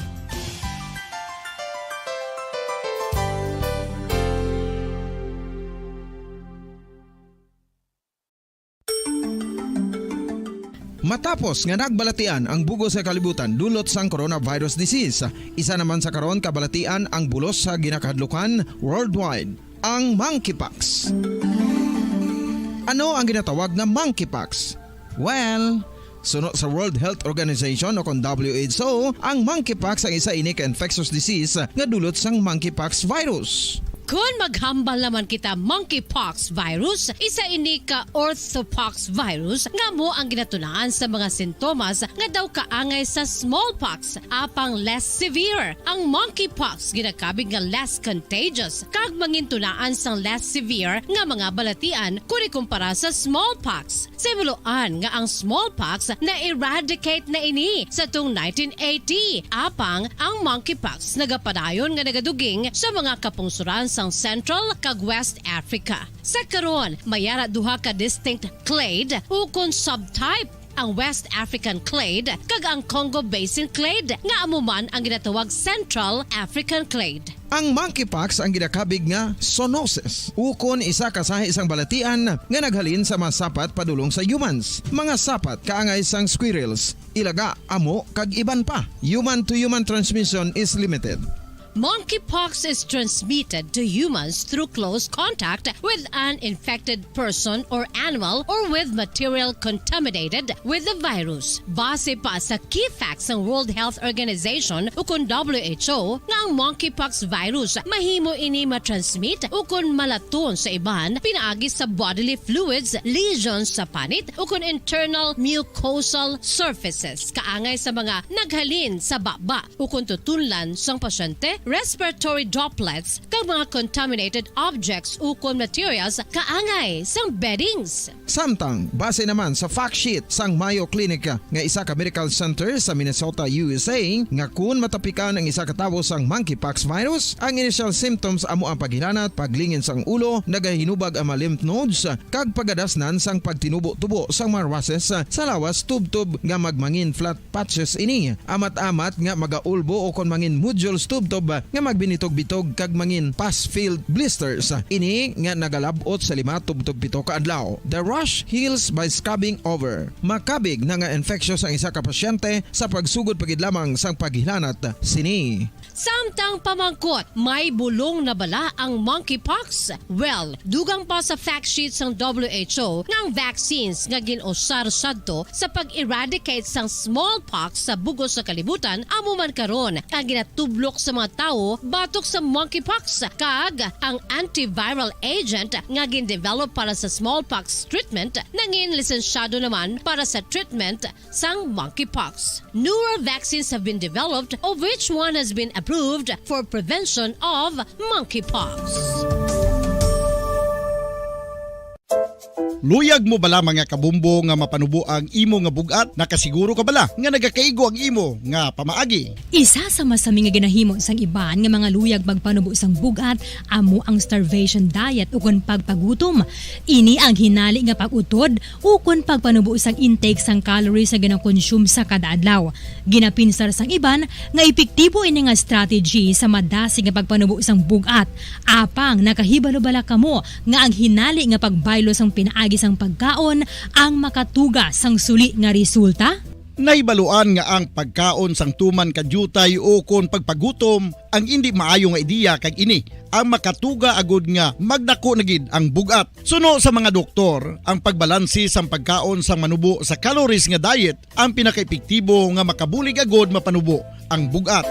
Matapos nga nagbalatian ang bugos sa kalibutan dulot sang coronavirus disease, isa naman sa karon kabalatian ang bulos sa ginakahadlukan worldwide, ang monkeypox. Ano ang ginatawag na monkeypox? Well, suno sa World Health Organization o kon WHO, ang monkeypox ang isa ini ka infectious disease nga dulot sang monkeypox virus. Kung maghambal naman kita monkeypox virus, isa ini ka orthopox virus nga mo ang ginatunaan sa mga sintomas nga daw kaangay sa smallpox, apang less severe. Ang monkeypox ginakabig nga less contagious kag mangintunaan sang less severe nga mga balatian kung ikumpara sa smallpox. Simuloan nga ang smallpox na eradicate na ini sa tung 1980, apang ang monkeypox nagapadayon nga nagaduging sa mga kapungsuran sang Central kag West Africa. Sa karon, mayara duha ka distinct clade ukon subtype, ang West African clade kag ang Congo Basin clade nga amuman ang ginatawag Central African clade. Ang monkeypox ang ginakabig nga zoonosis, ukon isa ka sa isang balatian nga naghalin sa mga sapat padulong sa humans. Mga sapat kaangay sang squirrels, ilaga, amo kag iban pa. Human to human transmission is limited. Monkeypox is transmitted to humans through close contact with an infected person or animal or with material contaminated with the virus. Base pa sa key facts ng World Health Organization ukon WHO nga ang monkeypox virus mahimo ini matransmit ukon malaton sa iban pinaagi sa bodily fluids, lesions sa panit ukon internal mucosal surfaces kaangay sa mga naghalin sa baba ukon tutunlan sang pasyente, respiratory droplets kag mga contaminated objects ukon materials kaangay sang beddings. Samtang base naman sa fact sheet sang Mayo Clinic nga isa ka medical center sa Minnesota, USA, nga kun matapikan ang isa ka tawo sang monkeypox virus, ang initial symptoms amo ang paghilanat, paglingin sang ulo, nagahinubag ang mga lymph nodes kag pagadasnan sang pagtinubo-tubo sang mga rashes sa lawas tubtob nga magmangin flat patches ini. Amat-amat nga magaulbo o kon mangin nodules tubtob nga magbinitog-bitog kag mangin past-filled blisters. Ini nga nagalabot sa 5-7 ka adlaw. The rush heals by scabbing over. Makabig na nga infectious ang isa ka pasyente sa pagsugod pagid lamang sang paghilanat sini. Samtang pamangkot, may bulong na bala ang monkeypox? Well, dugang pa sa fact sheet ng WHO nga ang vaccines nga ginusar sadto sa pag-eradicate sang smallpox sa bugos sa kalibutan amo man karon ang ginatublok sa mga tao batok sa monkeypox kag ang antiviral agent nga gin-develop para sa smallpox treatment nangin lisensyado naman para sa treatment sang monkeypox. Newer vaccines have been developed of which one has been approved for prevention of monkeypox. Luyag mo bala mga kabumbo nga mapanubo ang imo nga bugat? Nakasiguro ka bala nga nagakaigo ang imo nga pamaagi? Isa sa masami nga ginahimo sang iban nga mga luyag magpanubo sang bugat amo ang starvation diet ukon pagpagutom. Ini ang hinali nga pag-utod ukon pagpanubo sang intake sang calories sa ginakonsume sa kada adlaw. Ginapinsar sang iban nga epektibo ini nga strategy sa madasi nga pagpanubo sang bugat. Apang nakahibalo bala kamo nga ang hinali nga pagbaylo sang pinaagi sang pagkaon ang makatuga sang suli nga resulta? Naibaluan nga ang pagkaon sang tuman kadyutay o kon pagpagutom ang hindi maayo nga ideya kag ini ang makatuga agud nga magdako na gid ang bugat. Suno sa mga doktor, ang pagbalansi sang pagkaon sang manubo sa calories nga diet ang pinakaepektibo nga makabulig agud mapanubo ang bugat.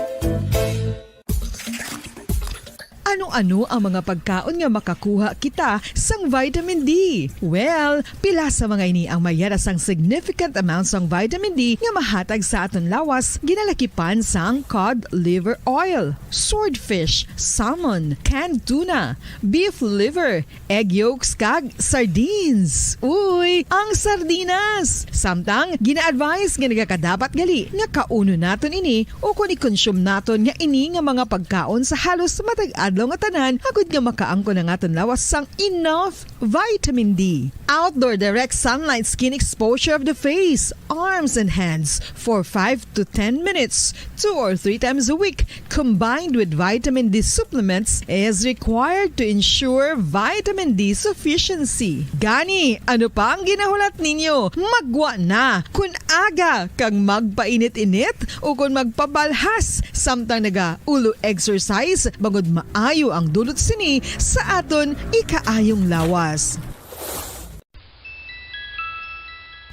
Ano-ano ang mga pagkaon nga makakuha kita sang vitamin D? Well, pila sa mga ini ang mayara sang significant amounts sang vitamin D nga mahatag sa aton lawas ginalakipan sang cod liver oil, swordfish, salmon, canned tuna, beef liver, egg yolks kag sardines. Uy, ang sardinas! Samtang gina-advise nga nagakadapat gali nga kauno naton ini o kung i-consume naton nga ini nga mga pagkaon sa halos matag adlaw nga tanan agud nga makaangko na aton lawas sang enough vitamin D. Outdoor direct sunlight skin exposure of the face, arms and hands for 5 to 10 minutes 2 or 3 times a week combined with vitamin D supplements is required to ensure vitamin D sufficiency. Gani, ano pa ang ginahulat ninyo? Magwa na kun aga kang magpainit-init o kun magpabalhas samtang naga ulo exercise bangod maayo ang dulot sini sa aton ikaayong lawas.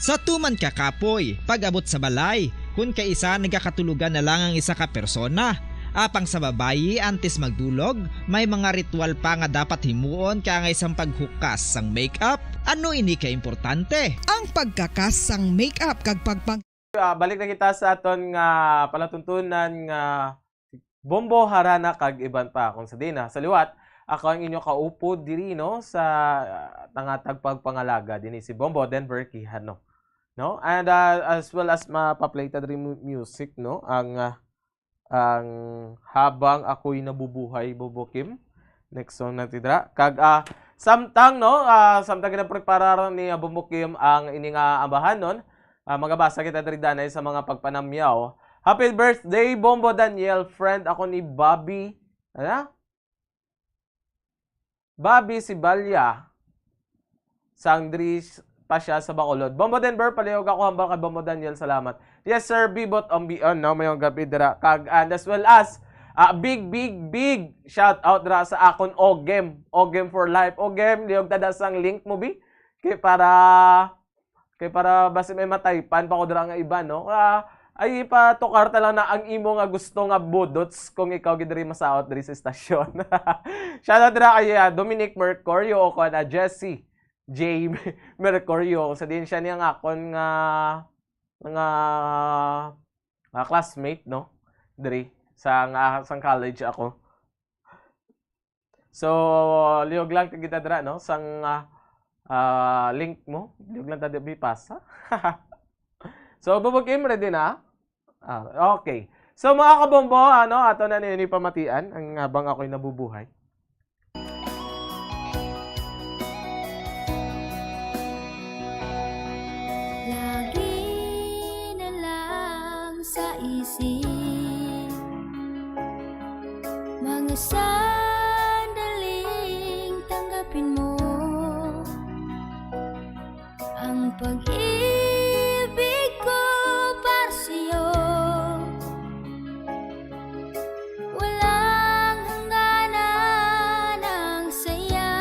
Sa tuman ka kapoy, pag-abot sa balay, kun kaisa nagakatulugan na lang ang isa ka persona. Apang sa babayi antes magdulog, may mga ritual pa nga dapat himuon kaya nga isang paghukas sang makeup. Ano ini ka importante? Ang pagkakas sang makeup kag pagpang Balik na kita sa aton nga palatuntunan nga Bombo Harana kag iban pa kung sa dina. Sa liwat, ako ang inyo kaupo diri no sa tangatag pagpangalaga dinhi si Bombo Denver Quijano. No? And as well as mapaplay ta diri music no ang habang ako'y nabubuhay Bobo Kim. Next song na tidra. Kag samtang no samtang ginaprepara ni Bobo Kim ang ini nga ambahan non. Magabasa kita diri danay sa mga pagpanamyaw. Happy birthday, Bombo Daniel. Friend ako ni Bobby. Ano? Bobby Sibalya. Sangdri pa siya sa Bacolod. Bombo Denver, palihog ako hambal kay Bombo Daniel. Salamat. Yes, sir. Bibot on beyond. No? Mayong gabi dira. Kag, and as well as, big shout out dira sa akon Ogem. Ogem for life. Ogem, lihog tadas ang link mo, bi? Kaya para basi may mataypan pa ko dira nga iba, no? Ay ipatukar lang na ang imo nga gusto nga budots kung ikaw gidiri masaot diri sa estasyon. Shoutout dira kay Dominic Mercurio o kana Jesse J. Mercurio. Sa din siya niya nga akon nga classmate no diri sa college ako. So liog lang kita dira no sang link mo. Liog lang ta di pasa. So Bobo Kim ready na? Okay. So mga kabombo, ato na nini pamatian ang habang ako'y nabubuhay. Lagi na lang sa isip Mga sandaling tanggapin mo ang pag-ibig ko para sa'yo. Walang hangganan ang saya,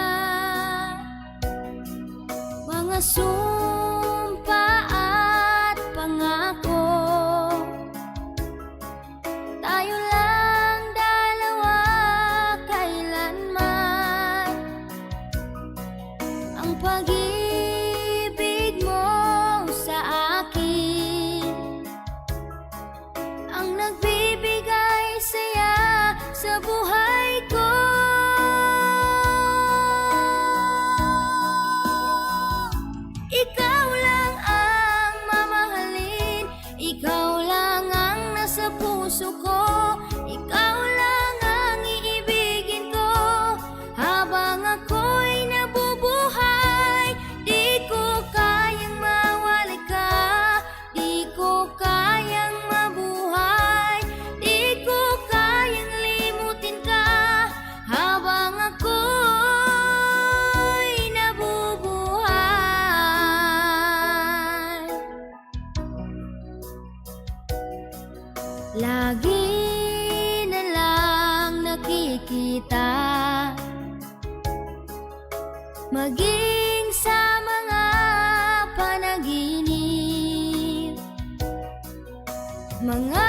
mga sumpa at pangako. Tayo lang dalawa kailanman. Ang pag-ibig mo sa akin ang nagbibigay saya sa buhay ko. Ikaw lang ang mamahalin, ikaw lang ang nasa puso ko, ikaw lang ang iibigin ko habang ako'y nabubuhay. Di ko kayang mawali ka, di ko kayang mabuhay, di ko kayang limutin ka habang ako'y nabubuhay. Lagi na lang nakikita, maging sa mga panaginip, mga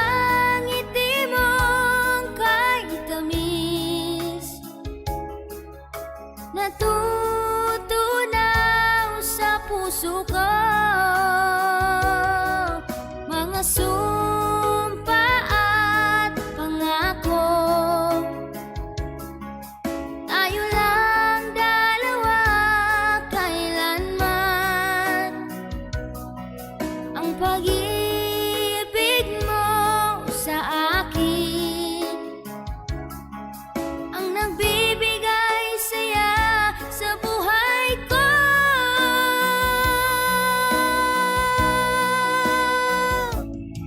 ngiti mong kahit tamis, natutunaw sa puso ko. Mga sumpa at pangako, tayo lang dalawa kailanman. Ang pag-ibig mo sa akin ang nagbibigay saya sa buhay ko.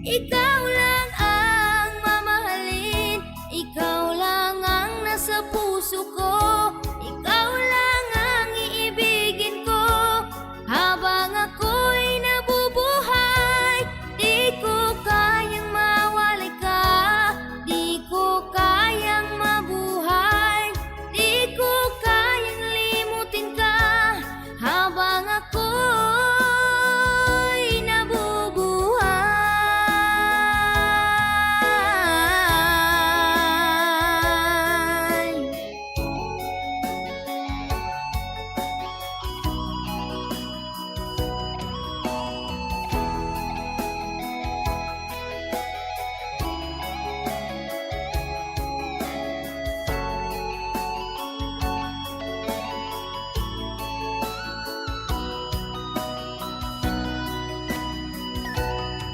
Ikaw lang ang mamahalin, ikaw lang ang nasa puso ko, ikaw lang ang iibigin ko habang ako'y nabubuhay. Di ko kayang mawali ka, di ko kayang mabuhay, di ko kayang limutin ka habang ako'y nabubuhay.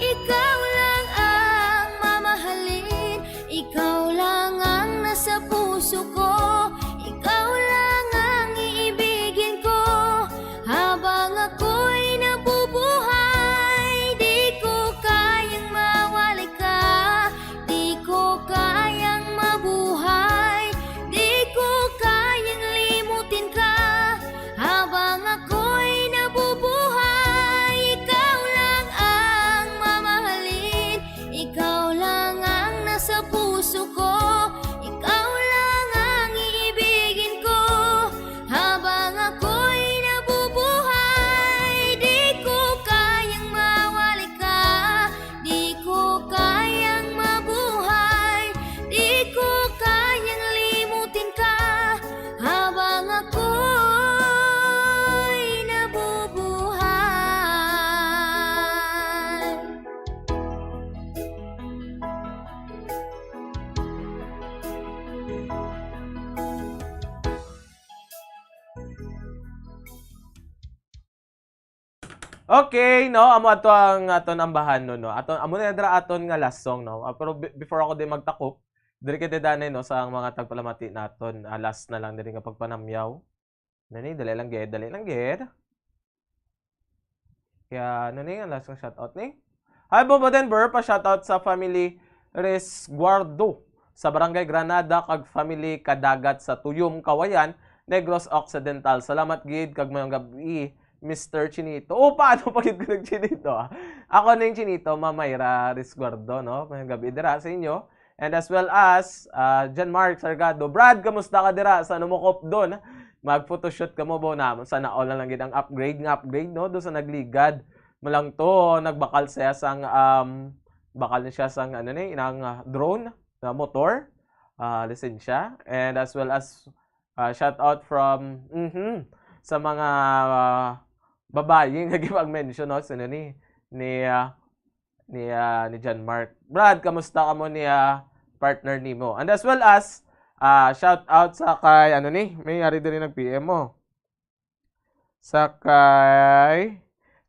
Ikaw lang ang mamahalin, ikaw lang ang nasa puso ko, ikaw lang ang iibigin ko habang ako'y nabubuhay. Di ko kayang mawali ka, di ko kayang mabuhay, di ko kayang limutin ka habang ako'y nabubuhay. Ikaw lang ang mamahalin, ikaw lang ang nasa puso ko, ikaw lang ang iibigin ko habang ako'y nabubuhay. Di ko kayang mawali ka, di ko kayang mabuhay, di ko kayang limutin ka habang ako'y nabubuhay. Okay, no, amo ato ang aton ambahan no. Aton amo na dra aton nga last song no. Pero before ako di magtakop, diri kita danay no sa mga tagpalamati naton. Last na lang diri nga pagpanamyaw. Nani dali lang ged. Kaya ano ni ang last nga shoutout ni? Hi Bobo Denver, pa shoutout sa family Resguardo sa Barangay Granada kag family kadagat sa Tuyom, Kawayan, Negros Occidental. Salamat gid kag mayong gabi, Mr. Chinito. O, paano pagid ko nag-Chinito? Ako na yung Chinito, Mamayra Risguardo, no? Mayong gabi dira sa inyo. And as well as, John Mark Sargado. Brad, kamusta ka dira sa numukop doon? Mag-photoshoot ka mo ba na? Sana all na lang gid ang upgrade, no? Doon sa nagligad. Malang to, nagbakal siya sang, bakal na siya sang, inang drone, na motor, lisensya. And as well as, shout out from, sa mga, babae nga gipag-mention, no? Sino ni John Mark. Brad, kamusta ka mo ni partner nimo? And as well as shout out sa kay may ari din nag-PM mo. Sa kay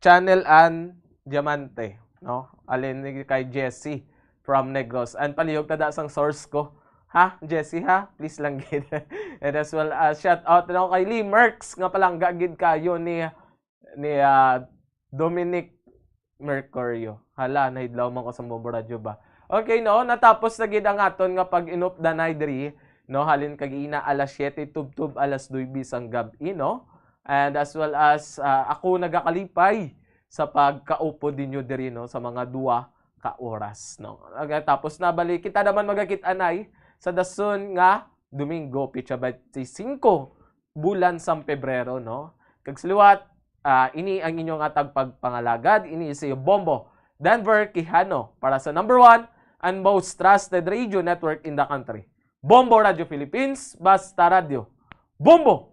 Channel and Diamante, no? Alin kay Jessie from Negros. And palihog tada sang source ko. Ha, Jessie ha? Please lang gid. And as well as shout out na kay Lee Merks nga palangga gid kayo ni Dominic Mercurio. Hala, nahidlaw man ko sa Bombo Radio ba? Okay, no? Natapos na gid ang aton nga pag-inupdanay diri, no? Halin kag ina alas 7 tubtub alas 2 bisang gabi, no? And as well as ako nagakalipay sa pagkaupo dinyo diri, no? Sa mga 2 ka oras, no? Tapos na balik kita naman magakit-anay sa dason nga Domingo, pitsa 25 bulan sa Pebrero, no? Kag saliwat, ini ang inyong atag pagpangalagad, ini si Bombo Denver Quijano para sa number 1 and most trusted radio network in the country. Bombo Radio Philippines, basta radio. Bombo!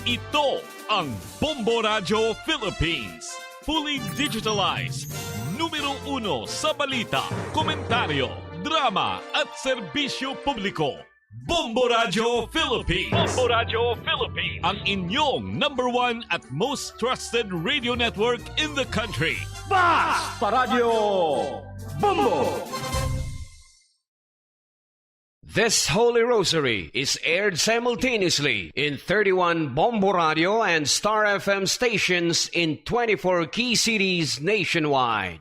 Ito ang Bombo Radio Philippines. Fully digitalized. Numero 1 sa balita, komentaryo, drama at serbisyo publiko. Bombo Radio Philippines. Bombo Radio Philippines. Ang inyong number 1 at most trusted radio network in the country. Basta Radio Bombo! This Holy Rosary is aired simultaneously in 31 Bombo Radio and Star FM stations in 24 key cities nationwide.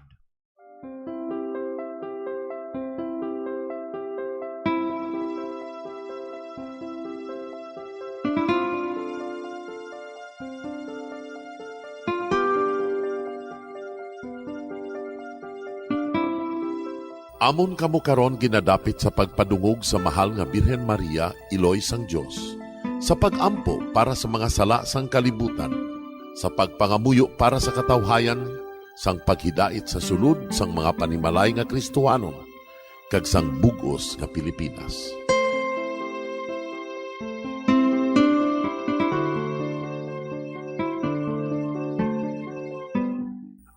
Amon kamo karon ginadapit sa pagpadungog sa mahal nga Birhen Maria, Iloy sang Dios, sa pagampo para sa mga sala sang kalibutan, sa pagpangamuyo para sa katawhayan, sang paghidait sa sulod sang mga panimalay nga Kristohanon, kag sang bugos nga Pilipinas.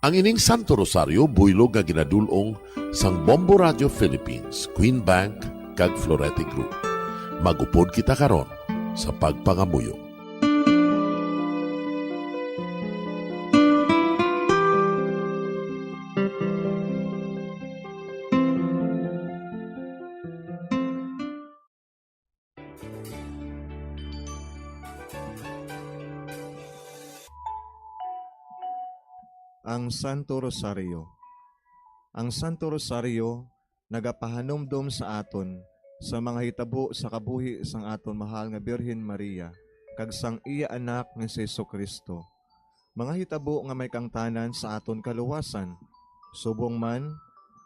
Ang ining Santo Rosario buylog nga ginadulong sang Bombo Radio Philippines, Queen Bank, kag Florete Group. Magupod kita karon sa pagpangamuyo. Ang Santo Rosario. Ang Santo Rosario nagapahanumdom sa aton sa mga hitabo sa kabuhi sang aton mahal nga Birhen Maria kag sang iya anak nga si Jesucristo. Mga hitabo nga may kangtanan sa aton kaluwasan. Subong man,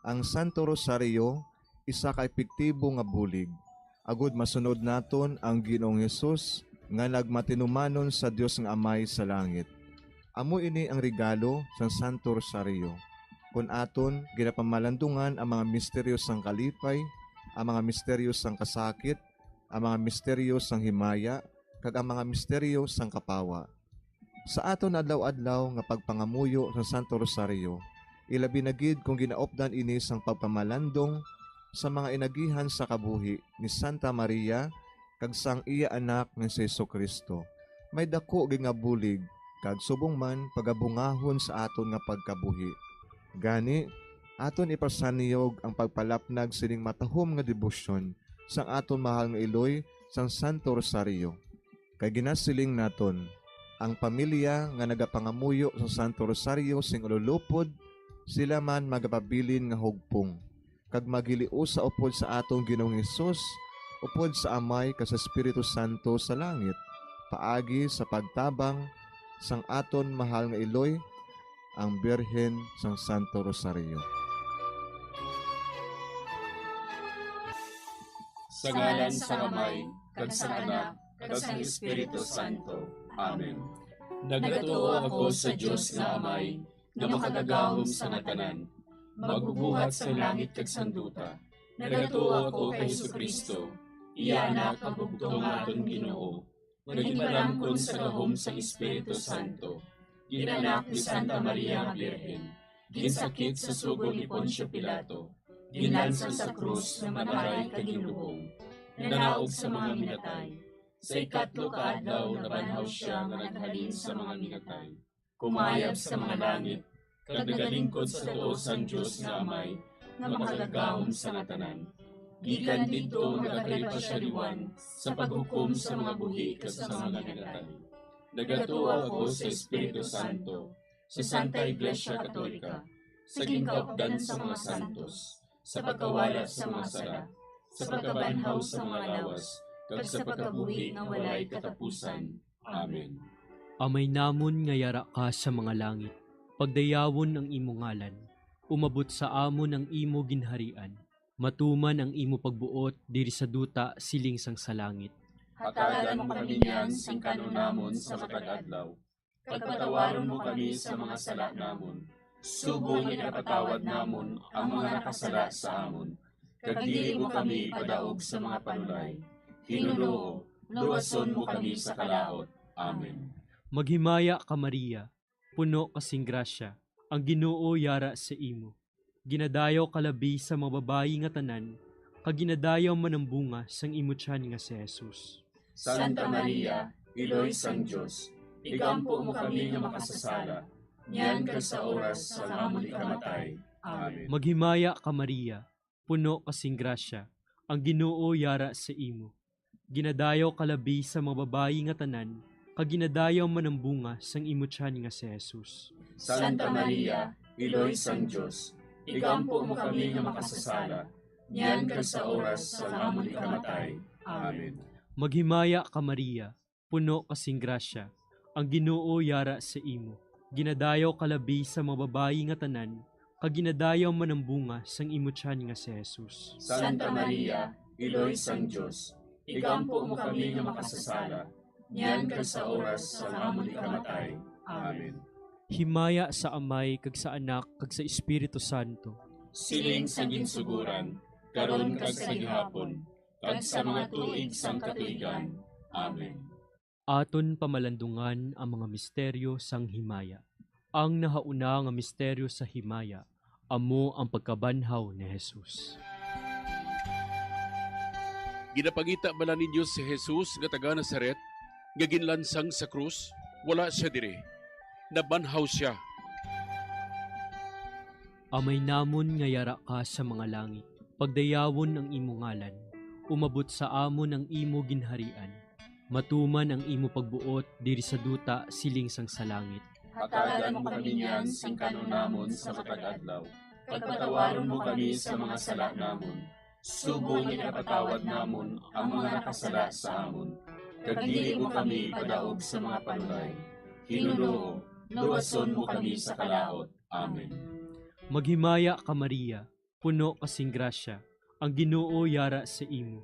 ang Santo Rosario isa ka epektibo nga bulig. Agud masunod naton ang Ginoong Hesus nga nagmatinumanon sa Dios nga Amay sa langit. Amo ini ang regalo sa Santo Rosario. Kung aton ginapamalandungan ang mga misteryo sang kalipay, ang mga misteryo sang kasakit, ang mga misteryo sang himaya, kag ang mga misteryo sang kapawa. Sa aton adlaw-adlaw nga pagpangamuyo sa Santo Rosario, ilabi na gid kung ginaopdan ini sang pagpamalandong sa mga inagihan sa kabuhi ni Santa Maria kag sang iya anak nga si Jesucristo. May dako gid nga bulig kag subong man pagabungahon sa aton nga pagkabuhi. Gani, aton ipasaniyog ang pagpalapnag sining matahom nga debosyon sang aton mahal nga Iloy sang Santo Rosario. Kay ginasiling naton, ang pamilya nga nagapangamuyo sa Santo Rosario sing ululupod, sila man magapabilin nga hugpong. Kag magilios sa upod sa atong Ginoong Hesus, upod sa Amay kas sa Espiritu Santo sa langit, paagi sa pagtabang sang aton mahal nga Iloy, ang Birhen sang Santo Rosario. Sa ngalan sa Amay, kag sa Anak, kag sa Espiritu Santo. Amen. Nagatuo ako sa Dios nga Amay, nga makagagahom sa natanan, magbubuhat sa langit kag sanduta. Nagatuo ako kay Jesucristo, iya anak ang bugtong aton Ginoo, nagimaramkon sa gahom sa Espiritu Santo, ginanak ni Santa Maria nga Birhen, ginsakit sa sugod ni Poncio Pilato, ginlansang sa krus na matay kag ginlubong, nanaog sa mga minatay. Sa ikatlo ka adlaw nabanhaw siya nga naghalin sa mga minatay. Kumayab sa mga langit, kag nagalingkod sa tuo sang Dios nga Amay, nga makagagahom sa natanan. Gikan didto nagakalipa siya liwan sa paghukom sa mga buhi kas sa mga minatay. Nagatuo ako sa Espiritu Santo, sa Santa Iglesia Katolika, sa gingkaupdan sa mga santos, sa pagkawala sa mga sala, sa pagkabanhaw sa mga lawas, kag sa pagkabuhi nga walay katapusan. Amen. Amay namon nga yara ka sa mga langit, pagdayawon ang imo ngalan, umabot sa amon ang imo ginharian, matuman ang imo pagbuot diri sa duta siling sang sa langit. Hatagan mo kami niyan sing kanunamon sa matag adlaw, pagpatawaron mo kami sa mga sala namon, sugo nga napatawad namon ang mga nakasala sa amon, kag dili mo kami padaog sa mga panulay. Hinuloo, luwason mo kami sa kalaot. Amen. Maghimaya ka Maria, puno kasing grasya, ang Ginoo yara sa imo. Ginadayaw kalabi sa mga babayi nga tanan, kag ginadayaw man ang bunga sang imo tiyan nga si Jesus. Santa Maria, Iloy sang Dios, igampo mo kami nga makasasala, niyan ka sa oras sa amon ikamatay. Amen. Maghimaya ka Maria, puno kasing grasya, ang Ginoo yara sa imo. Ginadayaw kalabi sa mga babayi nga tanan, kag ginadayaw man ang bunga sang imo tiyan nga si Jesus. Santa Maria, Iloy sang Dios, igampo mo kami nga makasasala, niyan ka sa oras sa amon ikamatay. Amen. Maghimaya ka Maria, puno kasing grasya, ang Ginoo yara sa imo. Ginadayaw kalabi sa mga babayi nga tanan, kag ginadayaw man ang bunga sang imo tiyan nga si Jesus. Santa Maria, Iloy sang Dios, igampo mo kami nga makasasala, niyan ka sa oras sa amon ikamatay. Amen. Himaya sa Amay kag sa Anak kag sa Espiritu Santo. Siling sa ginsuguran, karon kag sa gihapon, kag sa mga tuig sang katuigan. Amen. Aton pamalandungan ang mga misteryo sang himaya. Ang nahauna nga misteryo sa himaya, amo ang pagkabanhaw ni Jesus. Ginapangita bala ninyo si Jesus nga taga Nazaret, nga ginlansang sa krus, wala siya dire. Nabanhaw siya. Amay namon nga yara ka sa mga langit, pagdayawon ang imo ngalan, umabot sa amon ang imo ginharian, matuman ang imo pagbuot diri sa duta siling sang sa langit. Hatagan mo kami niyan sing kanunamon sa matag adlaw, pagpatawaron mo kami sa mga sala namon, sugo nga napatawad namon ang mga nakasala sa amon, kag dili mo kami padaog sa mga panulay. Hinuloo, luwason mo kami sa kalaot. Amen. Maghimaya ka Maria, puno kasing grasya, ang Ginoo yara sa imo.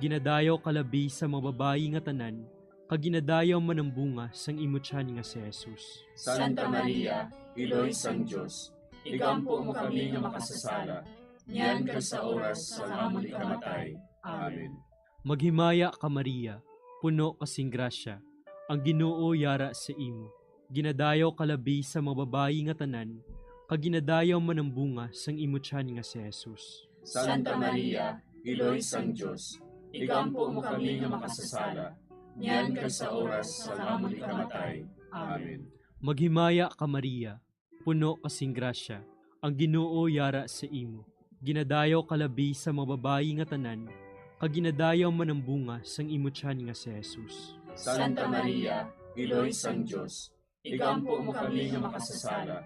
Ginadayaw kalabi sa mga babayi nga tanan, kag ginadayaw man ang bunga sang imo tiyan nga si Jesus. Santa Maria, Iloy sang Dios, igampo mo kami nga makasasala, niyan ka sa oras sa amon ikamatay. Amen. Maghimaya ka Maria, puno kasing grasya, ang Ginoo yara sa imo. Ginadayaw kalabi sa mga babayi nga tanan, kag ginadayaw man ang bunga sang imo tiyan nga si Jesus. Santa Maria, Iloy sang Dios, igampo mo kami nga makasasala, niyan ka sa oras sa amon ikamatay. Amen. Maghimaya ka Maria, puno kasing grasya, ang Ginoo yara sa imo. Ginadayaw kalabi sa mga babayi nga tanan, kag ginadayaw man ang bunga sang imo tiyan nga si Jesus. Santa Maria, Iloy sang Dios, igampo mo kami nga makasasala,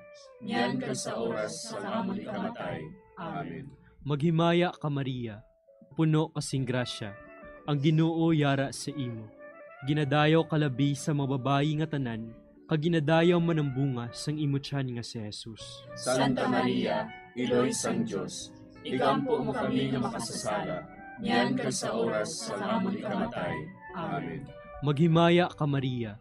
niyan kag sa oras sa amon ikamatay. Amen. Maghimaya ka Maria, puno kasing grasya, ang Ginoo yara sa imo. Ginadayaw kalabi sa mga babayi nga tanan, kag ginadayaw man ang bunga sang imo tiyan nga si Jesus. Santa Maria, Iloy sang Dios, igampo mo kami nga makasasala, niyan kag sa oras sa amon ikamatay. Amen. Maghimaya ka Maria,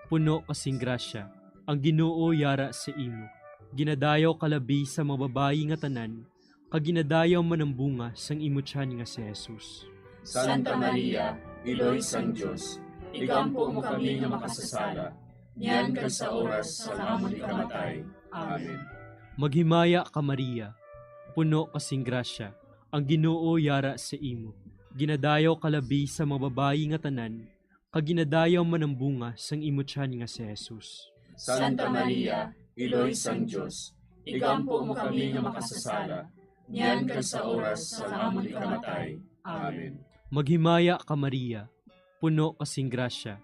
puno kasing grasya, ang Ginoo yara sa imo. Ginadayaw kalabi sa mga babayi nga tanan, kag ginadayaw man ang bunga sang imo tiyan nga si Jesus. Santa Maria, Iloy sang Dios, igampo mo kami nga makasasala, niyan kag sa oras sa amon ikamatay. Amen. Maghimaya ka Maria, puno kasing grasya, ang Ginoo yara sa imo. Ginadayaw kalabi sa mga babayi nga tanan, kag ginadayaw man ang bunga sang imo tiyan nga si Jesus. Santa Maria, Iloy sang Dios, igampo mo kami nga makasasala, niyan kag sa oras sa amon ikamatay. Amen. Maghimaya ka Maria, puno kasing grasya,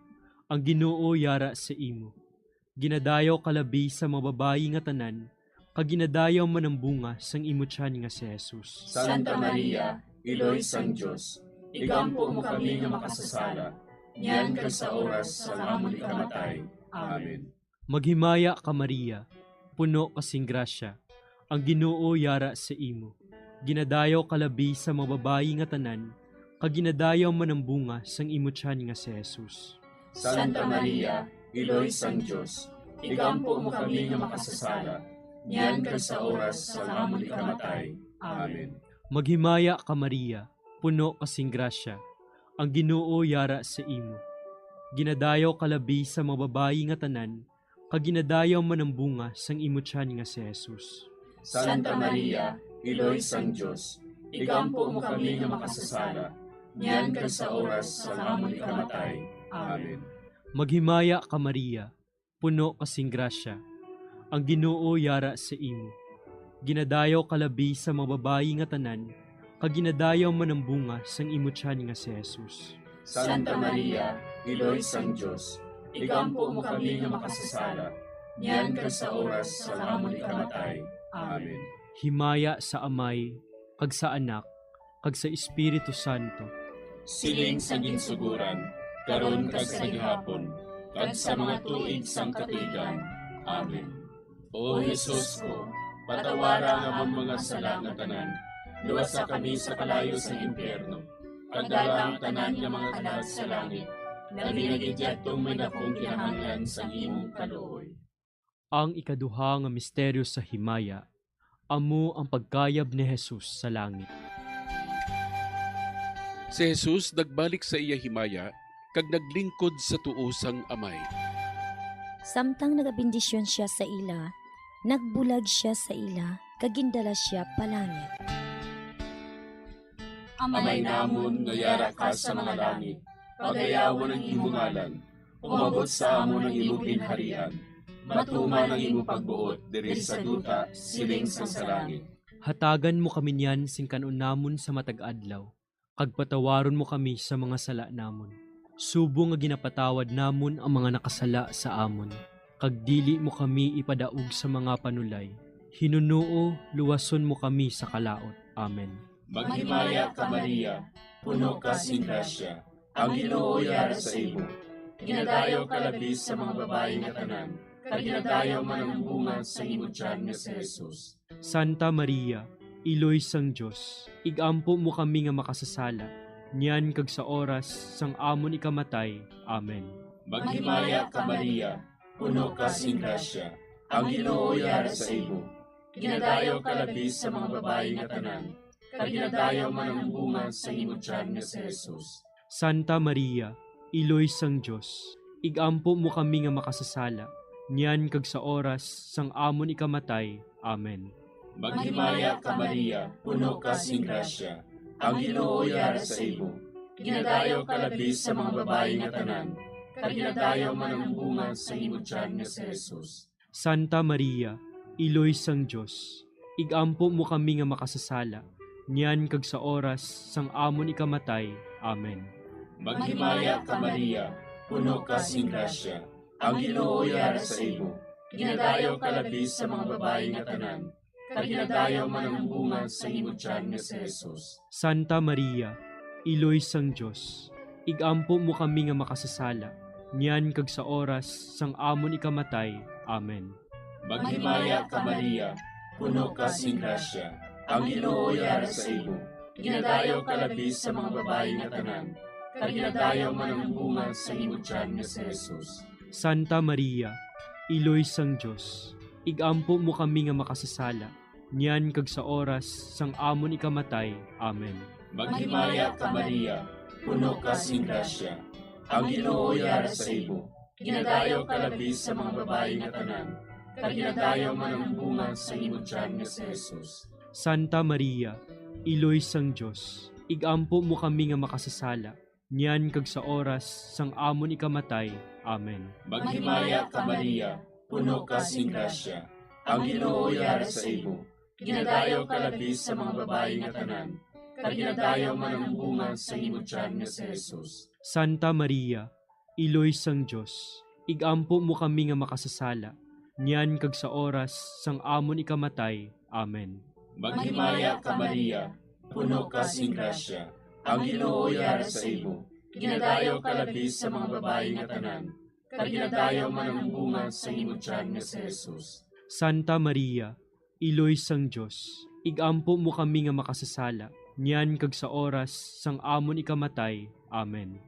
ang Ginoo yara sa imo. Ginadayaw kalabi sa mga babayi nga tanan, kag ginadayaw man ang bunga sang imo tiyan nga si Jesus. Santa Maria, Iloy sang Dios, igampo mo kami nga makasasala, niyan kag sa oras sa amon ikamatay. Amen. Maghimaya ka Maria, puno kasing grasya, ang Ginoo yara sa imo. Ginadayaw kalabi sa mga babayi nga tanan, kag ginadayaw man ang bunga sang imo tiyan nga si Jesus. Santa Maria, Iloy sang Dios, igampo mo kami nga makasasala, niyan kag sa oras sa amon ikamatay. Amen. Maghimaya ka Maria, puno kasing grasya, ang Ginoo yara sa imo. Ginadayaw kalabi sa mga babayi nga tanan, kag ginadayaw man ang bunga sang imo tiyan nga si Jesus. Santa Maria, Iloy sang Dios, igampo mo kami nga makasasala, niyan kag sa oras sa amon ikamatay. Amen. Maghimaya ka Maria, puno kasing grasya, ang Ginoo yara sa imo. Ginadayaw kalabi sa mga babayi nga tanan, kag ginadayaw man ang bunga sang imo tiyan nga si Jesus. Santa Maria, Iloy sang Dios, igampo mo kami nga makasasala, niyan kag sa oras sa amon ikamatay. Amen. Himaya sa Amay, kag sa Anak, kag sa Espiritu Santo. Siling sa ginsuguran, karon kag sa gihapon, kag sa mga tuig sang katuigan. Amen. O Jesus ko, patawara nga among mga sala nga tanan, luwasa kami sa kalayo sa impyerno, kag dala ang tanan nga mga kalag sa langit, na ginagidyaktong may dakong kinahanglan sa imong kaluoy. Ang ikaduha nga misteryo sa himaya, amo ang pagkayab ni Jesus sa langit. Si Jesus nagbalik sa iya himaya, kag naglingkod sa tuosang amay. Samtang nagabindisyon siya sa ila, nagbulag siya sa ila, kag gindala siya palangit. Amay namon nga yara ka sa mga langit, pagayawon ang imong ngalan, umabot sa amon ang imong ginharian, matuman ang imong pagbuot diri sa duta siling sa langit. Hatagan mo kami niyan sing kanon namon sa matag adlaw, kag patawaron mo kami sa mga sala namon. Subo nga ginapatawad namon ang mga nakasala sa amon, kag dili mo kami ipadaog sa mga panulay. Hinunuo, luwason mo kami sa kalaot. Amen. Maghimaya ka Maria, puno ka sing grasya, ang Ginoo yara sa imo. Ginadayaw ka labis sa mga babayi nga tanan, kag ginadayaw man ang bunga sa imo tiyan nga si Jesus. Santa Maria, Iloy sang Dios, igampo mo kami nga makasasala, niyan kag sa oras sang amon ikamatay. Amen. Maghimaya ka Maria, puno ka sing grasya, ang Ginoo yara sa imo. Ginadayaw ka labis sa mga babayi nga tanan, kag ginadayaw man ang bunga sa imo tiyan nga si Jesus. Santa Maria, Iloy sang Dios, igampo mo kami nga makasasala, niyan kag sa oras sang amon ikamatay. Amen. Maghimaya ka Maria, puno ka sing grasya, ang Ginoo yara sa imo. Ginadayaw ka labis sa mga babayi nga tanan, kag ginadayaw man ang bunga sa imo tiyan nga si Jesus. Santa Maria, Iloy sang Dios, igampo mo kami nga makasasala, niyan kag sa oras sang amon ikamatay. Amen. Maghimaya ka Maria, puno ka sing grasya, Ang Ginoo yara sa imo. Ginadayaw ka labi sa mga babae nga tanan. Kag ginadayaw man ang bunga sa imo tiyan nga si Jesus. Santa Maria, Iloy sang Dios, igampo mo kami nga makasasala, niyan kag sa oras sang amon ikamatay. Amen. Maghimaya ka Maria, puno ka sing grasya. Ang Ginoo yara sa imo. Ginadayaw ka labi sa mga babae nga tanan. Kag ginadayaw man ang bunga sa imo tiyan nga si Jesus. Santa Maria, Iloy sang Dios, igampo mo kami nga makasasala, niyan kag sa oras sang amon ikamatay. Amen. Maghimaya ka Maria, puno ka sing grasya. Ang Ginoo yara sa imo. Ginadayaw ka labi sa mga babae nga tanan. Kag ginadayaw man ang bunga sa imo tiyan nga si Jesus. Santa Maria, Iloy sang Dios, igampo mo kami nga makasasala, niyan kag sa oras sang amon ikamatay. Amen. Maghimaya ka Maria, puno ka sing grasya. Ang Ginoo yara sa imo. Ginadayaw ka labi sa mga babae nga tanan. Kag ginadayaw man ang bunga sa imo tiyan nga si Jesus. Santa Maria, Iloy sang Dios, igampo mo kami nga makasasala, niyan kag sa oras sang amon ikamatay. Amen. Maghimaya ka Maria, puno ka sing grasya. Ang Ginoo yara sa imo. Ginadayaw ka labi sa mga babae nga tanan. Kag ginadayaw man ang bunga sa imo tiyan nga si Jesus. Santa Maria, Iloy sang Dios, igampo mo kami nga makasasala, niyan kag sa oras sang amon ikamatay. Amen.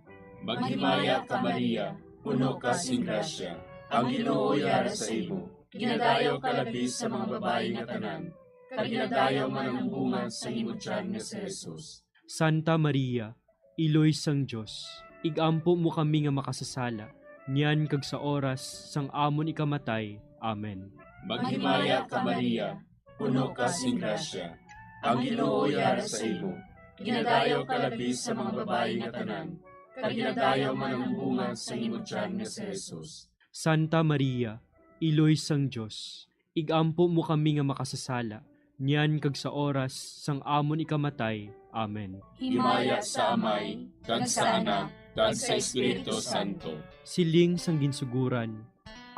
Maghimaya ka Maria, puno ka sing grasya. Ang Ginoo yara sa imo. Ginadayaw ka labi sa mga babae nga tanan. Kag ginadayaw man ang bunga sa imo tiyan nga si Jesus. Santa Maria, Iloy sang Dios, igampo mo kami nga makasasala, niyan kag sa oras sang amon ikamatay. Amen. Maghimaya ka Maria, puno ka sing grasya. Ang Ginoo yara sa imo. Ginadayaw ka labi sa mga babae nga tanan. Kag ginadayaw man ang bunga sa imo tiyan nga si Jesus. Santa Maria, Iloy sang Dios, igampo mo kami nga makasasala, niyan kag sa oras sang amon ikamatay. Amen. Himaya sa Amay, kag sa Anak, kag sa Espiritu Santo. Siling sang ginsuguran,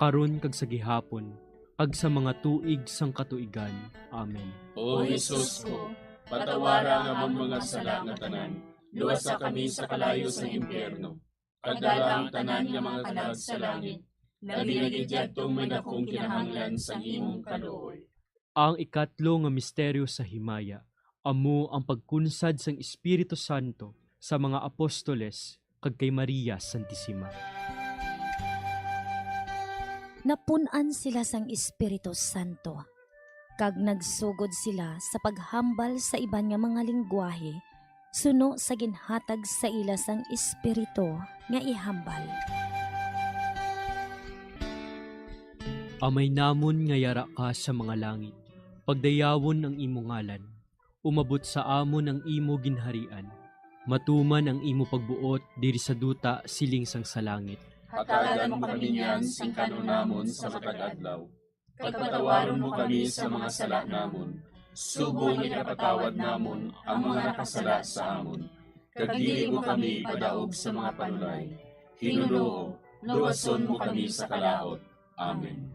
karon kag sa gihapon, kag sa mga tuig sang katuigan. Amen. O Jesus ko, patawara nga among mga sala nga tanan. Luwasa kami sa kalayo sa impyerno. Kag dalang tanan nga mga kalag sa langit. Labi na gidyadtong may dakong kinahanglan sa imong kaluoy. Ang ikatlo nga misteryo sa himaya, amo ang pagkunsad sang Espiritu Santo sa mga apostoles kag kay Maria Santissima. Napunan sila sang Espiritu Santo, kag nagsugod sila sa paghambal sa iban nga mga lingwahe, suno sa ginhatag sa ila sang Espiritu nga ihambal. Amay namon nga yara ka sa mga langit, pagdayawon ang imo ngalan, umabot sa amon ang imo ginharian, matuman ang imo pagbuot diri sa duta siling sang sa langit. Hatagan mo kami niyan sing kanon namon sa matag adlaw. Pagpatawaron mo kami sa mga sala namon. Subong ikapatawad namon ang mga nakasala sa amon. Kag dili mo kami padaog sa mga panulay. Hinuloo, luwason mo kami sa kalaot. Amen.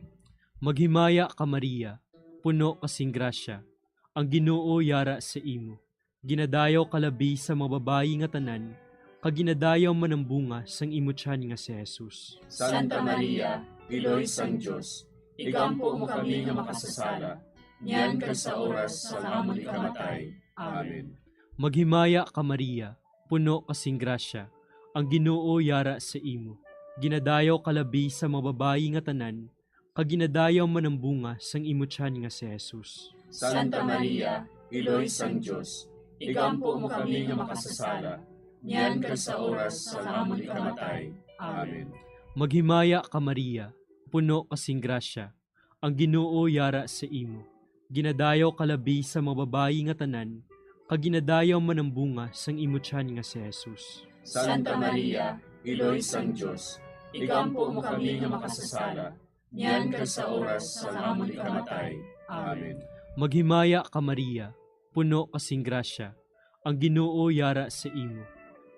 Maghimaya ka Maria, puno kasing grasya, ang Ginoo yara sa imo. Ginadayaw kalabi sa mga babayi nga tanan, kag ginadayaw man ang bunga sang imo tiyan nga si Jesus. Santa Maria, Iloy sang Dios, igampo mo kami nga makasasala, niyan kag sa oras sa amon ikamatay. Amen. Maghimaya ka Maria, puno kasing grasya, ang Ginoo yara sa imo. Ginadayaw kalabi sa mga babayi nga tanan, kag ginadayaw man ang bunga sang imo tiyan nga si Jesus. Santa Maria, Iloy sang Dios, igampo mo kami nga makasasala, niyan kag sa oras sa amon ikamatay. Amen. Maghimaya ka Maria, puno kasing grasya, ang Ginoo yara sa imo. Ginadayaw kalabi sa mga babayi nga tanan, kag ginadayaw man ang bunga sang imo tiyan nga si Jesus. Santa Maria, Iloy sang Dios, igampo mo kami nga makasasala, niyan kag sa oras sa amon ikamatay. Amen. Maghimaya ka Maria, puno kasing grasya, ang Ginoo yara sa imo.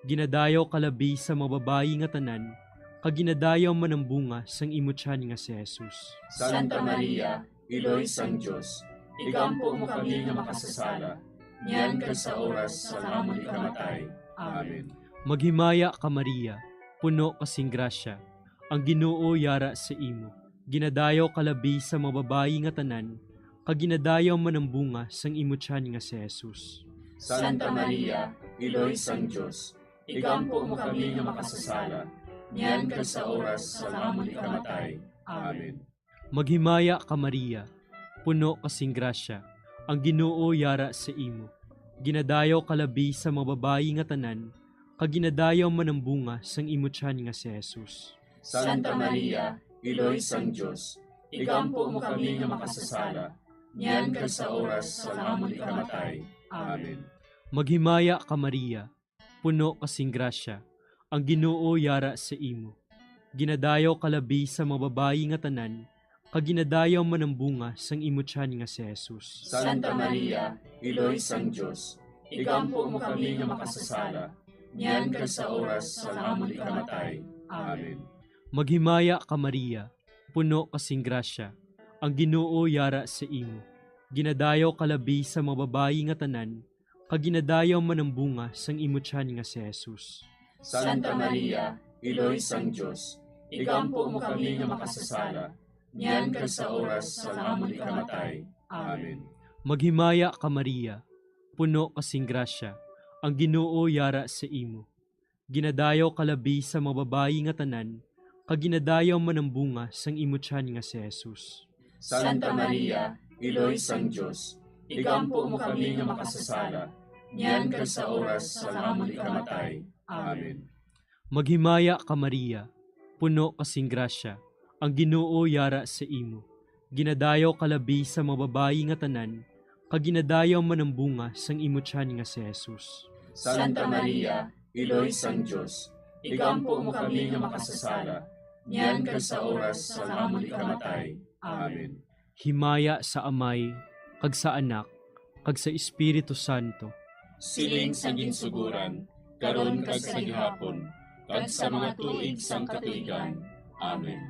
Ginadayaw kalabi sa mga babayi nga tanan, kaginadayaw man ang bunga sang imutyan nga si Jesus. Santa Maria, Iloy sang Diyos, igampo mo kami nga makasasala, niyan ka sa oras sa amon ikamatay. Amen. Maghimaya ka Maria, puno kasing grasya, ang Ginoo yara sa imo. Ginadayaw kalabi sa mga babayi nga tanan, kaginadayaw man ang bunga sang imutyan nga si Jesus. Santa Maria, Iloy sang Diyos, igampo mo kami nga makasasala, niyan ka sa oras sa amon ikamatay. Amen. Maghimaya ka Maria, puno kasing grasya, ang Ginoo yara sa imo. Ginadayaw kalabi sa mga babayi nga tanan, kaginadayaw man ang bunga sang imutyan nga si Jesus. Santa Maria, Iloy sang Diyos, igampo mo kami nga makasasala, niyan ka sa oras sa amon ikamatay. Amen. Maghimaya ka Maria, puno kasing grasya, ang Ginoo yara sa imo. Ginadayaw kalabi sa mga babayi nga tanan, kaginadayaw man ang bunga sang imutyan nga si Jesus. Santa Maria, Iloy sang Diyos, igampo mo kami nga makasasala, niyan ka sa oras sa amon ikamatay. Amen. Maghimaya ka Maria, puno kasing grasya, ang Ginoo yara sa imo. Ginadayaw kalabi sa mga babayi nga tanan, kaginadayaw man ang bunga sang imutyan nga si Jesus. Santa Maria, Iloy sang Diyos, igampo mo kami nga makasasala, niyan ka sa oras sa amon ikamatay. Amen. Maghimaya ka Maria, puno kasing grasya, ang Ginoo yara sa imo. Ginadayaw kalabi sa mga babayi nga tanan, kaginadayaw man ang bunga sang imutyan nga si Jesus. Santa Maria, Iloy sang Diyos, igampo mo kami nga makasasala, niyan ka sa oras sa amon ikamatay. Amen. Maghimaya ka Maria, puno kasing grasya, ang Ginoo yara sa imo. Ginadayaw kalabi sa mga babayi nga tanan, kaginadayaw man ang bunga sang imutyan nga si Jesus. Santa Maria, Iloy sang Diyos, igampo mo kami nga makasasala, niyan ka sa oras sa amon ikamatay. Amen. Himaya sa Amay, kag sa Anak, kag sa Espiritu Santo. Siling sa ginsuguran, karon kag sa gihapon, kag sa mga tuig sang katuigan. Amen.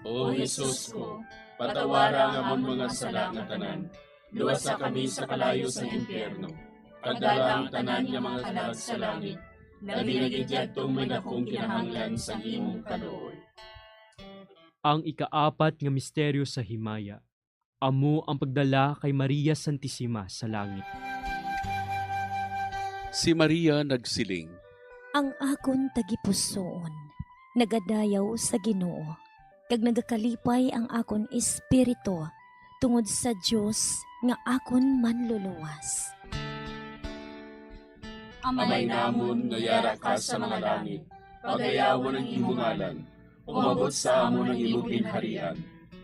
O Jesus ko, patawara nga amon mga sala nga tanan, luwasa kami sa kalayo sa impyerno, kagdala ang tanan nga mga kalag sa langit, naginagidyadtong may dakong kinahanglan sa imong kaluoy. Ang ikaapat nga misteryo sa himaya, amo ang pagdala kay Maria Santissima sa langit. Si Maria nagsiling, Ang akon tagipusoon, nagadayaw sa Ginoo, kag nagakalipay ang akon espiritu tungod sa Dios nga akon manluluwas. Amay namon nga yara ka sa mga langit, pagayawan ang imong ngalan, umabot sa amon ang imong ginharian,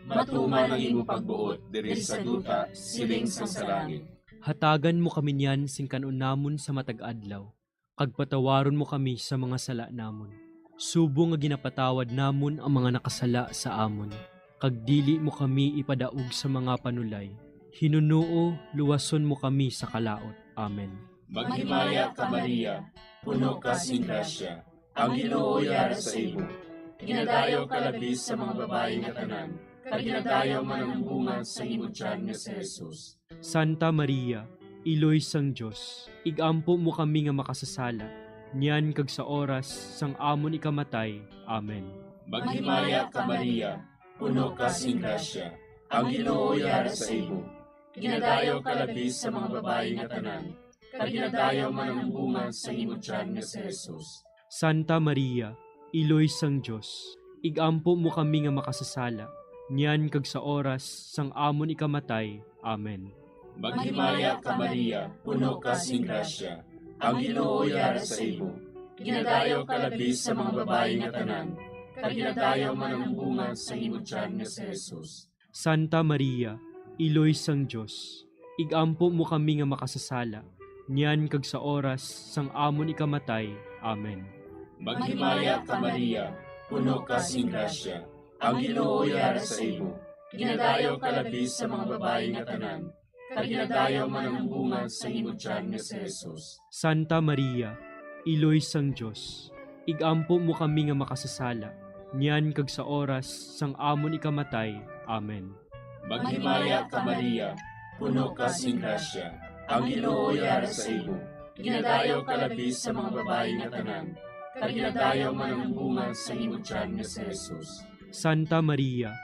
matuman ang imong pagbuot diri sa duta siling sa langit. Hatagan mo kami niyan sing kanon namon sa matag adlaw, kag patawaron mo kami sa mga sala namon. Subo nga ginapatawad namon ang mga nakasala sa amon, kag dili mo kami ipadaog sa mga panulay. Hinunuo, luwason mo kami sa kalaot. Amen. Maghimaya ka Maria, puno ka sing grasya, ang Ginoo yara sa imo. Ginadayaw ka labi sa mga babayi nga tanan, kag ginadayaw man ang bunga sa imong tiyan nga si Jesus. Santa Maria, Iloy sang Diyos, igampo mo kami nga makasasala, niyan kag sa oras sang amon ikamatay. Amen. Maghimaya ka Maria, puno ka sing grasya, ang Ginoo yara sa imo. Ginadayaw ka labi sa mga babayi nga tanan, kag ginadayaw man ang bunga sa imong tiyan nga si Jesus. Santa Maria, Iloy sang Diyos, igampo mo kami nga makasasala, niyan kag sa oras sang amon ikamatay. Amen. Maghimaya ka Maria, puno ka sing grasya, ang Ginoo yara sa imo. Ginadayaw ka labi sa mga babayi nga tanan, kag ginadayaw man ang bunga sa imong tiyan nga si Jesus. Santa Maria, Iloy sang Diyos, igampo mo kami nga makasasala, niyan kag sa oras sang amon ikamatay. Amen. Maghimaya ka Maria, puno ka sing grasya, ang Ginoo yara sa imo. Ginadayaw ka labi sa mga babayi nga tanan, kag ginadayaw man ang bunga sa imong tiyan nga si Jesus. Santa Maria, Iloy sang Diyos, igampo mo kami nga makasasala, niyan kag sa oras sang amon ikamatay. Amen. Maghimaya ka Maria, puno ka sing grasya, ang Ginoo yara sa imo. Ginadayaw ka labis sa mga babae nga tanan, kag ginadayaw man ang bunga sa imong tiyan nga si Jesus. Santa Maria,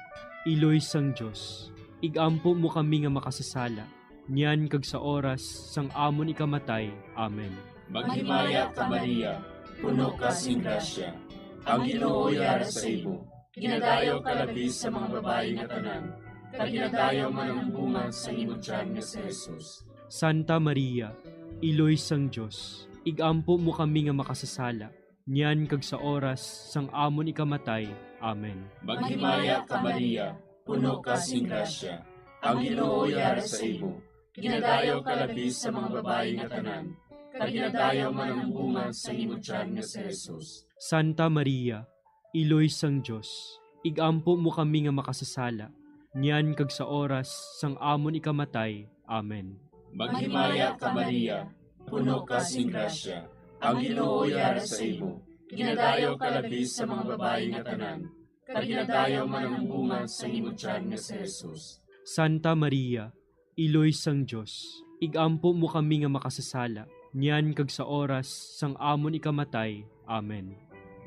Iloy sang Dios, igampo mo kami nga makasasala, niyan kag sa oras sang amon ikamatay. Amen. Maghimaya ka Maria, puno ka sing grasya, ang Ginoo yara sa imo. Ginadayaw ka labis sa mga babae nga tanan, kag ginadayaw man ang bunga sa imong tiyan nga si Jesus. Santa Maria, Iloy sang Dios, igampo mo kami nga makasasala, niyan kag sa oras sang amon ikamatay. Amen. Maghimaya ka Maria, puno ka sing grasya, ang Ginoo yara sa imo. Ginadayaw ka labis sa mga babae nga tanan, kag ginadayaw man ang bunga sa imong tiyan nga si Jesus. Santa Maria, Iloy sang Dios, igampo mo kami nga makasasala, niyan kag sa oras sang amon ikamatay. Amen. Maghimaya ka Maria, puno ka sing grasya, ang Ginoo yara sa imo. Ginadayaw ka labis sa mga babae nga tanan, kag ginadayaw man ang bunga sa imong tiyan nga si Jesus. Santa Maria, Iloy sang Dios, igampo mo kami nga makasasala, niyan kag sa oras sang amon ikamatay. Amen.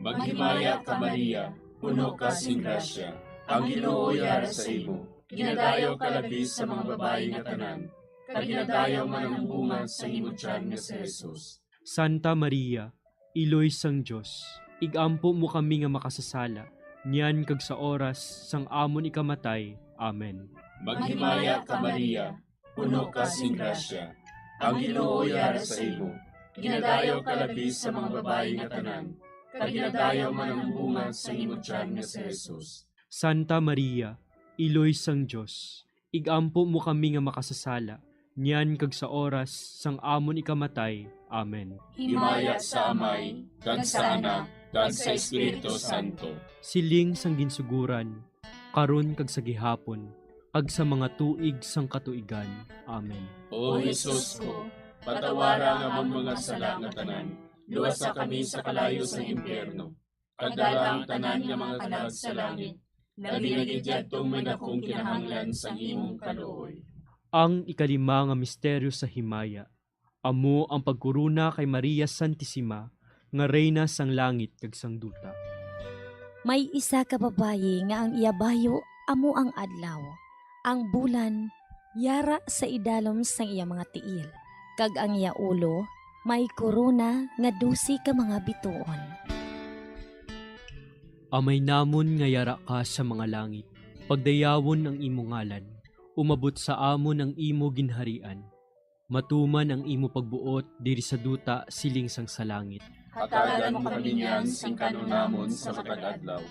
Maghimaya ka Maria, puno ka sing grasya, ang Ginoo yara sa imo. Ginadayaw ka labis sa mga babae nga tanan, kag ginadayaw man ang bunga sa imong tiyan nga si Jesus. Santa Maria, Iloy sang Dios, igampo mo kami nga makasasala, niyan kag sa oras sang amon ikamatay. Amen. Maghimaya ka Maria, puno ka sing grasya, ang Ginoo yara sa imo. Ginadayaw ka labis sa mga babae nga tanan, kag ginadayaw man ang bunga sa imong tiyan nga si Jesus. Santa Maria, Iloy sang Dios, igampo mo kami nga makasasala, niyan kag sa oras sang amon ikamatay. Amen. Himaya sa Amay, kag sa Anak, kag sa Espiritu Santo. Siling sang ginsuguran, karon kag sa gihapon, kag sa mga tuig sang katuigan. Amen. O Jesus ko, patawara nga among mga sala nga tanan, luwasa kami sa kalayo sa impyerno, kag dala ang tanan nga mga kalag sa langit, labi nga gidyadtong may dakong kinahanglan sa imong kaluoy. Ang ikalima nga misteryo sa himaya, amo ang pagkuruna kay Maria Santissima, nga reyna sang langit kag sang duta. May isa ka babayi nga ang iyabayo amo ang adlaw. Ang bulan yara sa idalom sang iya mga tiil. Kag ang iya ulo may korona nga 12 ka mga bituon. Amay namon nga yara ka sa mga langit, pagdayawon ang imo ngalan, umabot sa amon ang imo ginharian. Matuman ang imo pagbuot diri sa duta siling sang sa langit. Hatagan mo kami niyan sing kanunamon sa matag adlaw.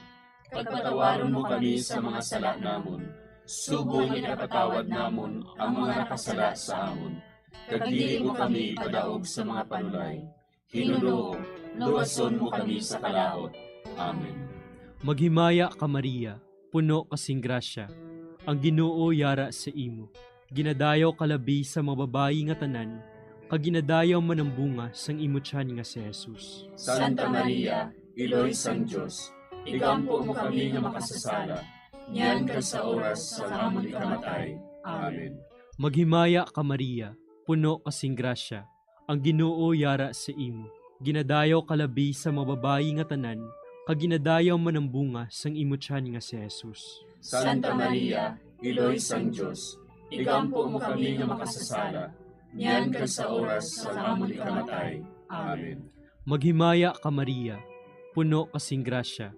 Pagpatawaron mo kami sa mga sala namon. Subong ikapatawad namon ang mga nakasala sa amon. Kag dili mo kami padaog sa mga panulay. Hinuloo, luwason mo kami sa kalaot. Amen. Maghimaya ka Maria, puno kasing grasya, ang Ginoo yara sa imo. Ginadayaw kalabi sa mga babayi nga tanan, kag ginadayaw man ang bunga sang imo tiyan nga si Jesus. Santa Maria, Iloy sang Dios, igampo mo kami nga makasasala, niyan kag sa oras sa amon ikamatay. Amen. Maghimaya ka Maria, puno kasing grasya, ang Ginoo yara sa imo. Ginadayaw kalabi sa mga babayi nga tanan, kag ginadayaw man ang bunga sang imo tiyan nga si Jesus. Santa Maria, Iloy sang Dios, igampo mo kami nga makasasala, niyan kag sa oras sa amon ikamatay. Amen. Maghimaya ka Maria, puno kasing grasya,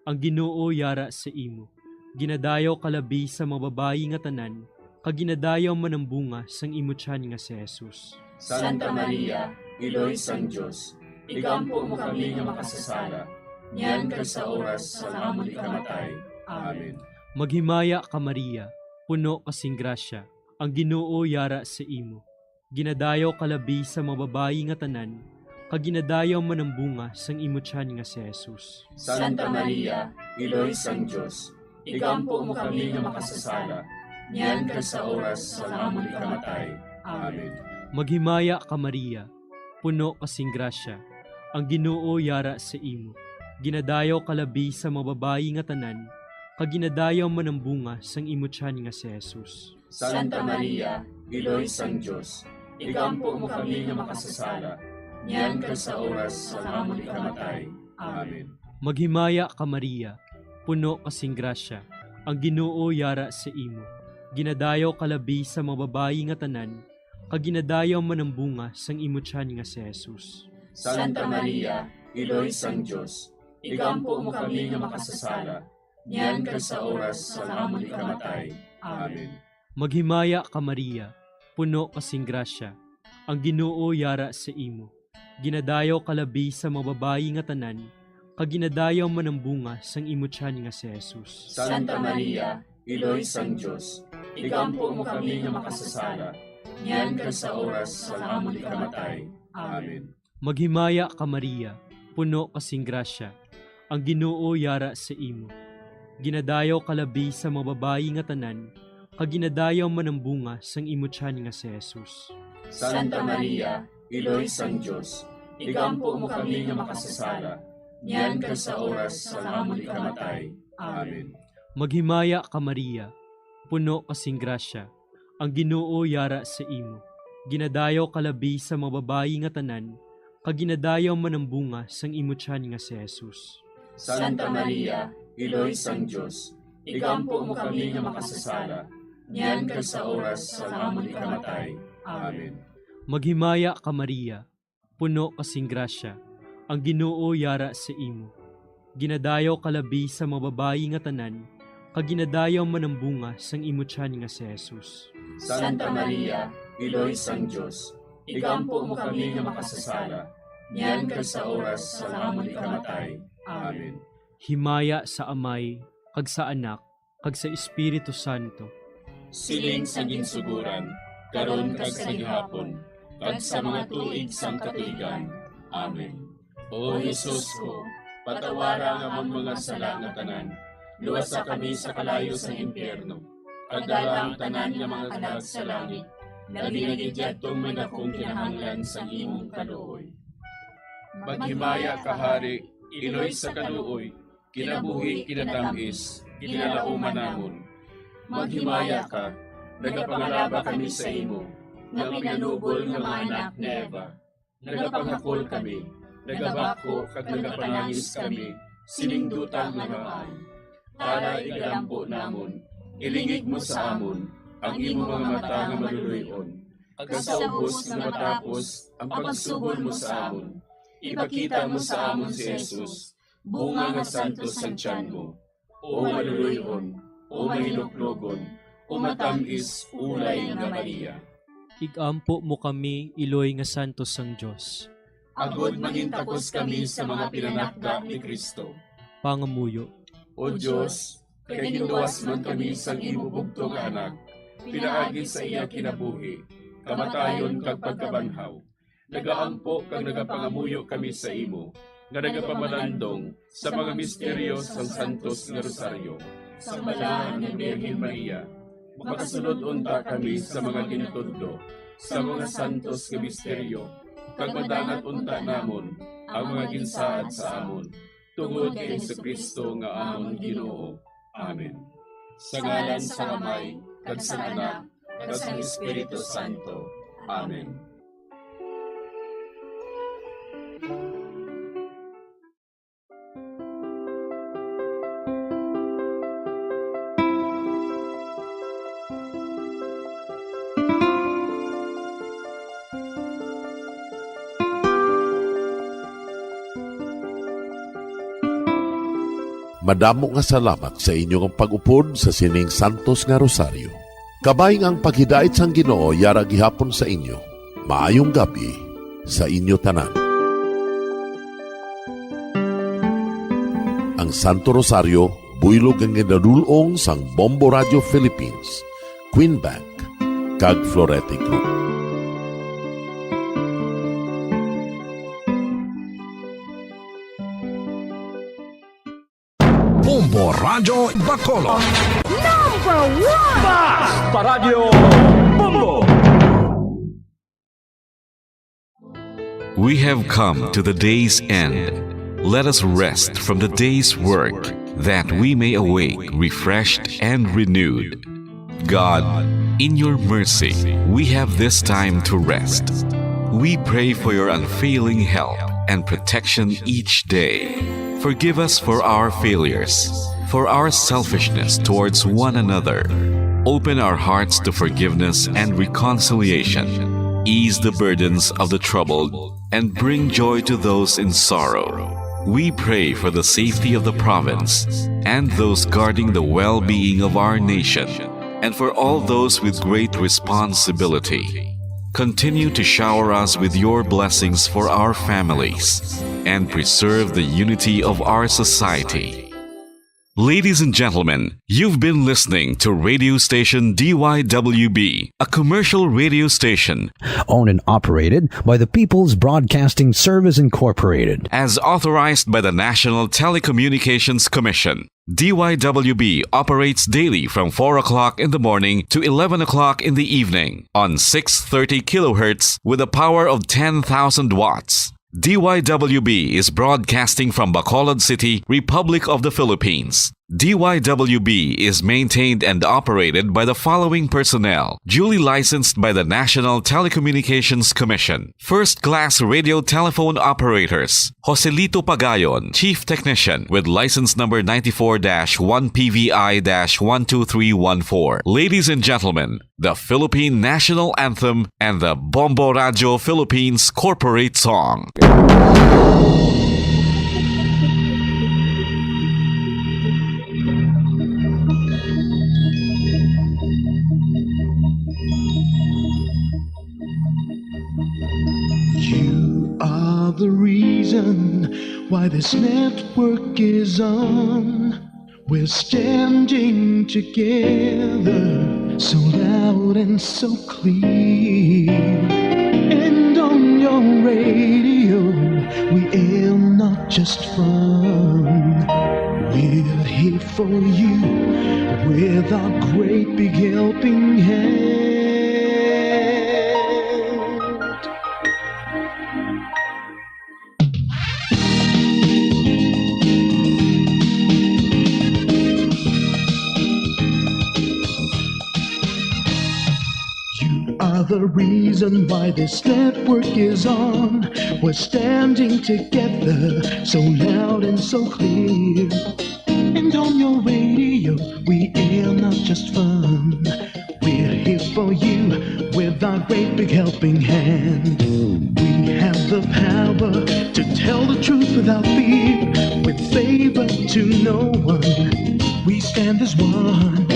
ang Ginoo yara sa imo. Ginadayaw kalabi sa mga babayi nga tanan, kag ginadayaw man ang bunga sang imo tiyan nga si Jesus. Santa Maria, Iloy sang Dios, igampo mo kami nga makasasala, niyan kag sa oras sa amon ikamatay. Amen. Maghimaya ka Maria, puno kasing grasya, ang Ginoo yara sa imo. Ginadayaw kalabi sa mga babayi nga tanan, kag ginadayaw man ang bunga sang imo tiyan nga si Jesus. Santa Maria, Iloy sang Dios, igampo mo kami nga makasasala, niyan kag sa oras sa amon ikamatay. Amen. Maghimaya ka Maria, puno kasing grasya, ang Ginoo yara sa imo. Ginadayaw kalabi sa mga babayi nga tanan, kag ginadayaw man ang bunga sang imutyan nga si Jesus. Santa Maria, Iloy sang Diyos, ikampo mo kami nga makasasala, niyan ka sa oras sa amon ikamatay. Amen. Maghimaya ka Maria, puno kasing grasya, ang Ginoo yara sa imo. Ginadayaw kalabi sa mga babayi nga tanan, kag ginadayaw man ang bunga sang imutyan nga si Jesus. Santa Maria, Iloy sang Diyos, ikampo mo kami nga makasasala, niyan ka sa oras sa amon ikamatay. Amen. Maghimaya ka Maria, puno kasing grasya, ang Ginoo yara sa imo. Ginadayaw kalabi sa mga babayi nga tanan, kag ginadayaw man ang bunga sang imutyan nga si Jesus. Santa Maria, Iloy sang Diyos, ikampo mo kami nga makasasala, niyan ka sa oras sa amon ikamatay. Amen. Maghimaya ka Maria, puno kasing grasya, ang Ginoo yara sa imo. Ginadayaw kalabi sa mga babayi nga tanan, kag ginadayaw man ang bunga sang imutyan nga si Jesus. Santa Maria, Iloy sang Diyos, ikampo mo kami nga makasasala, niyan ka sa oras sa amon ikamatay. Amen. Maghimaya ka Maria, puno kasing grasya, ang Ginoo yara sa imo. Ginadayaw kalabi sa mga babayi nga tanan, kag ginadayaw man ang bunga sang imutyan nga si Jesus. Santa Maria, Iloy sang Diyos, ikampo mo kami nga makasasala, niyan ka sa oras sa amon ikamatay. Amen. Maghimaya ka Maria, puno kasing grasya, ang Ginoo yara sa imo. Ginadayaw kalabi sa mga babayi nga tanan, kag ginadayaw man ang bunga sang imutyan nga si Jesus. Santa Maria, Iloy sang Diyos, ikampo mo kami nga makasasala, niyan ka sa oras sa amon ikamatay. Amen. Himaya sa Amay, kag sa Anak, kag sa Espiritu Santo. Siling sa ginsuguran, karon kag sa gihapon, kag sa mga tuig sang katuigan. Amen. O Jesus ko, patawara nga among mga sala nga tanan, luwasa kami sa kalayo sa impyerno, kag dala ang tanan nga mga kalag sa langit, naginagidyadtong may dakong kinahanglan sa imong kaluoy. Maghimaya ka Hari, Iloy sa kaluoy, kinabuhi kinatamis, kinalauman namon. Maghimaya ka, nagapangalaba kami sa imo, nga pinanubol nga mga anak ni Eva. Nagapangakol kami, nagabako kag nagapanangis kami, siningdutang nga maay. Para igalampo namon, ilingig mo sa amon, ang imo mga mata nga maluluyon. Kag sa ubos nga matapos, ang pagsugod mo sa amon. Ipakita mo sa amon si Jesus, bunga nga santos ang tiyan mo. O maluluyon, o mahiluklogon, o matamis ulay nga Maria. Igampo mo kami, Iloy nga santos sang Diyos. Agod mangintapos kami sa mga pinanakda ni Kristo. Pangamuyo. O Diyos, kay ginuwas man kami sa imo bugto nga anak, pinaagi sa iya kinabuhi, kamatayon kag pagkabanhaw. Nagaampo kag nagapangamuyo kami sa imo, nga nagapamalandong sa mga misteryo sang Santos nga Rosaryo. Sa balaan ni Birhen Maria, makasunod unta kami sa mga ginutudlo, sa mga santos nga misteryo, kag madangat unta namon ang mga ginsaad sa amon, tungod kay Jesucristo nga amon Ginoo. Amen. Sa ngalan sa Amay, kag sa Anak, kag sa Espiritu Santo. Amen. Madamo nga salamat sa inyong pag-upod sa sining Santos nga Rosaryo. Kabayng ang paghidait sang Ginoo yara gihapon sa inyo. Maayong gabi sa inyo tanan. Ang Santo Rosario buylog ang ginadulong sang Bombo Radio Philippines, Queen Bank, kag Florete Group. Bombo Radio Bacolod. Number 1! Basta Radio Bombo! We have come to the day's end. let us rest from the day's work, that we may awake refreshed and renewed. God, in your mercy, we have this time to rest. We pray for your unfailing help and protection each day. Forgive us for our failures, for our selfishness towards one another. Open our hearts to forgiveness and reconciliation. Ease the burdens of the troubled and bring joy to those in sorrow. We pray for the safety of the province and those guarding the well-being of our nation, and for all those with great responsibility. Continue to shower us with your blessings for our families and preserve the unity of our society. Ladies and gentlemen, you've been listening to radio station DYWB, a commercial radio station owned and operated by the People's Broadcasting Service Incorporated, as authorized by the National Telecommunications Commission. DYWB operates daily from 4 o'clock in the morning to 11 o'clock in the evening on 630 kilohertz with a power of 10,000 watts. DYWB is broadcasting from Bacolod City, Republic of the Philippines. DYWB is maintained and operated by the following personnel, duly licensed by the National Telecommunications Commission. First-class radio telephone operators, Joselito Pagayon, Chief Technician with license number 94-1PVI-12314. Ladies and gentlemen, the Philippine National Anthem and the Bombo Radio Philippines Corporate Song. You are the reason why this network is on. We're standing together, so loud and so clear. And on your radio, we aim not just fun. We're here for you with our great big helping hand. The reason why this network is on. We're standing together, so loud and so clear. And on your radio, we air not just fun. We're here for you with our great big helping hand. We have the power to tell the truth without fear, with favor to no one. We stand as one.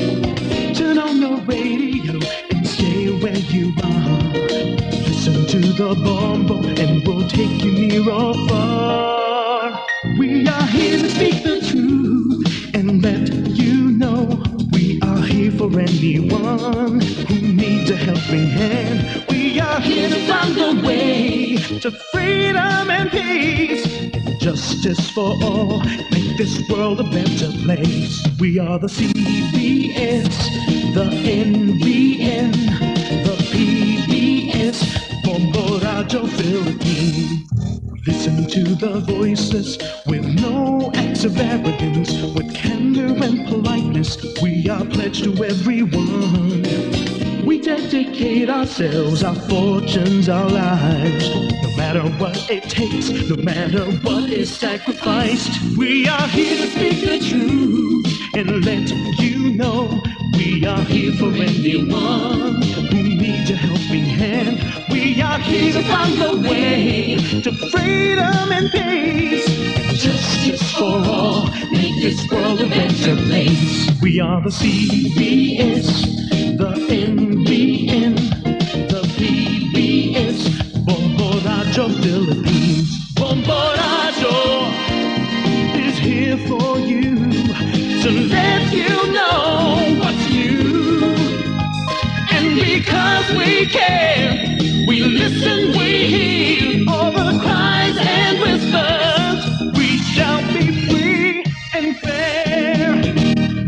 Turn on your radio and stay where you are. Listen to the Bombo and we'll take you near or far. We are here to speak the truth and let you know. We are here for anyone who needs a helping hand. We are here to find the way to freedom and peace. Justice for all, make this world a better place. We are the CBS, the NBN, the PBS, Bombo Radio Philippines. Listen to the voices with no acts of arrogance, with candor and politeness. We are pledged to everyone. We dedicate ourselves, our fortunes, our lives. No matter what it takes, no matter what is sacrificed. We are here to speak the truth and let you know. We are here for anyone who needs a helping hand. We are here to find the way to freedom and peace. Justice for all, make this world a better place. We are the CBS, the NBN, the PBS, Bombo Radio Philippines. Bombo Radio is here for you, to let you know what's new. And because we care, we listen, we hear all the cries and whispers. We shall be free and fair.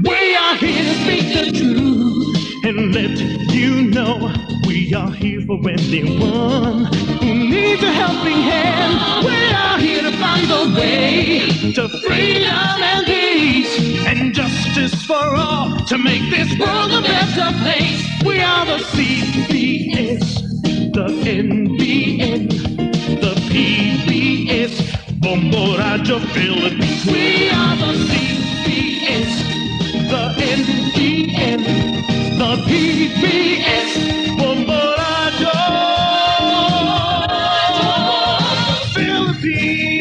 We are here to speak the truth and let you know. We are here for anyone who needs a helping hand. We are here to find the way to freedom and peace and justice for all, to make this world a better place. We are the CBS, the NBN, the PBS, Bombo Radio Philippines. We are the CBS, the NBN, the PBS, Bombo Radio Philippines.